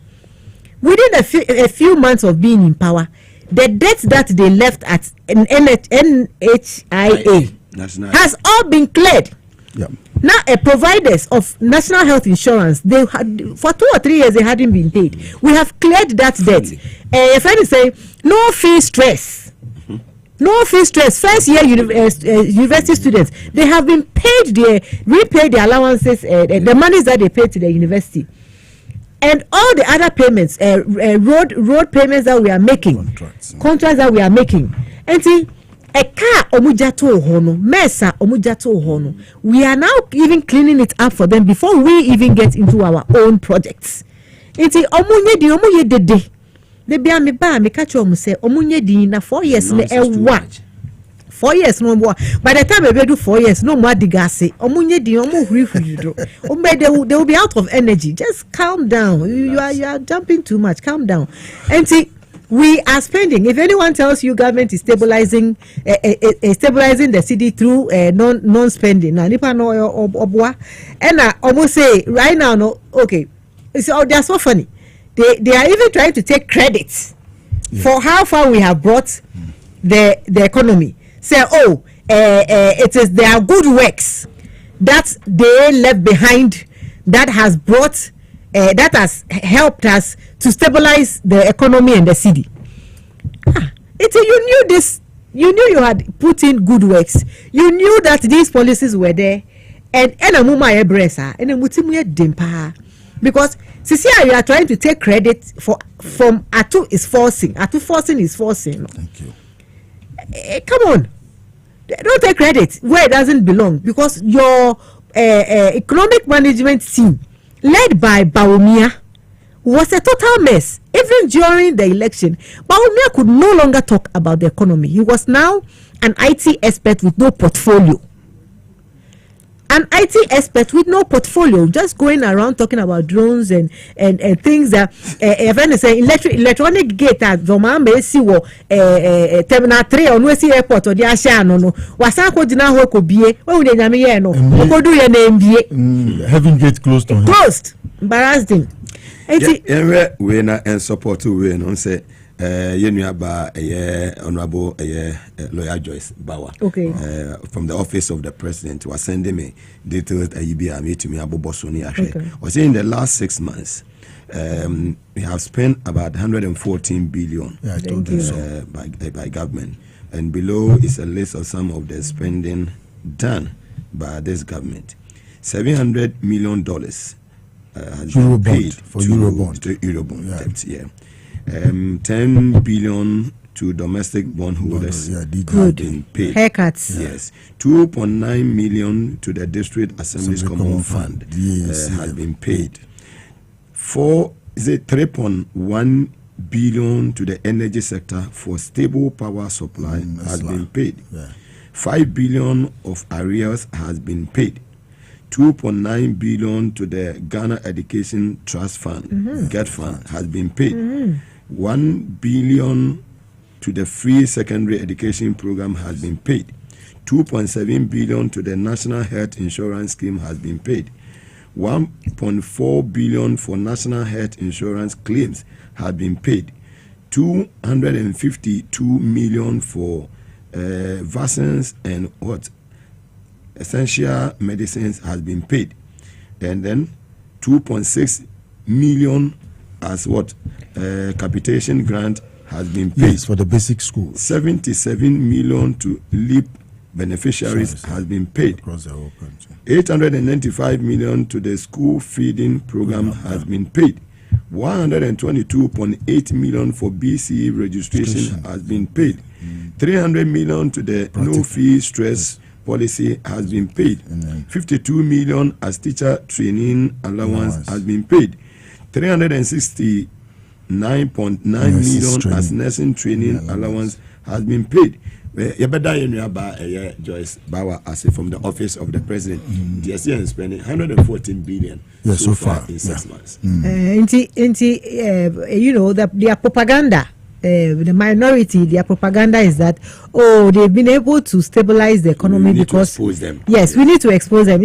Within a few months of being in power, the debt that they left at NHIA has all been cleared. Yeah. Now, providers of national health insurance, they had for 2 or 3 years they hadn't been paid. We have cleared that debt. A friend is saying no fee stress. No fee stress. First year university students, they have been repaid their allowances, the monies that they paid to the university, and all the other payments, road payments that we are making, contracts that we are making, and see. We are now even cleaning it up for them before we even get into our own projects. It's omunye dede. They be me catch say omunye di na 4 years ne 4 years no more. By the time we do 4 years, no more digase. Omunye di they will be out of energy. Just calm down. You are jumping too much. Calm down. And see. We are spending. If anyone tells you government is stabilizing the city through non-spending, now nipa no obwa, and I almost say right now no okay. So they are so funny. They are even trying to take credit for how far we have brought the economy. Say it is their good works that they left behind that has brought. That has helped us to stabilize the economy and the city. You knew this. You knew you had put in good works. You knew that these policies were there. And because you are trying to take credit from Atu is forcing. Atu forcing is forcing. Thank you. Come on. Don't take credit where it doesn't belong. Because your economic management team led by Bawumia was a total mess. Even during the election, Bawumia could no longer talk about the economy. He was now an IT expert with no portfolio. An IT expert with no portfolio, just going around talking about drones and things that electronic gate at Terminal 3 or Nwesi Airport or the Ashano no wasako dina ho ko bie we dey nyame ye no ko do ye na mbie having gate closed on him. Closed, embarrassing. We na and support we no say Yenuaba Honorable Lawyer Joyce Bauer, from the office of the president, was sending me details that you be to me about Bosoni. Was in the last 6 months, we have spent about 114 billion by government, and below is a list of some of the spending done by this government. $700 million has been paid for Eurobond. To Eurobond debt, 10 billion to domestic bondholders have Good. been paid. Haircuts. Yes. 2.9 million to the District Assembly's Common Fund has been paid. 3.1 billion to the energy sector for stable power supply has been paid. 5 billion of arrears has been paid. 2.9 billion to the Ghana Education Trust Fund, GET Fund, has been paid. 1 billion to the free secondary education program has been paid. 2.7 billion to the National Health Insurance Scheme has been paid. 1.4 billion for National Health Insurance claims have been paid. 252 million for vaccines and essential medicines has been paid. And then 2.6 million as capitation grant has been paid. Yes, for the basic schools. 77 million to LEAP beneficiaries has been paid. Across the whole country. 895 million to the school feeding program has been paid. 122.8 million for BCE registration has been paid. 300 million to the no fee stress policy has been paid. 52 million as teacher training allowance has been paid. 369.9 million as nursing training allowance has been paid. Joyce Bauer, as from the office of the president, DSC is spending 114 billion so far in 6 months. You know, their propaganda, the minority, their propaganda is that, they've been able to stabilize the economy because to expose them. Yes, we need to expose them.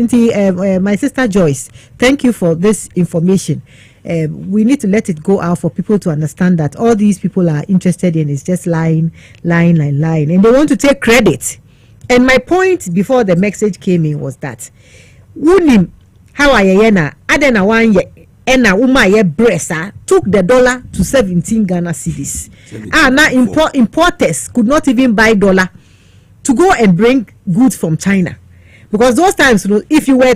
My sister Joyce, thank you for this information. We need to let it go out for people to understand that all these people are interested in is just lying, and they want to take credit. And my point before the message came in was that Wunim how ayena adena one ye ena uma ye bresa took the dollar to 17 Ghana cedis. Now importers could not even buy dollar to go and bring goods from China, because those times, you know, if you were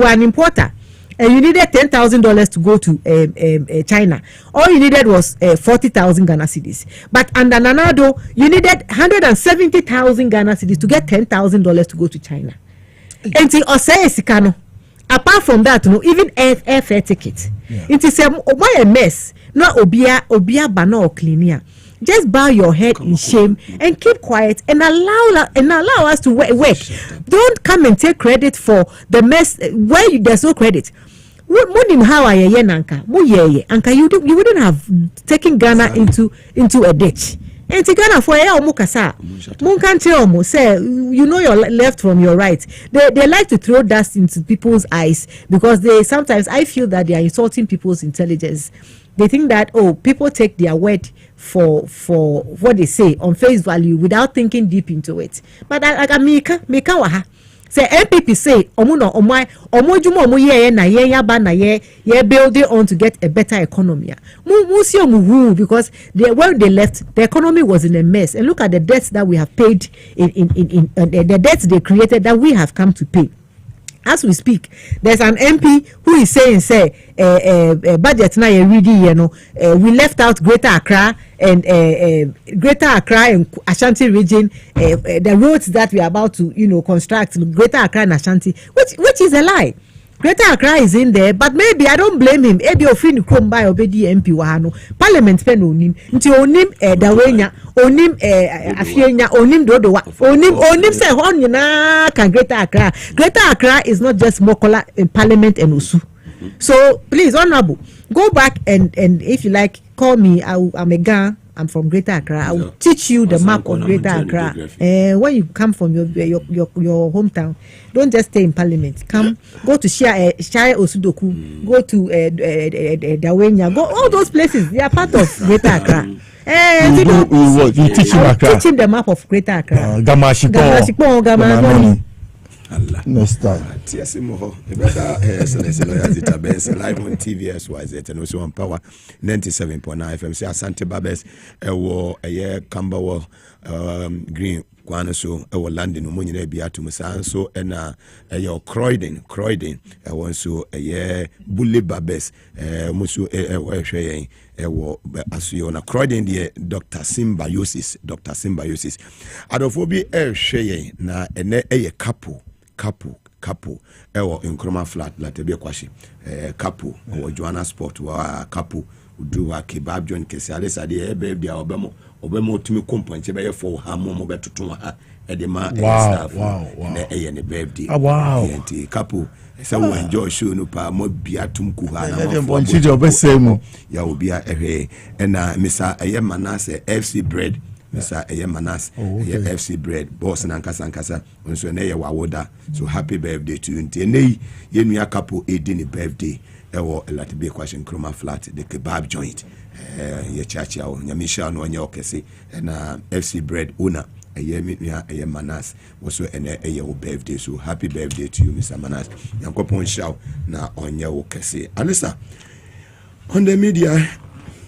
an importer and you needed $10,000 to go to China, all you needed was 40,000 Ghana cedis. But under Nanado, you needed 170,000 Ghana cedis to get $10,000 to go to China. And apart from that, you know, even airfare ticket. It is a mess. No obia bana or cleaner. Just bow your head in shame and keep quiet and allow us to work. Don't come and take credit for the mess where there's no credit. How are you, Nanka? Anka, you wouldn't have taken Ghana into a ditch. And to Ghana for mukasa, munkanche say you know your left from your right. They like to throw dust into people's eyes because I feel that they are insulting people's intelligence. They think that people take their word for what they say on face value without thinking deep into it. But like Mika waha. Say MPP say ye building on to get a better economy. Because when they left, the economy was in a mess. And look at the debts that we have paid in the debts they created that we have come to pay. As we speak, there's an MP who is saying, budget now we left out Greater Accra and Ashanti region, the roads that we are about to construct, Greater Accra and Ashanti, which is a lie. Greater Accra is in there, but maybe I don't blame him. Ebi ofin krom by obedi MP wahano. Parliament pen onim. Nti onim dawenya, onim afienya, onim dodowa. Onim say hon na kan Greater Accra. Greater Accra is not just Mokola in Parliament and Osu. So please, honorable, go back and if you like, call me. I'm a Gan. I'm from Greater Accra. I will teach you the map of Greater Accra. When you come from your hometown, don't just stay in Parliament. Come, go to Shire Osudoku, go to Dawenya, go all those places. They are part of Greater Accra. You teach him Accra. Teach him the map of Greater Accra. Gamashiko. Next time. Live on TV SYZ and also on Power 97.9 FM. Say Asante Babes, a year Camberwell Green kwan so ɛwɔ London mo nyina bi atum saa so ɛna ɛyɛ Croydon ɛwɔ so ɛyɛ Bulle Babes mo so ɛhwɛ yɛn ɛwɔ asuyo na Croydon deɛ Dr. Symbiosis adofo bi ɛhwɛ yɛn na ɛnɛ ɛyɛ Kapo ɛwɔ Nkrumah flat Latebia Kwashi Kapo ɛwɔ Joanna Sport wa Kapo do wa kebab joint kesi alisa de ebe dia obemo tumi komponche be for ha mo betoto ha e de ma staff na eye ne birthday enti Kapo se wo enjoy show no pa mo bia tum ku ha na mo bonchi de obesemu ya obia ehwe na misa eye Manase FC bread Mr. Manas, FC bread, boss and Ankasa, and so near Wawoda. So happy birthday to you. Nay, you couple a dinner birthday, or a lot of big question, Nkrumah flat, the kebab joint, your chacha, your Michelle, no one your kesi, and FC bread owner. A year Manas was so a year birthday. So happy birthday to you, Mr. Manas. Yankopon shout now on your kesi. Alisa, on the media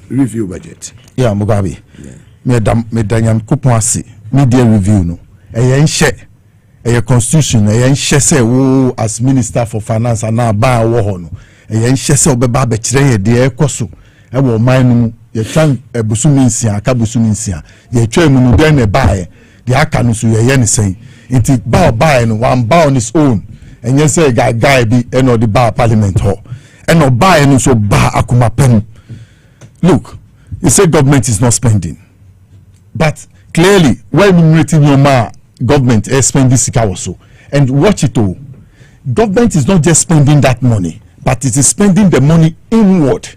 review budget. Yeah, Mugabe. Yeah. Medanyam kupasi media review no eye constitution eye se wo as minister for finance and ba wo ho no eye se obeba be kire ye de ekoso e wo man no ye twan ebusumi nsia aka busumi nsia ye twa mu no den ne bae de aka no so ye ne sen nti ba no one ba on his own enye say guy bi e no de ba parliament ho e no bae no so ba akuma pen. Look, you say government is not spending. But clearly, when enumerating your government is spending sika also, and watch it all. Government is not just spending that money, but it is spending the money inward,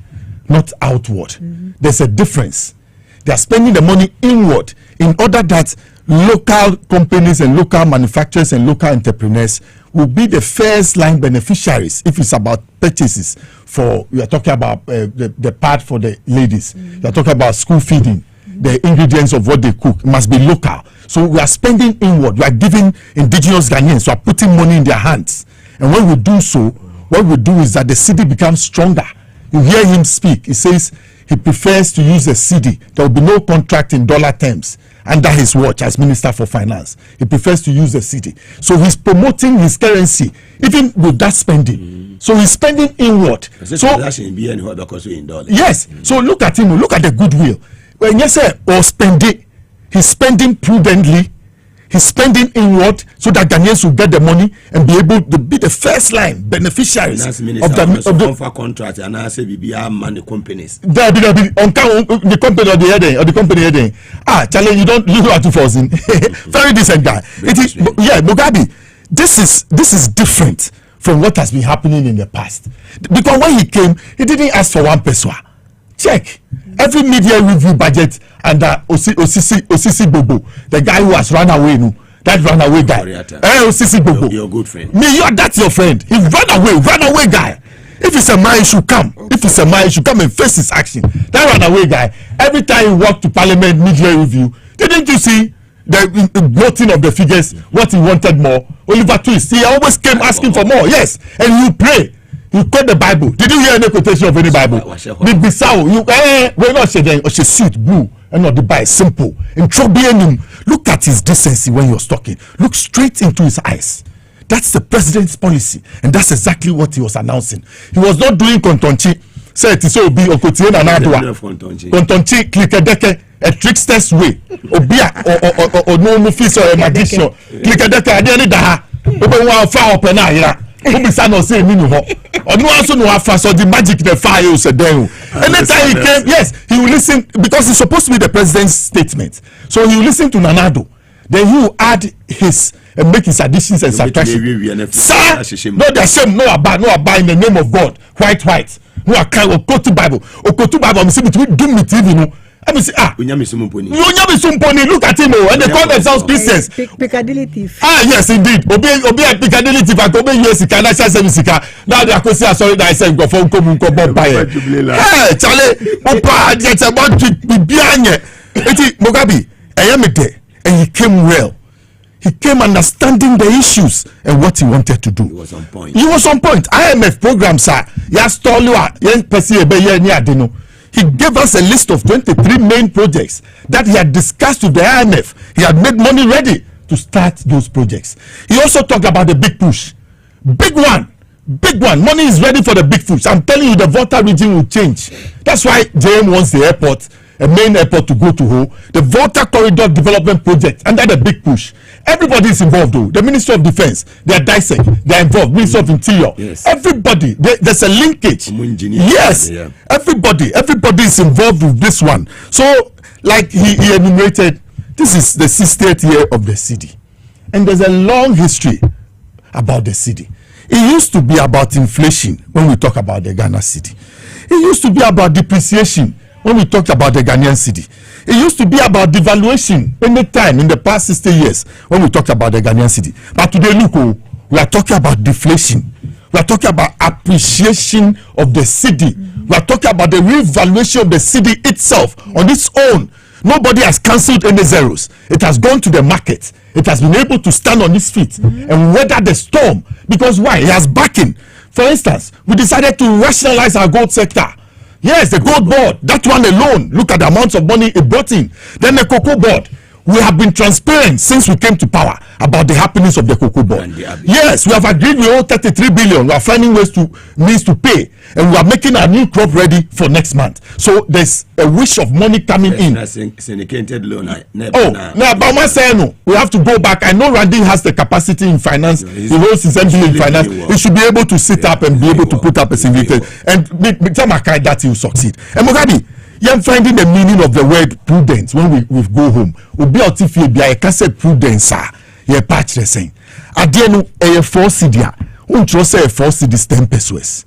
not outward. There's a difference. They are spending the money inward in order that local companies and local manufacturers and local entrepreneurs will be the first line beneficiaries if it's about purchases. For you are talking about the part for the ladies. You are talking about school feeding. The ingredients of what they cook must be local. So we are spending inward. We are giving indigenous Ghanaians. We are putting money in their hands. And when we do so, what we do is that the city becomes stronger. You hear him speak. He says he prefers to use a cedi. There will be no contract in dollar terms under his watch as Minister for Finance. He prefers to use a cedi. So he's promoting his currency, even with that spending. So he's spending inward. So yes. So look at him. Look at the goodwill. When you say or spending, he's spending prudently, he's spending inward so that Ghanaians will get the money and be able to be the first line beneficiaries of the contract and I say money companies. There be the company or the company heading. Charlie, you have to force in. Very decent guy. It is Mugabe. This is different from what has been happening in the past. Because when he came, he didn't ask for one person. Check every media review budget under Osisi Bobo, the guy who has run away. No, that runaway guy. Osisi Bobo, your good friend. That's your friend. He run away guy. If it's a man, he should come. If it's a man, he should come and face his action. That runaway guy. Every time he walked to Parliament media review, didn't you see the bloating of the figures? What he wanted more. Oliver Twist. He always came asking for more. Yes, and you pray. You quote the Bible. Did you hear any quotation of any Bible? The Bissau, we're not saying or she suit blue and not the Bible simple. In trouble him. Look at his decency when you're talking. Look straight into his eyes. That's the president's policy, and that's exactly what he was announcing. He was not doing kontonchi. Say it is obi okotie na nadwa. Kontonchi klikedeke a trickster's way. Obia or no mufis or a magician. Klikedeke adiani daha. Obi wa fa open na ira. Obi sa no say me no ho. Onu also no afa so the magic the fire you said then. Anytime he came, yes, he will listen because it's supposed to be the president's statement. So he will listen to Nanado. Then he will add his and make his additions and subtractions. Sir, no the same, no about in the name of God. White. No account of Okotu Bible. Okotu Bible, I'm saying between do me TV no. I mean, Unyami Sumponi, look at him, and they call themselves Christians. Piccadilly thief. Yes, indeed. Obi a Piccadilly thief, and Obi Yesika, National Serviceka. Now they are saying, sorry, that I said, go for Bompaye. Hey, Charlie, Opa, that's about to be behind you. Mugabe, I am there, and he came well. He came understanding the issues and what he wanted to do. He was on point. IMF program, sir. Yes, he gave us a list of 23 main projects that he had discussed with the IMF. He had made money ready to start those projects. He also talked about the big push. Big one. Money is ready for the big push. I'm telling you, the Volta region will change. That's why JM wants the airport, a main airport, to go to Ho. The Volta Corridor Development Project under the big push. Everybody is involved, though. The Ministry of Defense, they are dissect, they are involved. Ministry of Interior, yes. Everybody. There's a linkage. Yes, yeah. Everybody is involved with this one. So, like he enumerated, this is the 60th year of the city, and there's a long history about the city. It used to be about inflation when we talk about the Ghana city. It used to be about depreciation when we talk about the Ghanaian city. It used to be about devaluation anytime in the past 60 years when we talked about the Ghanaian city. But today, look, we are talking about deflation. We are talking about appreciation of the city. We are talking about the revaluation of the city itself on its own. Nobody has cancelled any zeros. It has gone to the market. It has been able to stand on its feet and weather the storm. Because why? It has backing. For instance, we decided to rationalize our gold sector. Yes, the gold board, that one alone, look at the amounts of money it brought in. Then the cocoa board. We have been transparent since we came to power about the happenings of the cocoa board. Yes, we have agreed we owe 33 billion. We are finding means to pay, and we are making our new crop ready for next month. So there's a wish of money coming in. Syndicated loan. We have to go back. I know Randy has the capacity in finance. He holds his MBA in finance. He should be able to sit up and be able to put up a syndicated. And tell Makai that he will succeed. And Mugabe, you're finding the meaning of the word prudence when we go home. Obi otifie bia e ka say prudence ye patch the saying. Ade no e 4 cedi a. Untro say 4 cedi 10 pesos.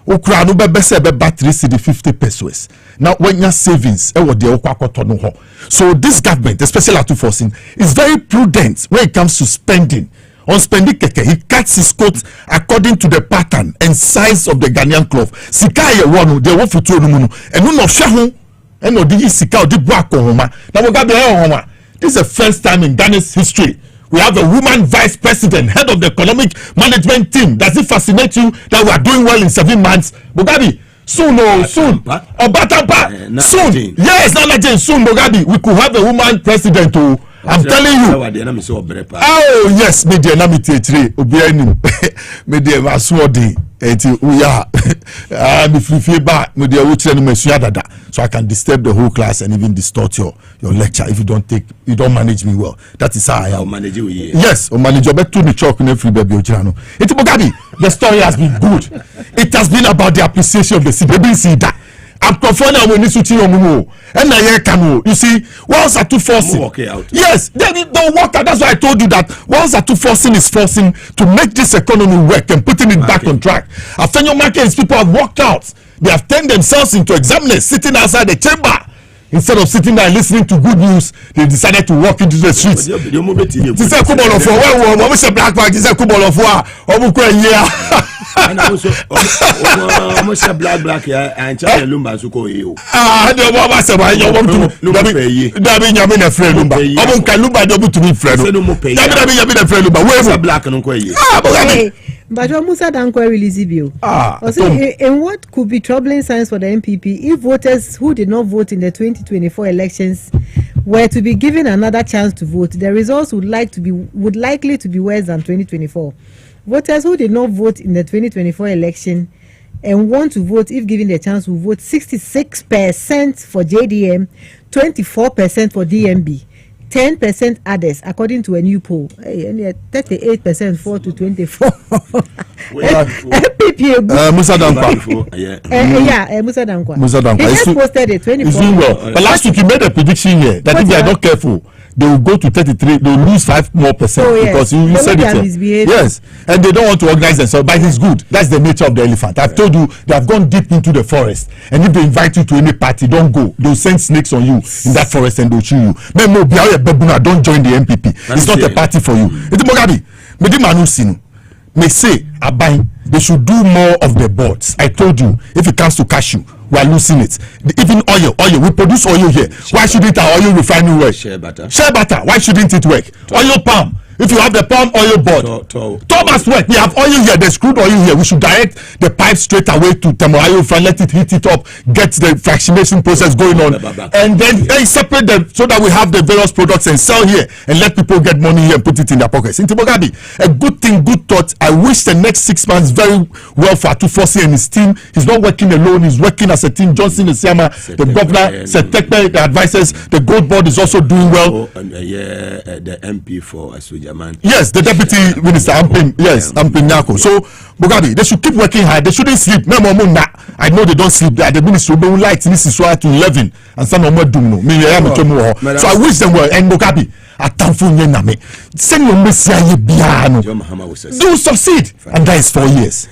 Okura no be say be battery cedi 50 pesos. Now when your savings e wo de okwakoto no ho. So this government, especially at forcing, is very prudent when it comes to spending. On spending keke, he cuts his coat according to the pattern and size of the Ghanaian cloth. Sika ye wonu, de wo futu onumunu. Enu no hwe ho, eno di sika odi bu akohoma. Na Mugabe homa. This is the first time in Ghana's history we have a woman vice president, head of the economic management team. Does it fascinate you that we are doing well in 7 months? Mugabe, soon. Obatampa, soon. Yes, Nana Jane, soon, Mugabe. We could have a woman president too. I'm telling you. Oh yes, me dear, na me three. Obianim, me dear, maswodi. Eti uya. Me free back. Me dear, uche no me dada. So I can disturb the whole class and even distort your lecture if you don't manage me well. That is how I am. Manage you. Yes, o manage. Bet to me chalk in every baby ojano. Eti Mugabe, the story has been good. It has been about the appreciation of the city. Baby, see that. I'm confident when this and you see, once are too forcing. Yes, then it don't work out. That's why I told you that once are too forcing is forcing to make this economy work and putting it back on track. After your markets, people have walked out. They have turned themselves into examiners sitting outside the chamber. Instead of sitting there and listening to good news, they decided to walk into the streets. This is Kubol of War. What was a black bag? This is Kubol of War. And also, almost a black and China Lumba Suko. The Baba said, I want to Dabi a friend Lumba. I want Kalumba double to be friend. Dabi a friend Lumba. Where's a black and Unquay? But Musa Dankwa release bill. And what could be troubling signs for the MPP if voters who did not vote in the 2024 elections were to be given another chance to vote? The results would likely to be worse than 2024. Voters who did not vote in the 2024 election and want to vote if given the chance will vote 66% for JDM, 24% for DMB. 10% others, according to a new poll. 38% 4 to 24. Musa Dankwa. Musa Dankwa. Musa Dankwa. He just posted it 24. It's doing well. But last week he made a prediction here that if they are not careful, they will go to 33. They will lose 5 more percent because you said it. Yes, and they don't want to organize themselves. But it's good. That's the nature of the elephant. I've told you they have gone deep into the forest, and if they invite you to any party, don't go. They'll send snakes on you in that forest and they'll chew you. Don't join the MPP. It's not a party for you. It's Mugabe. May say Abai, they should do more of the boards. I told you, if it comes to cashew, we are losing it. Even oil, we produce oil here. Why shouldn't our oil refinery work? Shea butter. Why shouldn't it work? Oil palm. If you have the palm oil board, Thomas work. We have oil here, there's crude oil here. We should direct the pipe straight away to Temorayo, let it heat it up, get the fractionation process going on, and then separate them so that we have the various products and sell here and let people get money here and put it in their pockets. In Mugabe, a good thing, good thought. I wish the next 6 months very well for Atufosi and his team. He's not working alone, he's working as a team. Johnson Isiama, the governor, Setekpe, the advisors, the gold board is also doing well. The MP for Asujaman. Yes, the deputy minister, Ampin, yes, Ampin Nyako. So, Mugabe, they should keep working hard. They shouldn't sleep. No more na. I know they don't sleep. The ministry will light this is why to 11 and some more doom no. So I wish them well. And Mugabe, atamfu nyename. Send your message biano. Do succeed, and that is 4 years.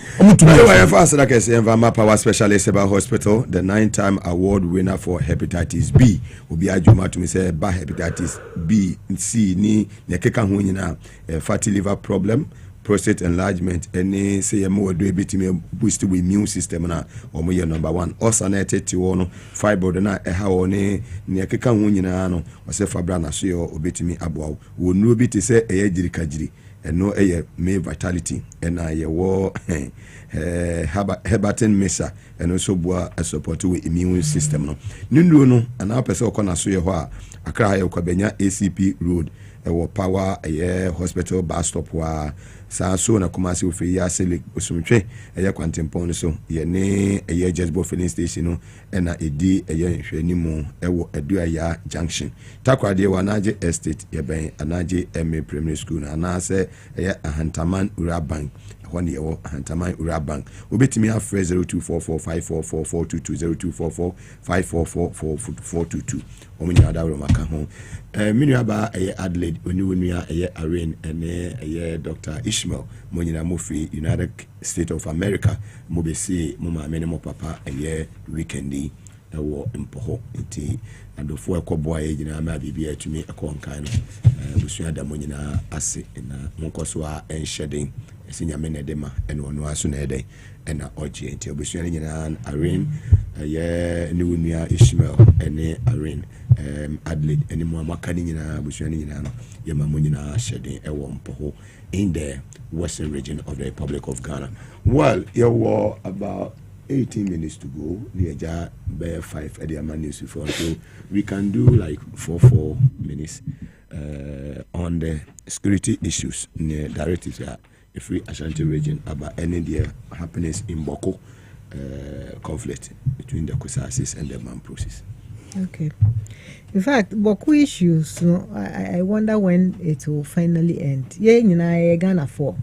Power Specialist about Hospital, the 9-time award winner for hepatitis B. Ubi ajuma to me say ba hepatitis B, C, ni nekeka ho nyina fatty liver problem, prostate enlargement, any say more do bit me boost the immune system na omo ye number 1. Osanete ti wono fibroid na ha one nekeka ho nyina no o say fabra na so yo obetimi aboa wo nu obi ti say ejirikajiri eno me vitality ena ye wo Herbatin Mesa and also boa a support with immune system no no and now person okona so ye ho a akra ye kwabenya ACP road e power hospital bus stop wa sa so na Kumasi ofe ya sele osumtwe Quantimpon so ye ne Jesbo filling station no na edi nhwanimu Eduaya junction takwade wanaje estate ye ben anaje MA primary school na anase Ahantaman Ura Bank one year Hantaman Ura Bank obetimi afre 0244544422 0244544422 omunya adawro maka ho minu aba Adelaide onua Arraign ene Dr. Ishmael monyina mofi United States of America mobesi mama menemo papa weekendi ewo mpoho nti adofo ekoboa yina ma bibia tumi ekonkan busua da monyina ase na monkoso a enhyeden esinya menedema ene ono aso na eden ena oje nti obusua nyina Arraign ne wonua Ishmael ene Arraign Adelaide ene mo amaka nyina busua nyina no yema monyina hyeden ewo mpoho in the western region of the Republic of Ghana. Well, you were about 18 minutes to go. The bear 5 at the news before, so we can do like 4 minutes on the security issues in the directives the Free Ashanti region about any happiness in Boku conflict between the Kusasis and the Mamprosis. Okay. In fact, Boku issues, I wonder when it will finally end. Yeah, Ghana 4.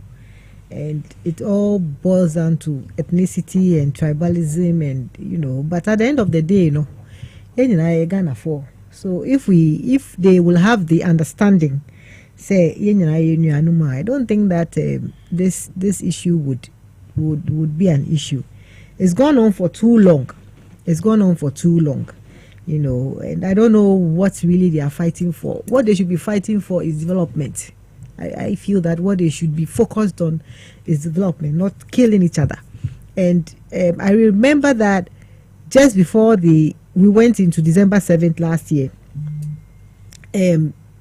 And it all boils down to ethnicity and tribalism and, but at the end of the day, yeah, Ghana 4. So if they will have the understanding, say, I don't think that this issue would be an issue. It's gone on for too long. And I don't know what really they are fighting for. What they should be fighting for is development. I feel that what they should be focused on is development, not killing each other. And I remember that just before we went into December 7th last year,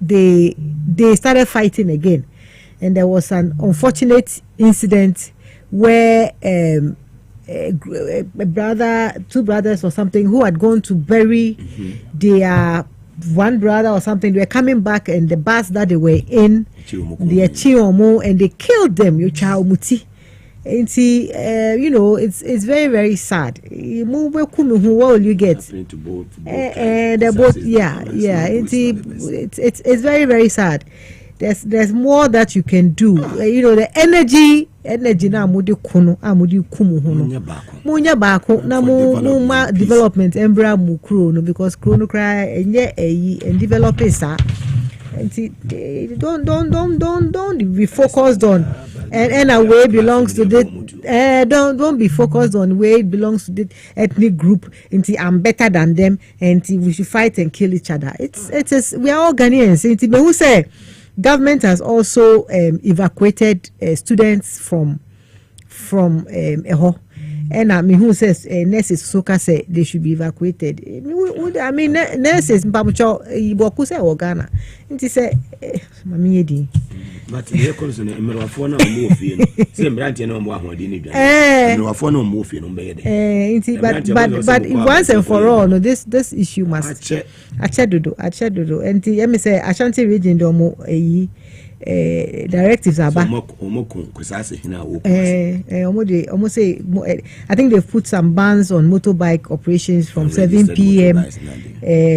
they started fighting again. And there was an unfortunate incident where two brothers or something who had gone to bury their one brother or something, they were coming back and the bus that they were in, the Chiomo, and they killed them. And see, it's very, very sad. What will you get? They're both, yeah. It's very, very sad. There's more that you can do. The energy na amudi kumu hono. Munya bako na mu development embra mu krono because krono cry and develop sa. And see, don't be focused on and a way belongs to the don't be focused on where it belongs to the ethnic group and see I'm better than them and see we should fight and kill each other. We are all Ghanaians. And who say government has also evacuated students from Eho, And I mean, who says nurses Soka say they should be evacuated? I mean, nurses Mpamucho Boku say Ghana. And he say, Mami Yedi. But here comes an Emerafona movie. Same branch and more didn't Emerafona movie on bed. But once and for all, no, this issue must Achedodo. And the MSA Ashanti region domo directives are back. Almost say I think they've put some bans on motorbike operations from 7 p.m.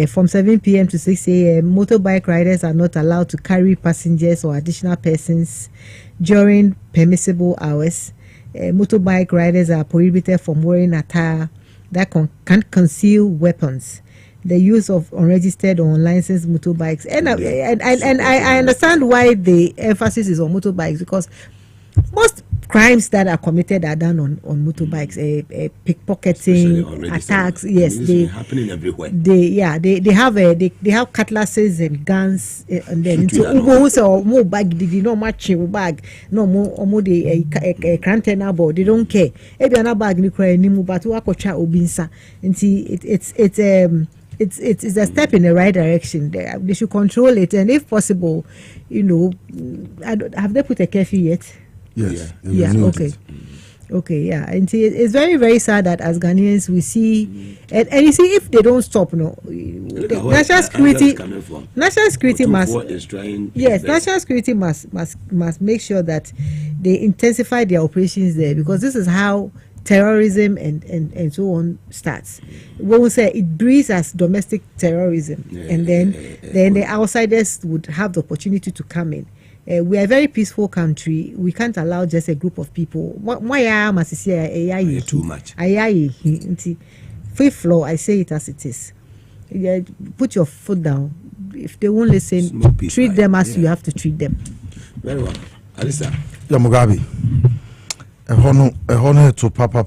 From 7 p.m. to 6 a.m. Motorbike riders are not allowed to carry passengers or additional persons during permissible hours. Motorbike riders are prohibited from wearing attire that can conceal weapons. The use of unregistered or unlicensed motorbikes, and I understand why the emphasis is on motorbikes, because most crimes that are committed are done on motorbikes. Pickpocketing, attacks. Yes, they happening everywhere. They have cutlasses and guns, and then more bag. They did not match your bag. No more they crantena board. They don't care. Every another bag you cry anymore. But wakocha obinsa. And see, it's a step in the right direction. They should control it, and if possible, have they put a curfew yet? Yes. Yeah. Okay. Yeah. And see, it's very, very sad that as Ghanaians we see, and you see, if they don't stop, national security must. Yes, national security must make sure that they intensify their operations there, because this is how terrorism and so on starts. When we say it breeds as domestic terrorism, and then the outsiders would have the opportunity to come in. We are a very peaceful country. We can't allow just a group of people. Why must say too much? Fifth floor, I say it as it is. Put your foot down. If they won't listen, treat them as you have to treat them. Very well. Alisa. Yeah, Mugabe. To papa.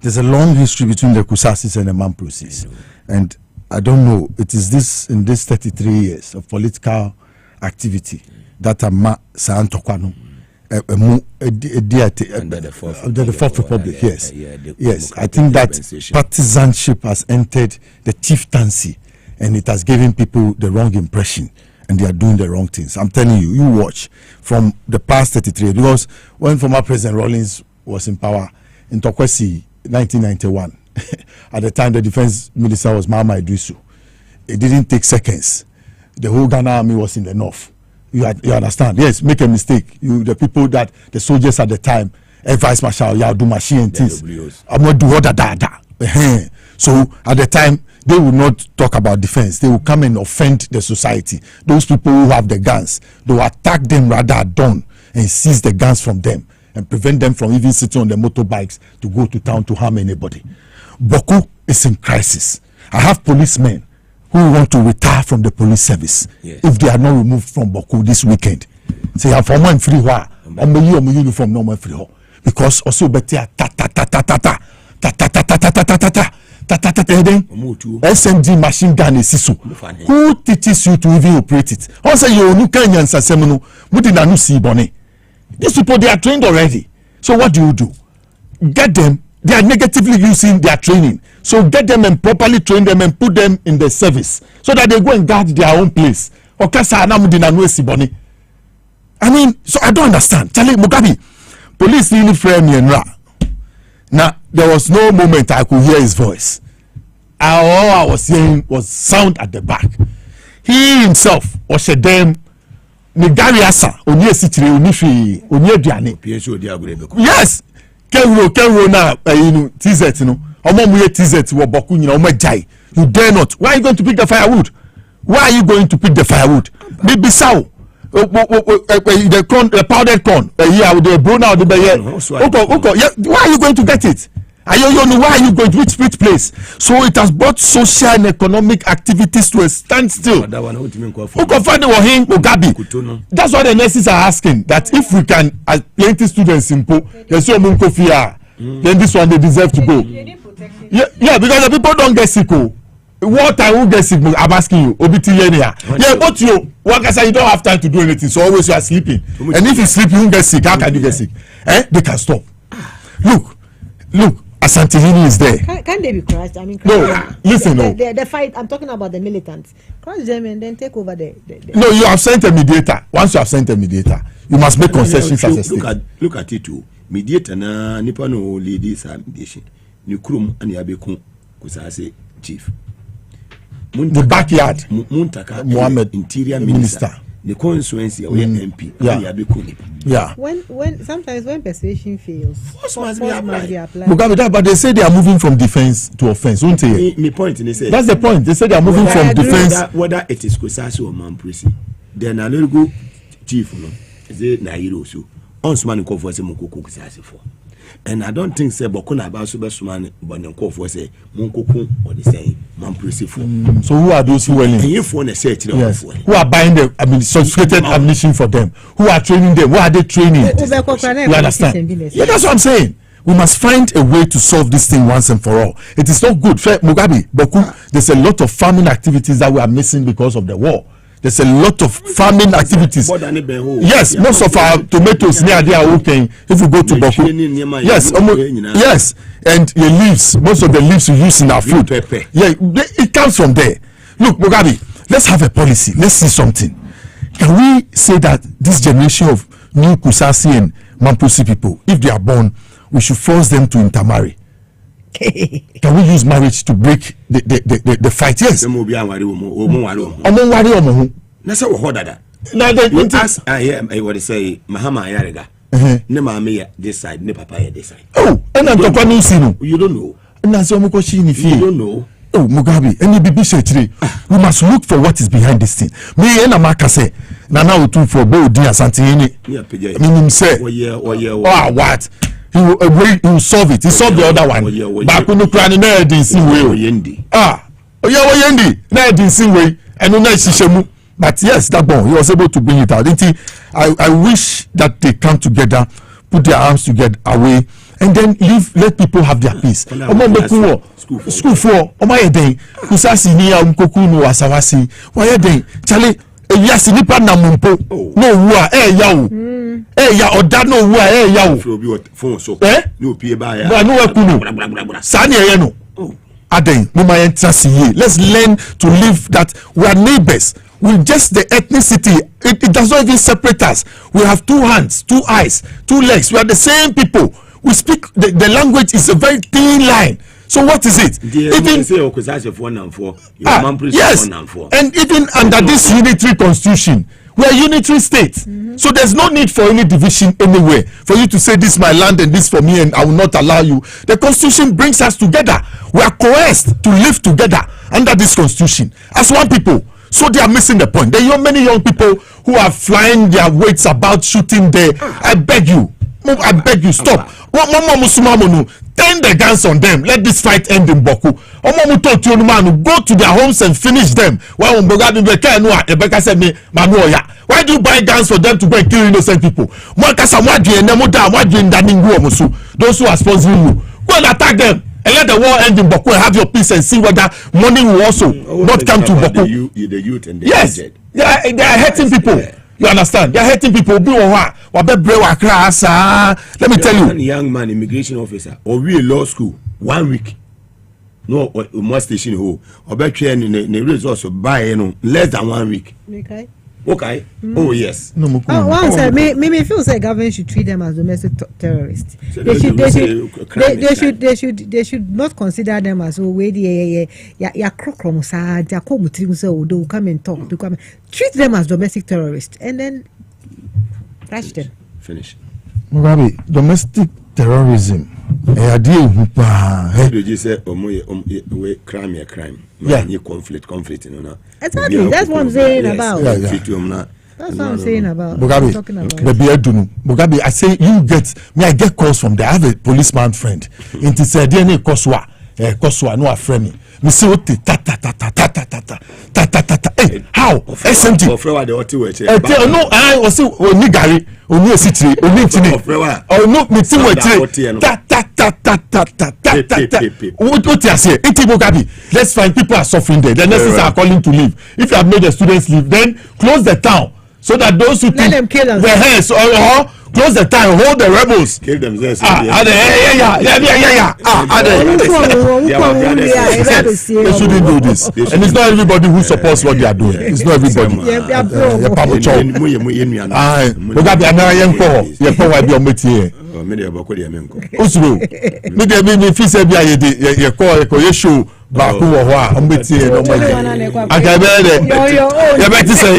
There's a long history between the Kusasis and the Mamprosis, and I don't know. It is this in this 33 years of political activity that Ama Santokwano under the Fourth Republic. Yes. I think that partisanship has entered the chieftaincy, and it has given people the wrong impression. And they are doing the wrong things. I'm telling you, you watch from the past 33, because when former President Rawlings was in power in Tokwesi 1991, at the time the defense minister was Mama Idrisu, it didn't take seconds. The whole Ghana army was in the north. You understand? Yes, make a mistake. The people that the soldiers at the time, Vice Marshal Yadu Machine and things, I'm not do that. So at the time, they will not talk about defense. They will come and offend the society. Those people who have the guns, they will attack them rather at dawn and seize the guns from them and prevent them from even sitting on the motorbikes to go to town to harm anybody. Boku is in crisis. I have policemen who want to retire from the police service if they are not removed from Boku this weekend. Say, I'm from one free war. I'm a uniform, no more free war. Because also better SMG machine gun is so. Who teaches you to even operate it? Also, you no can answer semino. Mudina no see bonnet. These people, they are trained already. So what do? Get them. They are negatively using their training. So get them and properly train them and put them in the service so that they go and guard their own place. I mean, so I don't understand. Charlie Mugabe, police really frame me and ra. Now, there was no moment I could hear his voice. All I was hearing was sound at the back. He himself was a damn Nigari Asa, Onye Sitri, Onifi, Onye Diane. Yes, Kenro na, TZ, Omomuye TZ, Waboku, Omejai. You dare not. Why are you going to pick the firewood? Why are you going to pick the firewood? Maybe so. The powdered corn, with the brown out the why are you going to get it? Why are you going to which place? So it has brought social and economic activities to a standstill. That's why the nurses are asking that if we can, as plenty students in Po, then this one they deserve to go. Yeah, because the people don't get sick. What I will get sick, I'm asking you, yeah, but you don't have time to do anything, so always you are sleeping. And if you sleep, you won't get sick. How can you get sick? They can stop. Look, look, Asantehene is there. Can they be crushed? I mean, listen, the fight. I'm talking about the militants. Crush them and then take over the. No, you have sent a mediator. Once you have sent a mediator, you must make concessions as a state. Look at it too. Mediator na nipa no ladies mediation. Ni krum ani abeku kusase chief. The backyard. Muntaka Mohammed interior minister. The constituency or MP. Yeah. When sometimes when persuasion fails, force must be applied. Mugabe, but they say they are moving from defense to offense, won't they? My point is that's the point. They say they are moving from defense. Whether it is Kusasi or Mampresi, then a little go chief, no, is it Nairo so? On Sman call for some Kusasi for. And I don't think say Bokuna about Subasman, but no call for say Munkoku or the same Mampresi for. So who are those who are in? If one search, yes. Who are buying the sophisticated ammunition for them? Who are training them? What are they training? You understand? Yeah, that's what I'm saying. We must find a way to solve this thing once and for all. It is not good. Mugabe, Boku, there's a lot of farming activities that we are missing because of the war. There's a lot of farming activities. Yes, most of our tomatoes near there are okay. If we go to Boku, yes, and the leaves, most of the leaves we use in our food, yeah, it comes from there. Look, Mugabe, let's have a policy. Let's see something. Can we say that this generation of new Kusasi and Mamprosi people, if they are born, we should force them to intermarry? Can we use marriage to break the fight? Yes. That's what we heard. Now I hear what they say. Mahama Ayarega. Ne mama this side, ne papa this side. Oh, and I'm talking about no. You don't know. And that's what you don't know. Oh, Mugabe, any baby say today, we must look for what is behind this thing. Me and Amaka say, now we for both dear Asantehene. Meaning say, oh, what? He will solve it. He solved the other one. Bakunu krani na edinsi way. Oyendi na edinsi way. And no shishemu. But yes, that one he was able to bring it out. I wish that they come together, put their arms together away, and then let people have their peace. School for Omayeden, Kusasi ni ya mkoku no wasawasi. Wayeden, Charlie, yes, nipa na mumpo. No wa yawo. Ya oda no wa yawo. No pie ba ya. Ba no ekunu. Sani ye no. Aden, no my interest here. Let's learn to live that we are neighbors. With just the ethnicity, it does not even separate us. We have two hands, two eyes, two legs. We are the same people. We speak the language is a very thin line. So what is it? Even say Okusasi 1 and 4. Yes, 1 and 4. and even under this unitary constitution, we are a unitary state. So there's no need for any division anywhere. For you to say this is my land and this for me and I will not allow you. The constitution brings us together. We are coerced to live together under this constitution as one people. So they are missing the point. There are many young people who are flying their weights about shooting there. I beg you, stop. Turn the guns on them. Let this fight end in Boku. Go to their homes and finish them. Why do you buy guns for them to go and kill innocent people? Those who are sponsoring you, go and attack them. And let the war end in Boku and have your peace and see whether money will also not come to Boku. The youth and the yes, they are hurting people. You understand? They are hurting people. Let me tell you. One young man, immigration officer, or we law school, 1 week. No, more station hole. Or better in the results of buy less than 1 week. Okay. Oh yes. No. Me feel say government should treat them as domestic terrorists. They should not consider them as come and talk to come. Treat them as domestic terrorists and then trash them. Finish. Mugabe, domestic terrorism. You say crime. Yeah. Conflict, you know. Exactly. That's what I'm saying about. That's what I'm saying about. Mugabe, I say I get calls from there. I have a policeman friend. It is a DNA Koswa, no a friend. Me say what ta. Hey, how? SMT. No, I was oni gari, oni esitri, oni ntini. Oh no, me tin we tire. What you say? Let's find people are suffering there. The nurses are calling to leave. If you have made the students leave, then close the town so that those who let them kill us. Their hands or close the time, hold the rebels. Give them this. They shouldn't do this. And it's not everybody who supports what they are doing. It's not everybody. Baku wɔ hɔ a ɔmbɛtie no akabɛɛdɛ yɛbɛte sɛ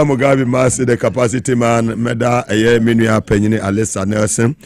Mugabe Maase, the capacity man, Meda Menua Penyini Alessa Nelson,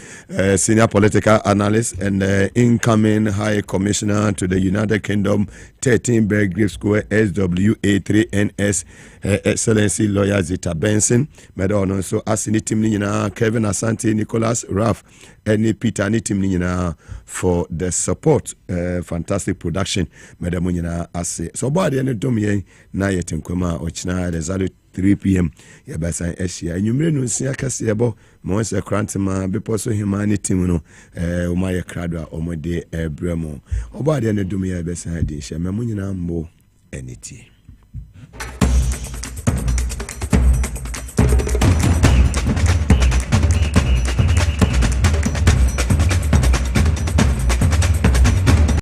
senior political analyst and incoming High Commissioner to the United Kingdom, 13 Belgrave Square, SWA3NS, Excellency Lawyer Zita Benson, Meda also Asini Timnina, Kevin Asante, Nicholas Raff, and Peter Nitimnina for the support. Fantastic production, Meda Munina Ase. So, by the end of Domie, Nayetim Kuma, Ochna, the Zalu 3 p.m. Yabasa Asia. And you may know Siakasiabo, Monsa Crantama, Beposo Humanity, Umaya Kradwa, Omode Bremo. Or by the end of Domia Bessa, Shamunina Mo, Enity.